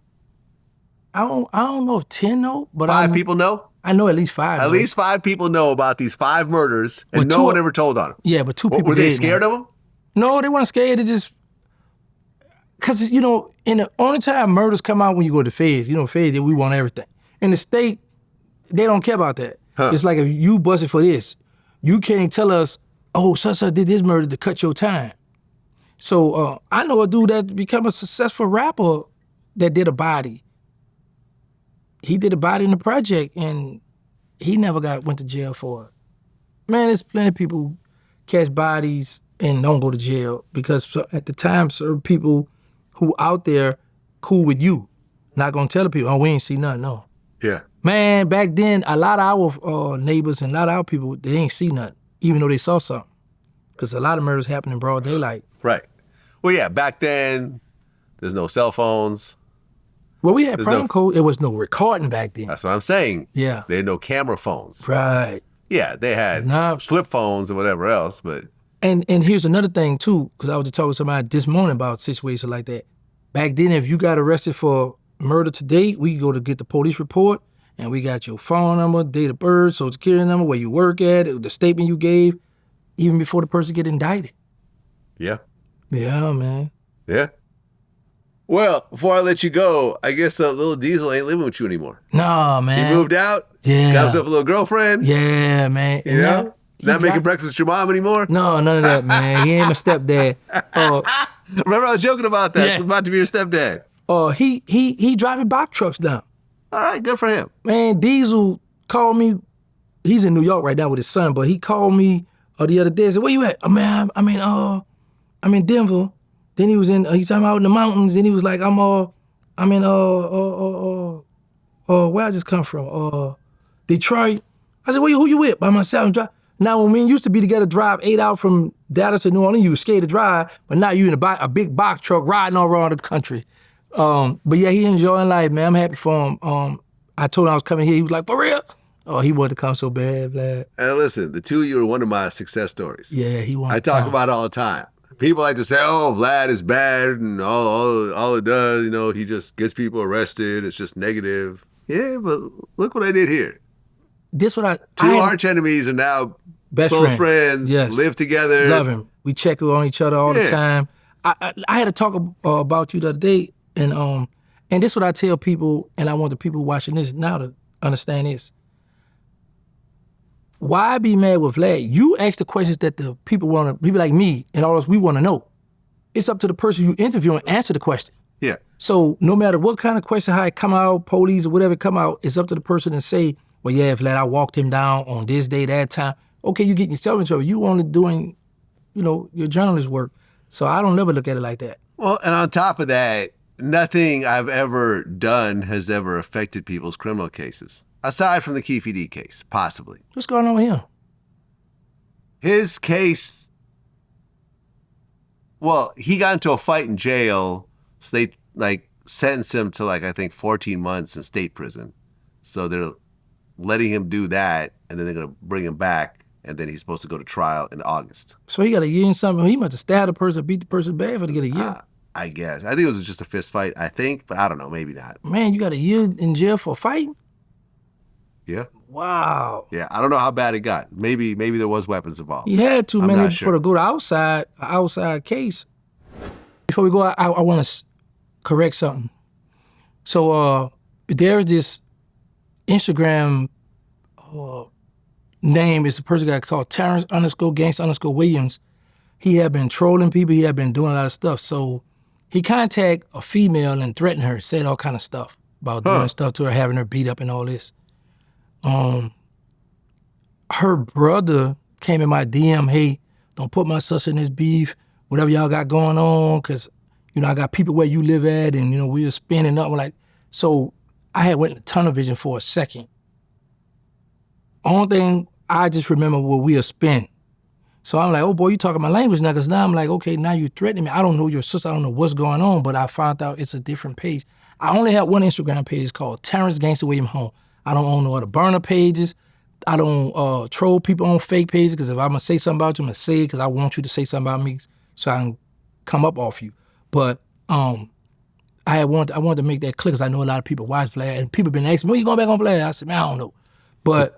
I don't know if 10 know, but 5 people know? I know at least 5. At least 5 people know about these 5 murders, and no one ever told on them. Yeah, but 2 people Were they scared of them? No, they weren't scared. They just, because, in the only time murders come out when you go to feds. Feds, we want everything. In the state, they don't care about that. It's like if you busted for this, you can't tell us, oh, such did this murder to cut your time. So I know a dude that become a successful rapper that did a body. He did a body in the project, and he never went to jail for it. Man, there's plenty of people catch bodies and don't go to jail because at the time, certain people who out there cool with you, not gonna tell the people, oh, we ain't see nothing, no. Yeah. Man, back then, a lot of our neighbors and a lot of our people, they ain't see nothing, even though they saw something. Because a lot of murders happen in broad daylight. Right. Well, yeah, back then, there's no cell phones. Well, we had prime code. There was no recording back then. That's what I'm saying. Yeah. They had no camera phones. Right. Yeah, they had flip phones and whatever else, but... And here's another thing, too, because I was just talking to somebody this morning about situations like that. Back then, if you got arrested for murder today, we go to get the police report, and we got your phone number, date of birth, social security number, where you work at, the statement you gave, even before the person get indicted. Yeah. Yeah, man. Yeah. Well, before I let you go, I guess Little Diesel ain't living with you anymore. No, man. He moved out? Yeah. Got himself a little girlfriend? Yeah, man. You know? Not making breakfast with your mom anymore? No, none of that, man. He ain't my stepdad. Remember I was joking about that. Yeah. It's about to be your stepdad. He driving box trucks now. All right, good for him. Man, Diesel called me. He's in New York right now with his son, but he called me the other day and said, where you at? Man, I'm in Denver. Then he's talking out in the mountains, and he was like, where I just come from? Detroit. I said, who you with? By myself. Now, when we used to be together, drive 8 hours from Dallas to New Orleans, you were scared to drive, but now you in a big box truck riding all around the country. But yeah, he enjoying life, man. I'm happy for him. I told him I was coming here. He was like, for real? Oh, he wanted to come so bad, Vlad. And listen, the two of you are one of my success stories. Yeah, he wanted I talk about it all the time. People like to say, oh, Vlad is bad and all it does, he just gets people arrested. It's just negative. Yeah, but look what I did here. This what Two arch enemies are now best close friends, yes. Live together. Love him. We check on each other all the time. I had to talk about you the other day, and this what I tell people, and I want the people watching this now to understand this. Why be mad with Vlad? You ask the questions that the people like me and all us, we want to know. It's up to the person you interview and answer the question. Yeah. So no matter what kind of question, how it come out, police or whatever come out, it's up to the person to say, well, yeah, Vlad, I walked him down on this day, that time. Okay, you getting yourself in trouble. You only doing, your journalist work. So I don't never look at it like that. Well, and on top of that, nothing I've ever done has ever affected people's criminal cases. Aside from the Keefe D case, possibly. What's going on with him? his case, well, he got into a fight in jail, so they like sentenced him to like I think 14 months in state prison. So they're letting him do that, and then they're gonna bring him back, and then he's supposed to go to trial in August. So he got a year and something. He must have stabbed a person, beat the person bad for to get a year. I guess. I think it was just a fist fight, I think, but I don't know, maybe not. Man, you got a year in jail for a fight? Yeah. Wow. Yeah, I don't know how bad it got. Maybe there was weapons involved. He had to, I'm man, not before sure. to go to outside case. Before we go, I want to correct something. So there's this Instagram name is a person got called Terrance _Gangsta _Williams. He had been trolling people. He had been doing a lot of stuff. So he contacted a female and threatened her, said all kind of stuff about doing stuff to her, having her beat up and all this. Her brother came in my DM, hey, don't put my sister in this beef, whatever y'all got going on, because, you know, I got people where you live at, and, you know, we were spinning up. Like, so I had went in tunnel vision for a second. Only thing I just remember where we were spin. So I'm like, oh boy, you talking my language now, because now I'm like, okay, now you threatening me. I don't know your sister, I don't know what's going on, but I found out it's a different page. I only have one Instagram page called Terrance Gangsta William Home. I don't own no other burner pages. I don't troll people on fake pages, because if I'm gonna say something about you, I'm gonna say it because I want you to say something about me so I can come up off you. But I wanted to make that clear because I know a lot of people watch Vlad, and people been asking me, when you going back on Vlad? I said, man, I don't know. But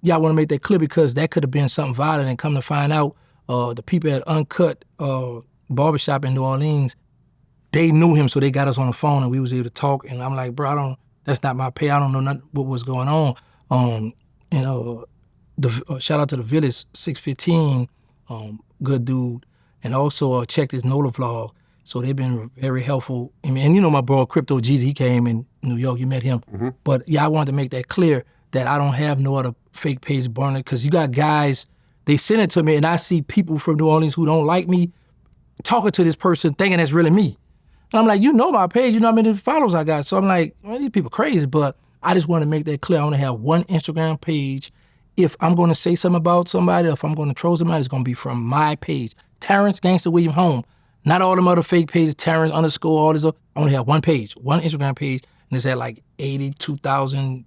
yeah, I want to make that clear because that could have been something violent, and come to find out, the people at Uncut Barbershop in New Orleans, they knew him, so they got us on the phone and we was able to talk. And I'm like, bro, that's not my pay. I don't know nothing what was going on. You know, shout out to the Village 615, good dude, and also checked his NOLA vlog. So they've been very helpful. And you know my bro Crypto Jeezy, he came in New York, you met him. Mm-hmm. But yeah, I wanted to make that clear that I don't have no other fake page burner, because you got guys, they send it to me and I see people from New Orleans who don't like me talking to this person thinking that's really me. And I'm like, you know my page, you know how many followers I got. So I'm like, man, these people crazy, but I just want to make that clear. I only have one Instagram page. If I'm going to say something about somebody, or if I'm going to troll somebody, it's going to be from my page. Terrance Gangsta William Home. Not all them other fake pages, Terrance _ all this. I only have one page, one Instagram page, and it's at like 82,000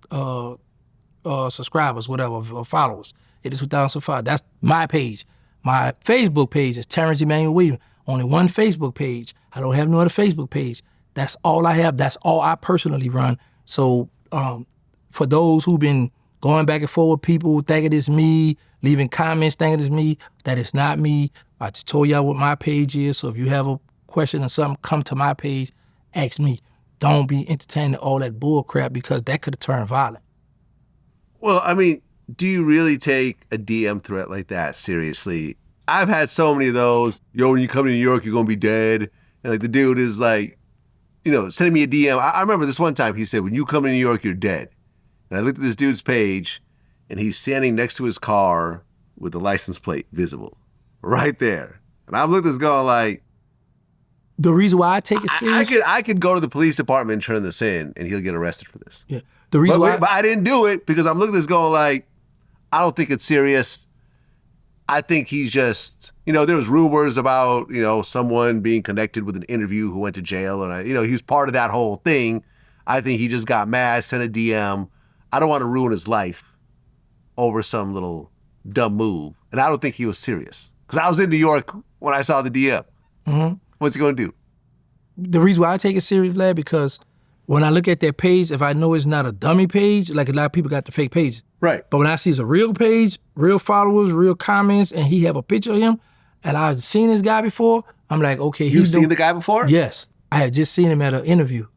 subscribers, whatever, or followers. 82,000 followers. That's my page. My Facebook page is Terrance Emmanuel Williams. Only one Facebook page. I don't have no other Facebook page. That's all I have. That's all I personally run. So for those who've been going back and forth with people thinking it's me, leaving comments thinking it's me, that is not me. I just told y'all what my page is. So if you have a question or something, come to my page, ask me. Don't be entertaining all that bull crap, because that could have turned violent. Well, I mean, do you really take a DM threat like that seriously? I've had so many of those. Yo, when you come to New York, you're going to be dead. And like the dude is like, you know, sending me a DM. I remember this one time he said, when you come to New York, you're dead. And I looked at this dude's page, and he's standing next to his car with the license plate visible right there. And I'm looking at this going like, the reason why I take it serious, I could go to the police department and turn this in, and he'll get arrested for this. Yeah. The reason but I didn't do it because I'm looking at this going like, I don't think it's serious. I think he's just, you know, there was rumors about, you know, someone being connected with an interview who went to jail, and you know, he was part of that whole thing. I think he just got mad, sent a DM. I don't want to ruin his life over some little dumb move. And I don't think he was serious. Because I was in New York when I saw the DM. Mm-hmm. What's he going to do? The reason why I take it serious, Vlad, because when I look at that page, if I know it's not a dummy page, like a lot of people got the fake pages. Right. But when I see it's a real page, real followers, real comments, and he have a picture of him, and I've seen this guy before, I'm like, okay. You've seen the guy before? Yes. I had just seen him at an interview.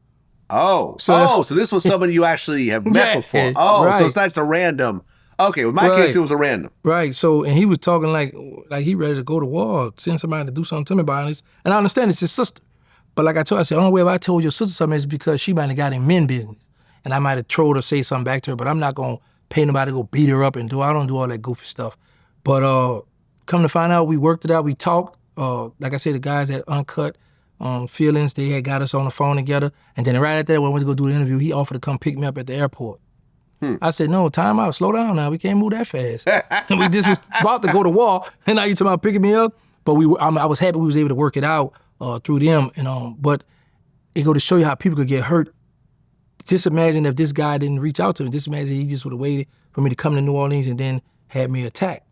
Oh, so this was somebody you actually have met before. Oh, right. So it's not just a random. Okay, with my case, it was a random. Right. So, and he was talking like he ready to go to war, send somebody to do something to me about this. And I understand it's his sister. But like I said, the only way if I told your sister something is because she might have got in men business. And I might have trolled or say something back to her, but I'm not going to pay nobody to go beat her up and I don't do all that goofy stuff. But come to find out, we worked it out, we talked. Like I said, the guys at Uncut Feelings, they had got us on the phone together. And then right after that, when I went to go do the interview, he offered to come pick me up at the airport. I said, no, time out, slow down now. We can't move that fast. And we just was about to go to war, and now you talking about picking me up. But I was happy we was able to work it out through them. But it go to show you how people could get hurt. Just imagine if this guy didn't reach out to me. Just imagine he just would have waited for me to come to New Orleans and then had me attacked.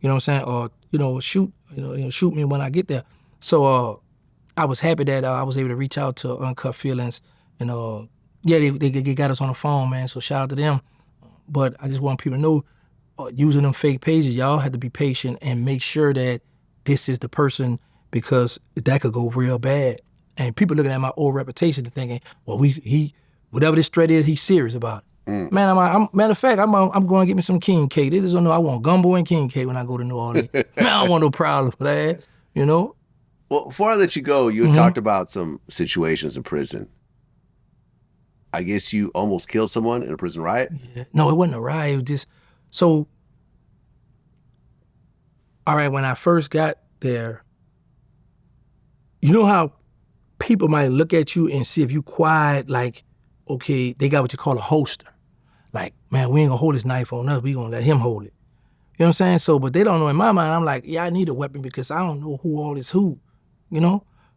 You know what I'm saying? Or shoot me when I get there. So I was happy that I was able to reach out to Uncut Feelings, and they got us on the phone, man. So shout out to them. But I just want people to know, using them fake pages, y'all have to be patient and make sure that this is the person, because that could go real bad. And people looking at my old reputation and thinking, well, whatever this threat is, he's serious about it. Man, matter of fact, I'm going to get me some king cake. They just don't know I want gumbo and king cake when I go to New Orleans. Man, I don't want no problem for that, Well, before I let you go, you had talked about some situations in prison. I guess you almost killed someone in a prison riot? Yeah. No, it wasn't a riot. It was just, so, all right, when I first got there, you know how people might look at you and see if you quiet, like, okay, they got what you call a holster. Like, man, we ain't gonna hold this knife on us, we gonna let him hold it. You know what I'm saying? So, but they don't know, in my mind, I'm like, yeah, I need a weapon because I don't know who all is who,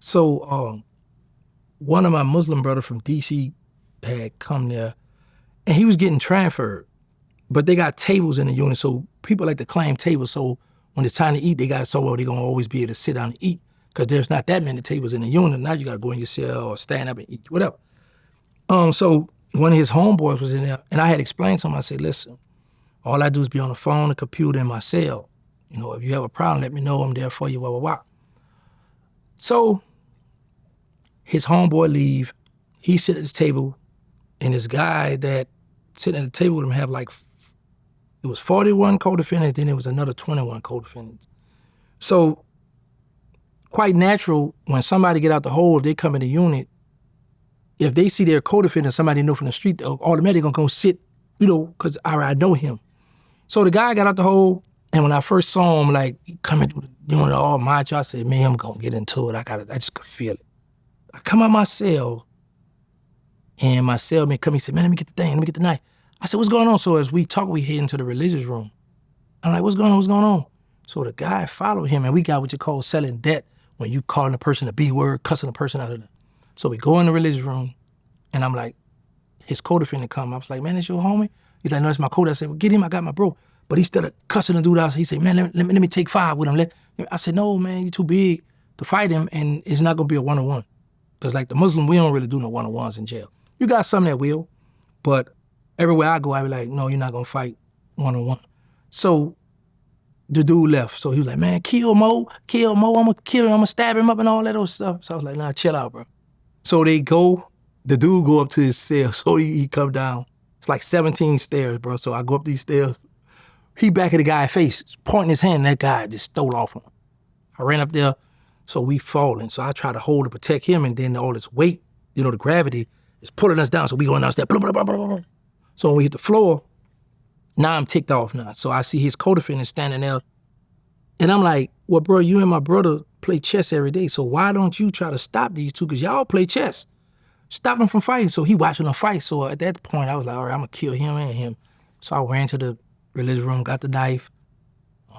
So, one of my Muslim brother from DC had come there, and he was getting transferred, but they got tables in the unit, so people like to claim tables, so when it's time to eat, they got so well they're gonna always be able to sit down and eat, because there's not that many tables in the unit. Now you gotta go in your cell or stand up and eat, whatever. So one of his homeboys was in there, and I had explained to him, I said, listen, all I do is be on the phone, the computer, in my cell. If you have a problem, let me know, I'm there for you, blah, blah, blah. So his homeboy leave, he sit at his table, and this guy that sitting at the table with him have it was 41 co-defendants, then it was another 21 co-defendants. So quite natural, when somebody get out the hole, if they come in the unit, if they see their co-defendant, somebody know from the street, they're automatically gonna go sit, because I know him. So the guy got out the hole, and when I first saw him, coming through the unit all macho, I said, man, I'm gonna get into it. I just could feel it. I come out my cell, and my cellmate come, he said, man, let me get the knife. I said, what's going on? So as we talk, we head into the religious room. I'm like, what's going on? So the guy followed him, and we got what you call selling debt, when you calling a person a B word, cussing a person out of it. So we go in the religious room, and I'm like, his co-defendant come. I was like, man, that's your homie? He's like, no, it's my co-defendant. I said, well, get him, I got my bro. But he started cussing the dude out. He said, man, let me take 5 with him. I said, no, man, you're too big to fight him, and it's not gonna be a one-on-one. Because the Muslim, we don't really do no one-on-ones in jail. You got some that will, but everywhere I go, I be like, no, you're not gonna fight one-on-one. So the dude left. So he was like, man, kill Mo, I'm gonna kill him, I'm gonna stab him up and all that other stuff. So I was like, nah, chill out, bro. So the dude go up to his cell, so he come down. It's like 17 stairs, bro. So I go up these stairs. He back at the guy's face, pointing his hand, and that guy just stole off on him. I ran up there, so we falling. So I try to hold to protect him, and then all this weight, the gravity is pulling us down. So we going downstairs, blah, blah, blah, blah, blah. So when we hit the floor, now I'm ticked off now. So I see his co-defendant standing there, and I'm like, well, bro, you and my brother play chess every day, so why don't you try to stop these two? Because y'all play chess. Stop them from fighting. So he watching them fight. So at that point, I was like, all right, I'm going to kill him and him. So I ran to the religious room, got the knife.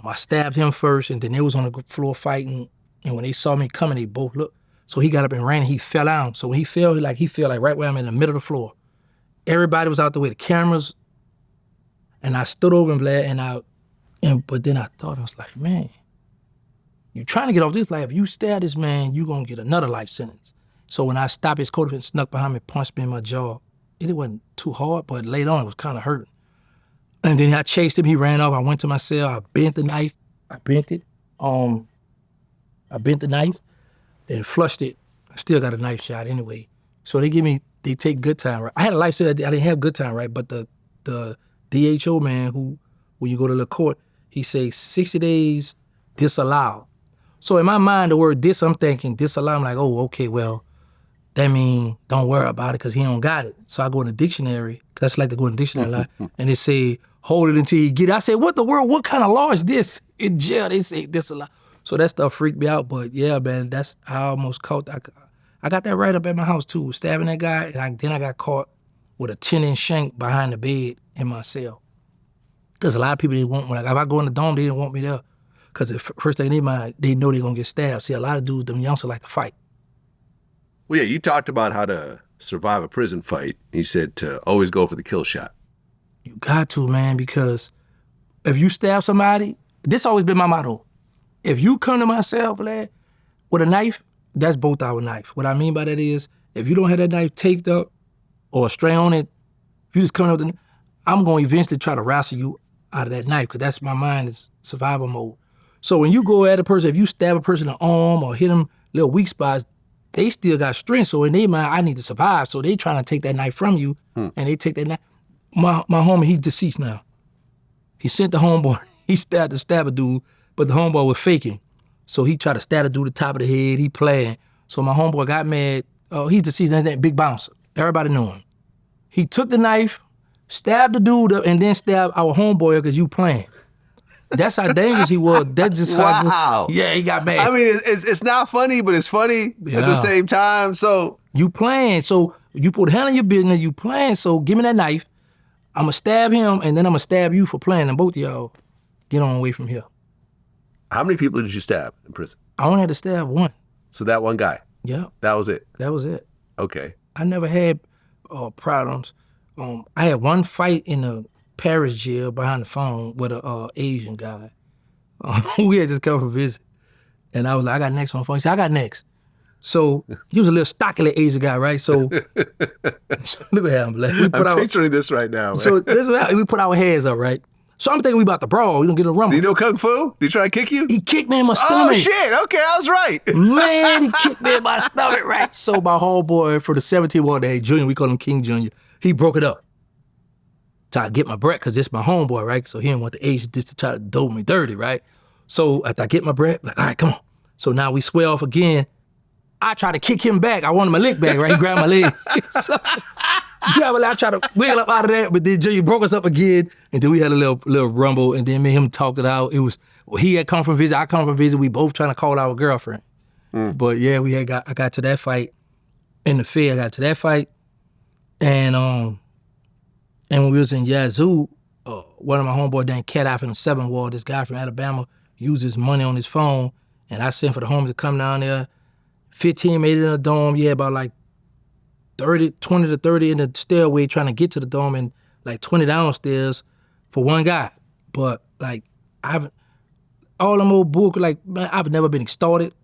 I stabbed him first, and then they was on the floor fighting. And when they saw me coming, they both looked. So he got up and ran, and he fell down. So when he fell right where I'm in the middle of the floor. Everybody was out the way, the cameras. And I stood over him, Vlad, but then I thought, I was like, man, you trying to get off this life. If you stay at this man, you going to get another life sentence. So when I stopped, his co-defendant snuck behind me, punched me in my jaw. It wasn't too hard, but later on, it was kind of hurting. And then I chased him, he ran off. I went to my cell, I bent the knife. I bent the knife and flushed it. I still got a knife shot anyway. So they take good time, right? I had a life sentence, I didn't have good time, right? But the DHO man when you go to the court, he says 60 days disallowed. So in my mind, the word I'm thinking disallow. I'm like, oh, okay, well, that mean don't worry about it because he don't got it. So I go in the dictionary, because I like to go in the dictionary a lot, and they say, hold it until you get it. I said, what the world, what kind of law is this? In jail, they say disallow. So that stuff freaked me out, but yeah, man, I almost caught, I got that right up at my house too, stabbing that guy, and then I got caught with a 10-inch shank behind the bed in my cell. Because a lot of people, they want me. Like, if I go in the dome, they didn't want me there. Because the first thing in their mind, they know they're going to get stabbed. See, a lot of dudes, them youngsters like to fight. Well, yeah, you talked about how to survive a prison fight. You said to always go for the kill shot. You got to, man, because if you stab somebody, this always been my motto. If you come to my cell, Vlad, with a knife, that's both our knife. What I mean by that is, if you don't have that knife taped up or a string on it, you just come up with I'm going to eventually try to wrestle you out of that knife, because that's my mind is survival mode. So when you go at a person, if you stab a person in the arm or hit them little weak spots, they still got strength. So in their mind, I need to survive. So they trying to take that knife from you, and they take that knife. My homie, he's deceased now. He sent the homeboy, he stabbed the stabber dude, but the homeboy was faking. So he tried to stab the dude at the top of the head, he playing. So my homeboy got mad. Oh, he's deceased, that big bouncer. Everybody knew him. He took the knife, stabbed the dude up, and then stabbed our homeboy because you playing. That's how dangerous he was. That's just wow. Yeah, he got mad. I mean, it's not funny, but it's funny at the same time. So you playing. So you put hand on your business. You playing. So give me that knife. I'm gonna stab him, and then I'm gonna stab you for playing. And both of y'all get on away from here. How many people did you stab in prison? I only had to stab one. So that one guy. Yeah. That was it. That was it. Okay. I never had problems. I had one fight in the Paris jail behind the phone with a Asian guy. We had just come from visit. And I was like, I got next on the phone. He said, I got next. So he was a little stocky little Asian guy, right? So look at him. Like, I'm picturing this right now. Man. So this is how we put our hands up, right? So I'm thinking we about to brawl. We don't get a rumble. Do you know Kung Fu? Did he try to kick you? He kicked me in my stomach. Oh, shit. Okay, I was right. Man, he kicked me in my stomach, right? So my homeboy for the 17-year-old day, Junior, we call him King Junior, he broke it up. Try to get my breath, because this my homeboy, right? So he didn't want the Asian just to try to do me dirty, right? So after I get my breath, like, all right, come on. So now we square off again. I try to kick him back. I wanted my lick back, right? He grabbed my leg. So, I tried to wiggle up out of that, but then Junior broke us up again, and then we had a little rumble, and then me and him talked it out. It was, well, he had come from visit, I come from visit. We both trying to call our girlfriend. But yeah, I got to that fight in the Fed. I got to that fight, and when we was in Yazoo, one of my homeboys done cat out in the 7th Ward. This guy from Alabama used his money on his phone, and I sent for the homies to come down there. 15 made it in the dome. Yeah, about like 20 to 30 in the stairway trying to get to the dome, and like 20 downstairs for one guy. But like, all them old book, like, man, I've never been extorted.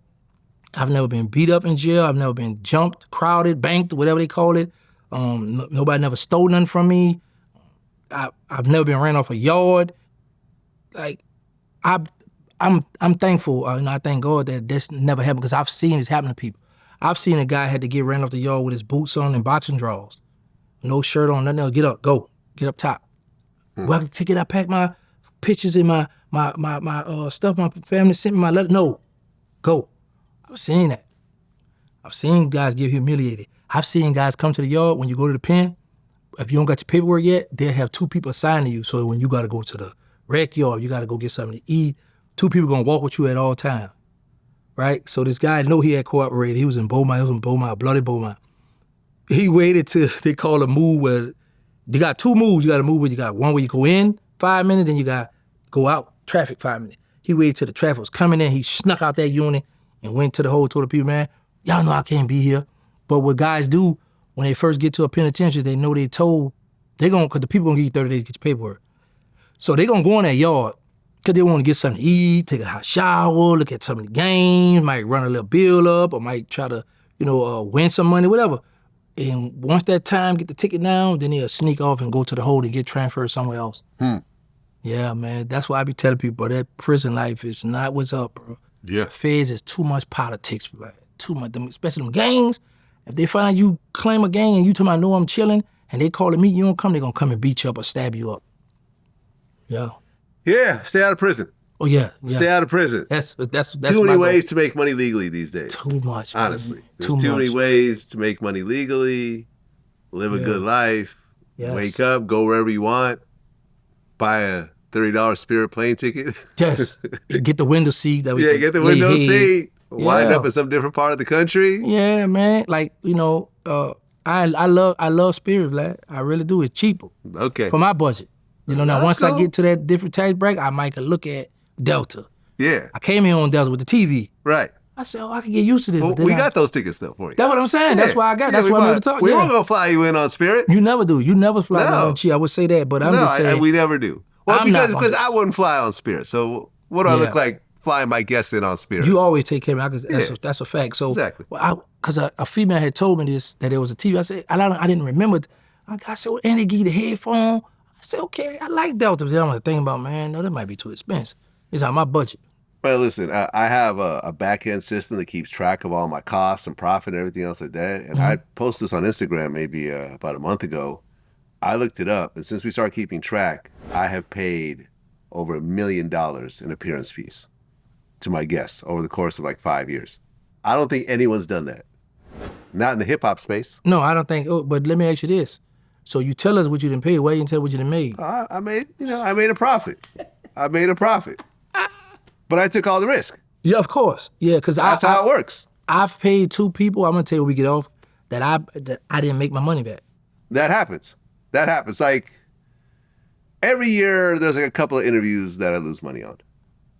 I've never been beat up in jail. I've never been jumped, crowded, banked, whatever they call it. Nobody never stole nothing from me. I've never been ran off a yard. Like, I'm thankful, and I thank God that this never happened, because I've seen this happen to people. I've seen a guy had to get ran off the yard with his boots on and boxing drawers, no shirt on, nothing else. Get up, go, get up top. Well, I packed my pictures in my stuff. My family sent me my letter. No, go. I've seen that. I've seen guys get humiliated. I've seen guys come to the yard when you go to the pen. If you don't got your paperwork yet, they'll have 2 people assigned to you. So when you got to go to the rec yard, you got to go get something to eat. 2 people gonna walk with you at all times, right? So this guy, I know he had cooperated. He was in Beaumont, bloody Beaumont. He waited till they call a move where you got 2 moves. You got to move where you got one where you go in 5 minutes, then you got to go out, traffic 5 minutes. He waited till the traffic was coming in. He snuck out that unit and went to the hole, told the people, man, y'all know I can't be here. But what guys do when they first get to a penitentiary, they know they told, because the people gonna give you 30 days to get your paperwork. So they gonna go in that yard, because they want to get something to eat, take a hot shower, look at some of the games, might run a little bill up, or might try to, win some money, whatever. And once that time, get the ticket down, then they'll sneak off and go to the hole and get transferred somewhere else. Yeah, man, that's why I be telling people, bro, that prison life is not what's up, bro. Yeah. Feds is too much politics, bro. Too much, especially them gangs. If they find you claim a gang and you tell them I know I'm chilling, and they call it me, you don't come, they gonna come and beat you up or stab you up. Yeah. Yeah, stay out of prison. Oh yeah. Stay out of prison. That's too many ways to make money legally these days. Too much. Honestly. Man. There's too many ways to make money legally, live a good life, wake up, go wherever you want, buy a $30 Spirit plane ticket. Yes. Get the window seat. Get the window seat. Wind up in some different part of the country. Yeah, man. Like, I love Spirit, Vlad. I really do. It's cheaper. Okay. For my budget. You know, now That's once cool. I get to that different tax bracket, I might look at Delta. Yeah. I came here on Delta with the TV. Right. I said, I can get used to this. Well, but then we got those tickets though for you. That's what I'm saying. That's why I got. That's why I'm able to talk. We were gonna fly you in on Spirit. You never do. You never fly me on cheap. I would say that, but I'm just saying. we never do. Well, because I wouldn't fly on Spirit. So what do I look like flying my guests in on Spirit? You always take care of me. That's a fact. So exactly. Because a female had told me this, that there was a TV. I said, I didn't remember. I said, well, Andy, give you the headphone. I said, okay, I like Delta. Then I'm thinking about, man, no, that might be too expensive. It's out my budget. Well, listen, I have a back-end system that keeps track of all my costs and profit and everything else like that. And I posted this on Instagram maybe about a month ago. I looked it up, and since we started keeping track, I have paid over $1 million in appearance fees to my guests over the course of like 5 years. I don't think anyone's done that. Not in the hip-hop space. No, I don't think, but let me ask you this. So you tell us what you didn't pay, why you didn't tell what you didn't make? I made a profit. I made a profit. But I took all the risk. Yeah, of course. Yeah, because that's how it works. I've paid 2 people, I'm gonna tell you when we get off, that I didn't make my money back. That happens. Like every year there's like a couple of interviews that I lose money on.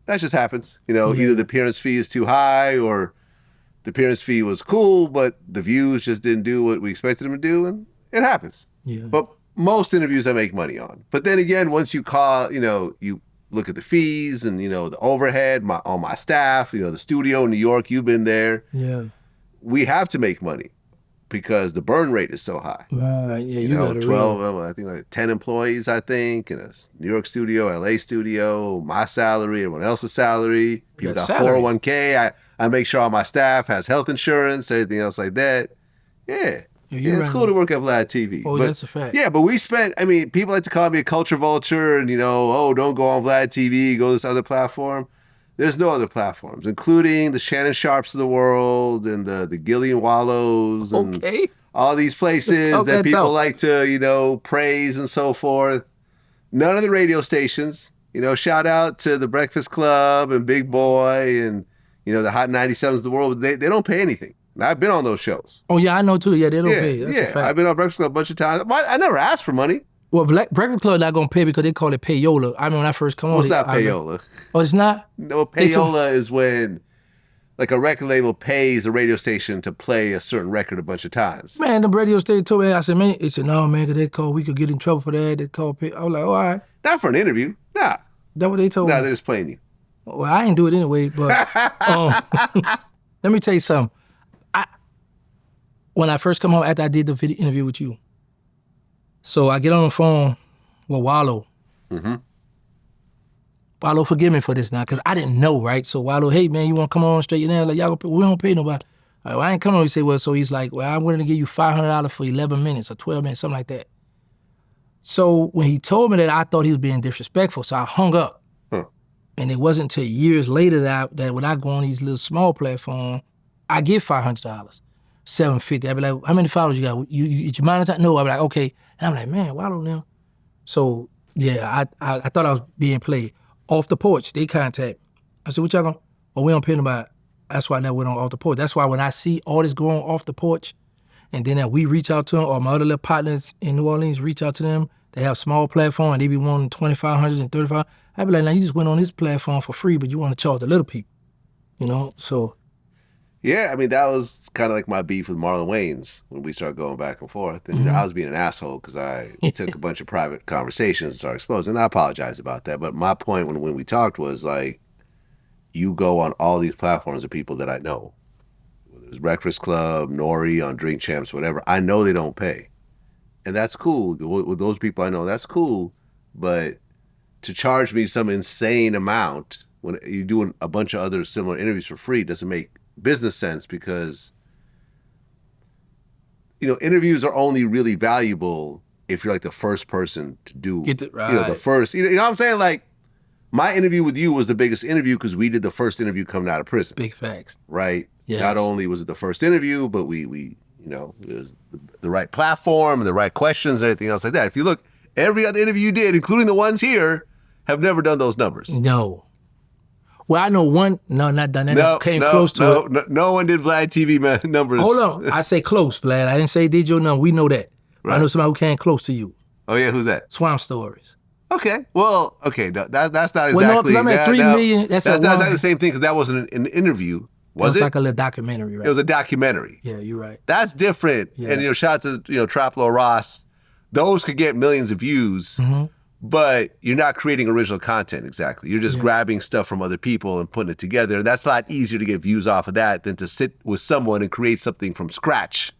That just happens. You know, either the appearance fee is too high or the appearance fee was cool, but the views just didn't do what we expected them to do, and it happens. Yeah. But most interviews I make money on. But then again, once you call, you look at the fees and, the overhead, on my staff, the studio in New York, you've been there. Yeah. We have to make money because the burn rate is so high. Right, yeah, you got 12, I think like 10 employees, I think, in a New York studio, LA studio, my salary, everyone else's salary. People got 401k. I make sure all my staff has health insurance, everything else like that. Yeah. It's cool to work at VladTV. Oh, that's a fact. Yeah, but we spent, people like to call me a culture vulture and, don't go on VladTV, go to this other platform. There's no other platforms, including the Shannon Sharps of the world and the Gillian Wallows and all these places that people like to, praise and so forth. None of the radio stations, shout out to the Breakfast Club and Big Boy and, the Hot 97s of the world. They don't pay anything. And I've been on those shows. Oh, yeah, I know too. Yeah, they don't pay. That's a fact. I've been on Breakfast Club a bunch of times. I never asked for money. Well, Breakfast Club not going to pay because they call it payola. I mean, when I first come on. Well, it's not payola. Oh, it's not? No, payola is when like a record label pays a radio station to play a certain record a bunch of times. Man, the radio station told me, I said, man, he said, no, man, because we could get in trouble for that. They call pay. I was like, all right. Not for an interview. Nah. That's what they told me. Nah, they're just playing you. Well, I ain't do it anyway, but let me tell you something. When I first come home after I did the video interview with you, so I get on the phone with Wallow. Mm-hmm. Wallow, forgive me for this now, because I didn't know, right? So Wallow, hey, man, you want to come on straight? Like, y'all, we don't pay nobody. All right, well, I ain't coming on. He said, well, so he's like, well, I'm willing to give you $500 for 11 minutes or 12 minutes, something like that. So when he told me that, I thought he was being disrespectful, so I hung up. Huh. And it wasn't until years later that when I go on these little small platforms, I get $500. $750. I'd be like, how many followers you got? You your monetize? No. I'd be like, okay. And I'm like, man, why don't them? So yeah, I thought I was being played. Off the porch, they contact. I said, what y'all going? Oh, we don't pay nobody. That's why I never went on off the porch. That's why when I see all this going off the porch, and then that we reach out to them, or my other little partners in New Orleans reach out to them, they have small platform and they be wanting 2,500 and 35. I'd be like, now you just went on this platform for free, but you want to charge the little people, so. Yeah, that was kind of like my beef with Marlon Wayans when we started going back and forth. And I was being an asshole because I took a bunch of private conversations and started exposing. And I apologize about that. But my point when we talked was like, you go on all these platforms of people that I know. Whether it's Breakfast Club, Nori, on Drink Champs, whatever. I know they don't pay. And that's cool. With those people I know, that's cool. But to charge me some insane amount when you're doing a bunch of other similar interviews for free doesn't make business sense, because interviews are only really valuable if you're like the first person to do get it right. The first, you know what I'm saying? Like my interview with you was the biggest interview because we did the first interview coming out of prison. Big facts. Right? Yes. Not only was it the first interview, but we it was the right platform and the right questions and everything else like that. If you look, every other interview you did, including the ones here, have never done those numbers. No. Well, I know one. No, not done that. No, came close to it. No one did VladTV numbers. Hold on. I say close, Vlad. I didn't say did your number. We know that. Right. I know somebody who came close to you. Oh, yeah? Who's that? Swamp Stories. Okay. Well, okay. No, that's not exactly. Well, no, because I'm at 3 million. That's not exactly the same thing because that wasn't an interview. Was it? Like a little documentary, right? It was a documentary. Yeah, you're right. That's different. Yeah. And, shout out to, Traplo Ross. Those could get millions of views. Mm-hmm. But you're not creating original content exactly. You're just grabbing stuff from other people and putting it together. And that's a lot easier to get views off of that than to sit with someone and create something from scratch.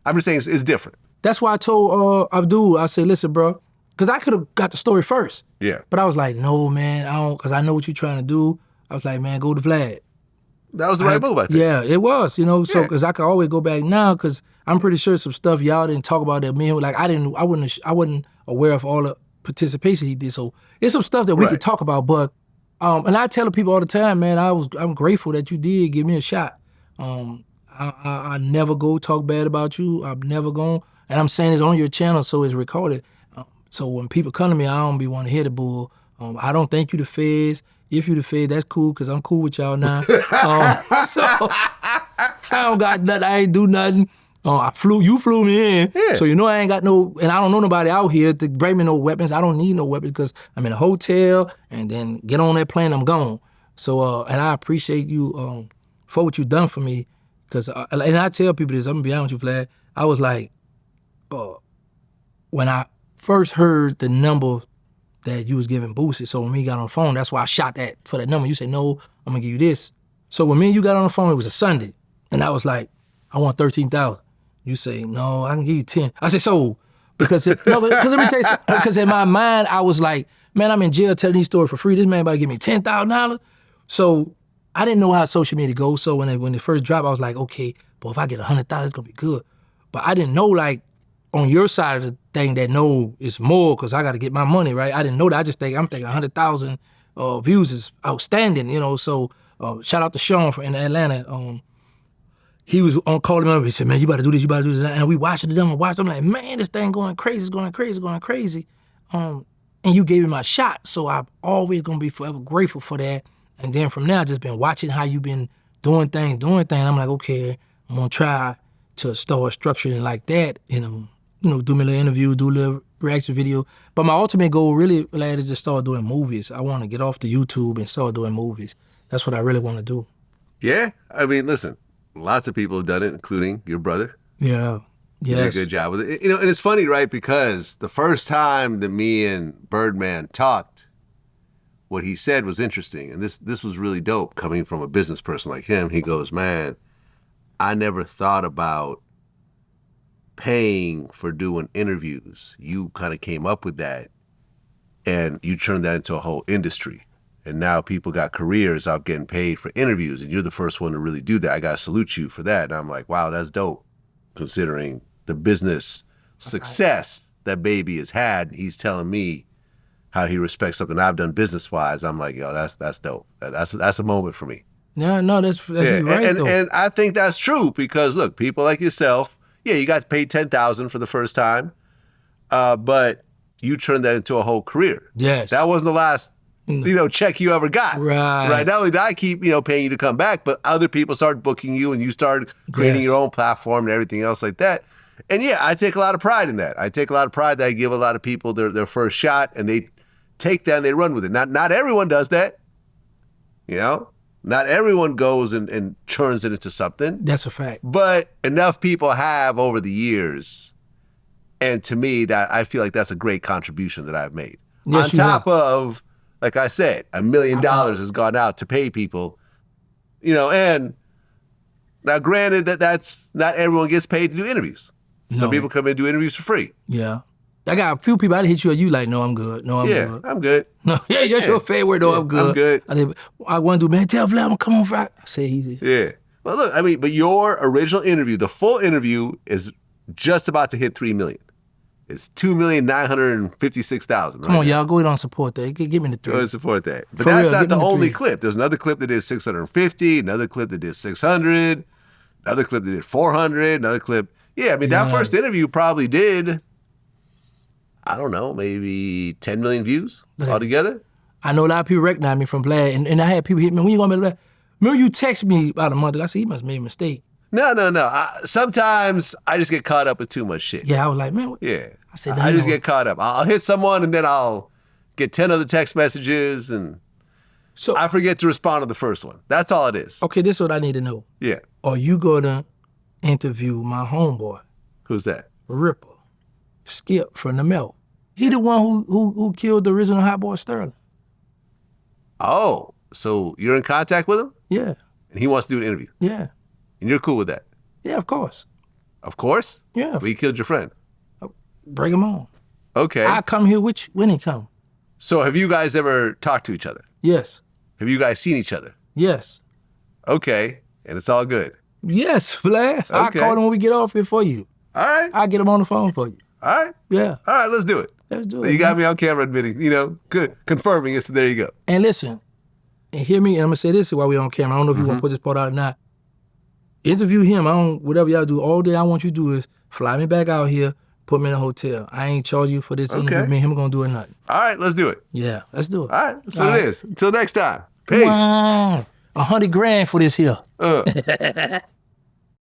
I'm just saying it's different. That's why I told Abdul, I said, listen, bro, because I could have got the story first. Yeah. But I was like, no, man, I don't, because I know what you're trying to do. I was like, man, go to Vlad. That was the right move, I think. Yeah, it was, so because I could always go back now because I'm pretty sure some stuff y'all didn't talk about that me. Like I wasn't aware of all the participation he did. So it's some stuff that we could talk about. But and I tell people all the time, man, I'm grateful that you did give me a shot. I never go talk bad about you. I'm never going, and I'm saying it's on your channel, so it's recorded. So when people come to me, I don't be want to hear the bull. I don't think you the feds. If you the feds, that's cool because I'm cool with y'all now. So I don't got nothing. I ain't do nothing. You flew me in, so I ain't got no, and I don't know nobody out here to bring me no weapons. I don't need no weapons because I'm in a hotel, and then get on that plane, I'm gone. So, and I appreciate you for what you done for me, because, and I tell people this, I'm gonna be honest with you, Vlad, I was like, when I first heard the number that you was giving Boosie, so when we got on the phone, that's why I shot that for that number. You said, no, I'm gonna give you this. So when me and you got on the phone, it was a Sunday, and I was like, I want 13,000. You say, no, I can give you 10. I said, so, because let me tell you something, because in my mind, I was like, man, I'm in jail telling these stories for free. This man about to give me $10,000. So I didn't know how social media goes. So when it first dropped, I was like, okay, but if I get 100,000, it's gonna be good. But I didn't know, like, on your side of the thing that no, it's more because I got to get my money, right? I didn't know that. I'm thinking 100,000 views is outstanding, So shout out to Sean in Atlanta. He was on calling me up. He said, man, you better do this, you better do this. And we watched it, I'm like, man, this thing going crazy, it's going crazy, going crazy. And you gave me my shot. So I'm always going to be forever grateful for that. And then from there, I just been watching how you've been doing things. I'm like, okay, I'm going to try to start structuring it like that. Do me a little interview, do a little reaction video. But my ultimate goal really, Vlad, is to start doing movies. I want to get off the YouTube and start doing movies. That's what I really want to do. Yeah? I mean, listen. Lots of people have done it, including your brother. Yeah. Yes. Did a good job with it. And it's funny, right? Because the first time that me and Birdman talked, what he said was interesting. And this was really dope coming from a business person like him. He goes, man, I never thought about paying for doing interviews. You kind of came up with that and you turned that into a whole industry. And now people got careers out getting paid for interviews, and you're the first one to really do that. I got to salute you for that. And I'm like, wow, that's dope, considering the business success that baby has had. He's telling me how he respects something I've done business-wise. I'm like, yo, that's dope. That's a moment for me. No, that's right, though. And I think that's true because, look, people like yourself, you got paid $10,000 for the first time, but you turned that into a whole career. Yes. That wasn't the last check you ever got. Right. Not only did I keep, paying you to come back, but other people started booking you and you started creating your own platform and everything else like that. And I take a lot of pride in that. I take a lot of pride that I give a lot of people their first shot and they take that and they run with it. Not everyone does that. Not everyone goes and turns it into something. That's a fact. But enough people have over the years. And to me, that I feel like that's a great contribution that I've made. Yes, on top of, like I said, $1 million has gone out to pay people, and now granted that's not everyone gets paid to do interviews. Some people come in and do interviews for free. Yeah. I got a few people, I hit you, you like, no, I'm good. No, I'm good. Yeah, I'm good. No, that's your favorite word, no, I'm good. I'm good. I want to do, man, tell Vlad, I'm going to come on Friday. I say easy. Yeah. Well, look, but your original interview, the full interview is just about to hit 3 million. It's 2,956,000. Come on, y'all, go ahead on support that. Give me the 3. Go ahead and support that. But that's not the only clip. There's another clip that did 650, another clip that did 600, another clip that did 400, another clip. Yeah, that first interview probably did, I don't know, maybe 10 million views altogether. I know a lot of people recognize me from Vlad, and I had people hit me, when you gonna be Vlad? Remember you text me about a month ago? I said, he must have made a mistake. No. Sometimes I just get caught up with too much shit. Yeah, I was like, man. Yeah. I said, I just get caught up. I'll hit someone and then I'll get 10 other text messages and so I forget to respond to the first one. That's all it is. Okay, this is what I need to know. Yeah. Are you gonna interview my homeboy? Who's that? Ripper. Skip from the Melt. He the one who killed the original Hot Boy Sterling. Oh, so you're in contact with him? Yeah. And he wants to do an interview? Yeah. And you're cool with that? Yeah, of course. Of course? Yeah. But he killed your friend? Bring him on. Okay. I'll come here with you when he come. So have you guys ever talked to each other? Yes. Have you guys seen each other? Yes. Okay. And it's all good? Yes, Vlad. Okay. I'll call him when we get off here for you. All right. I'll get him on the phone for you. All right. Yeah. All right, let's do it. Let's do it. You got me on camera admitting, good, confirming it, so there you go. And listen, and hear me, and I'm gonna say this while we're on camera. I don't know if you want to put this part out or not. Interview him. Whatever y'all do, all day I want you to do is fly me back out here, put me in a hotel. I ain't charge you for this interview. Me and him are gonna do it nothing. All right, let's do it. Yeah, let's do it. All right, that's what it is. Until next time. Peace. $100 grand for this here.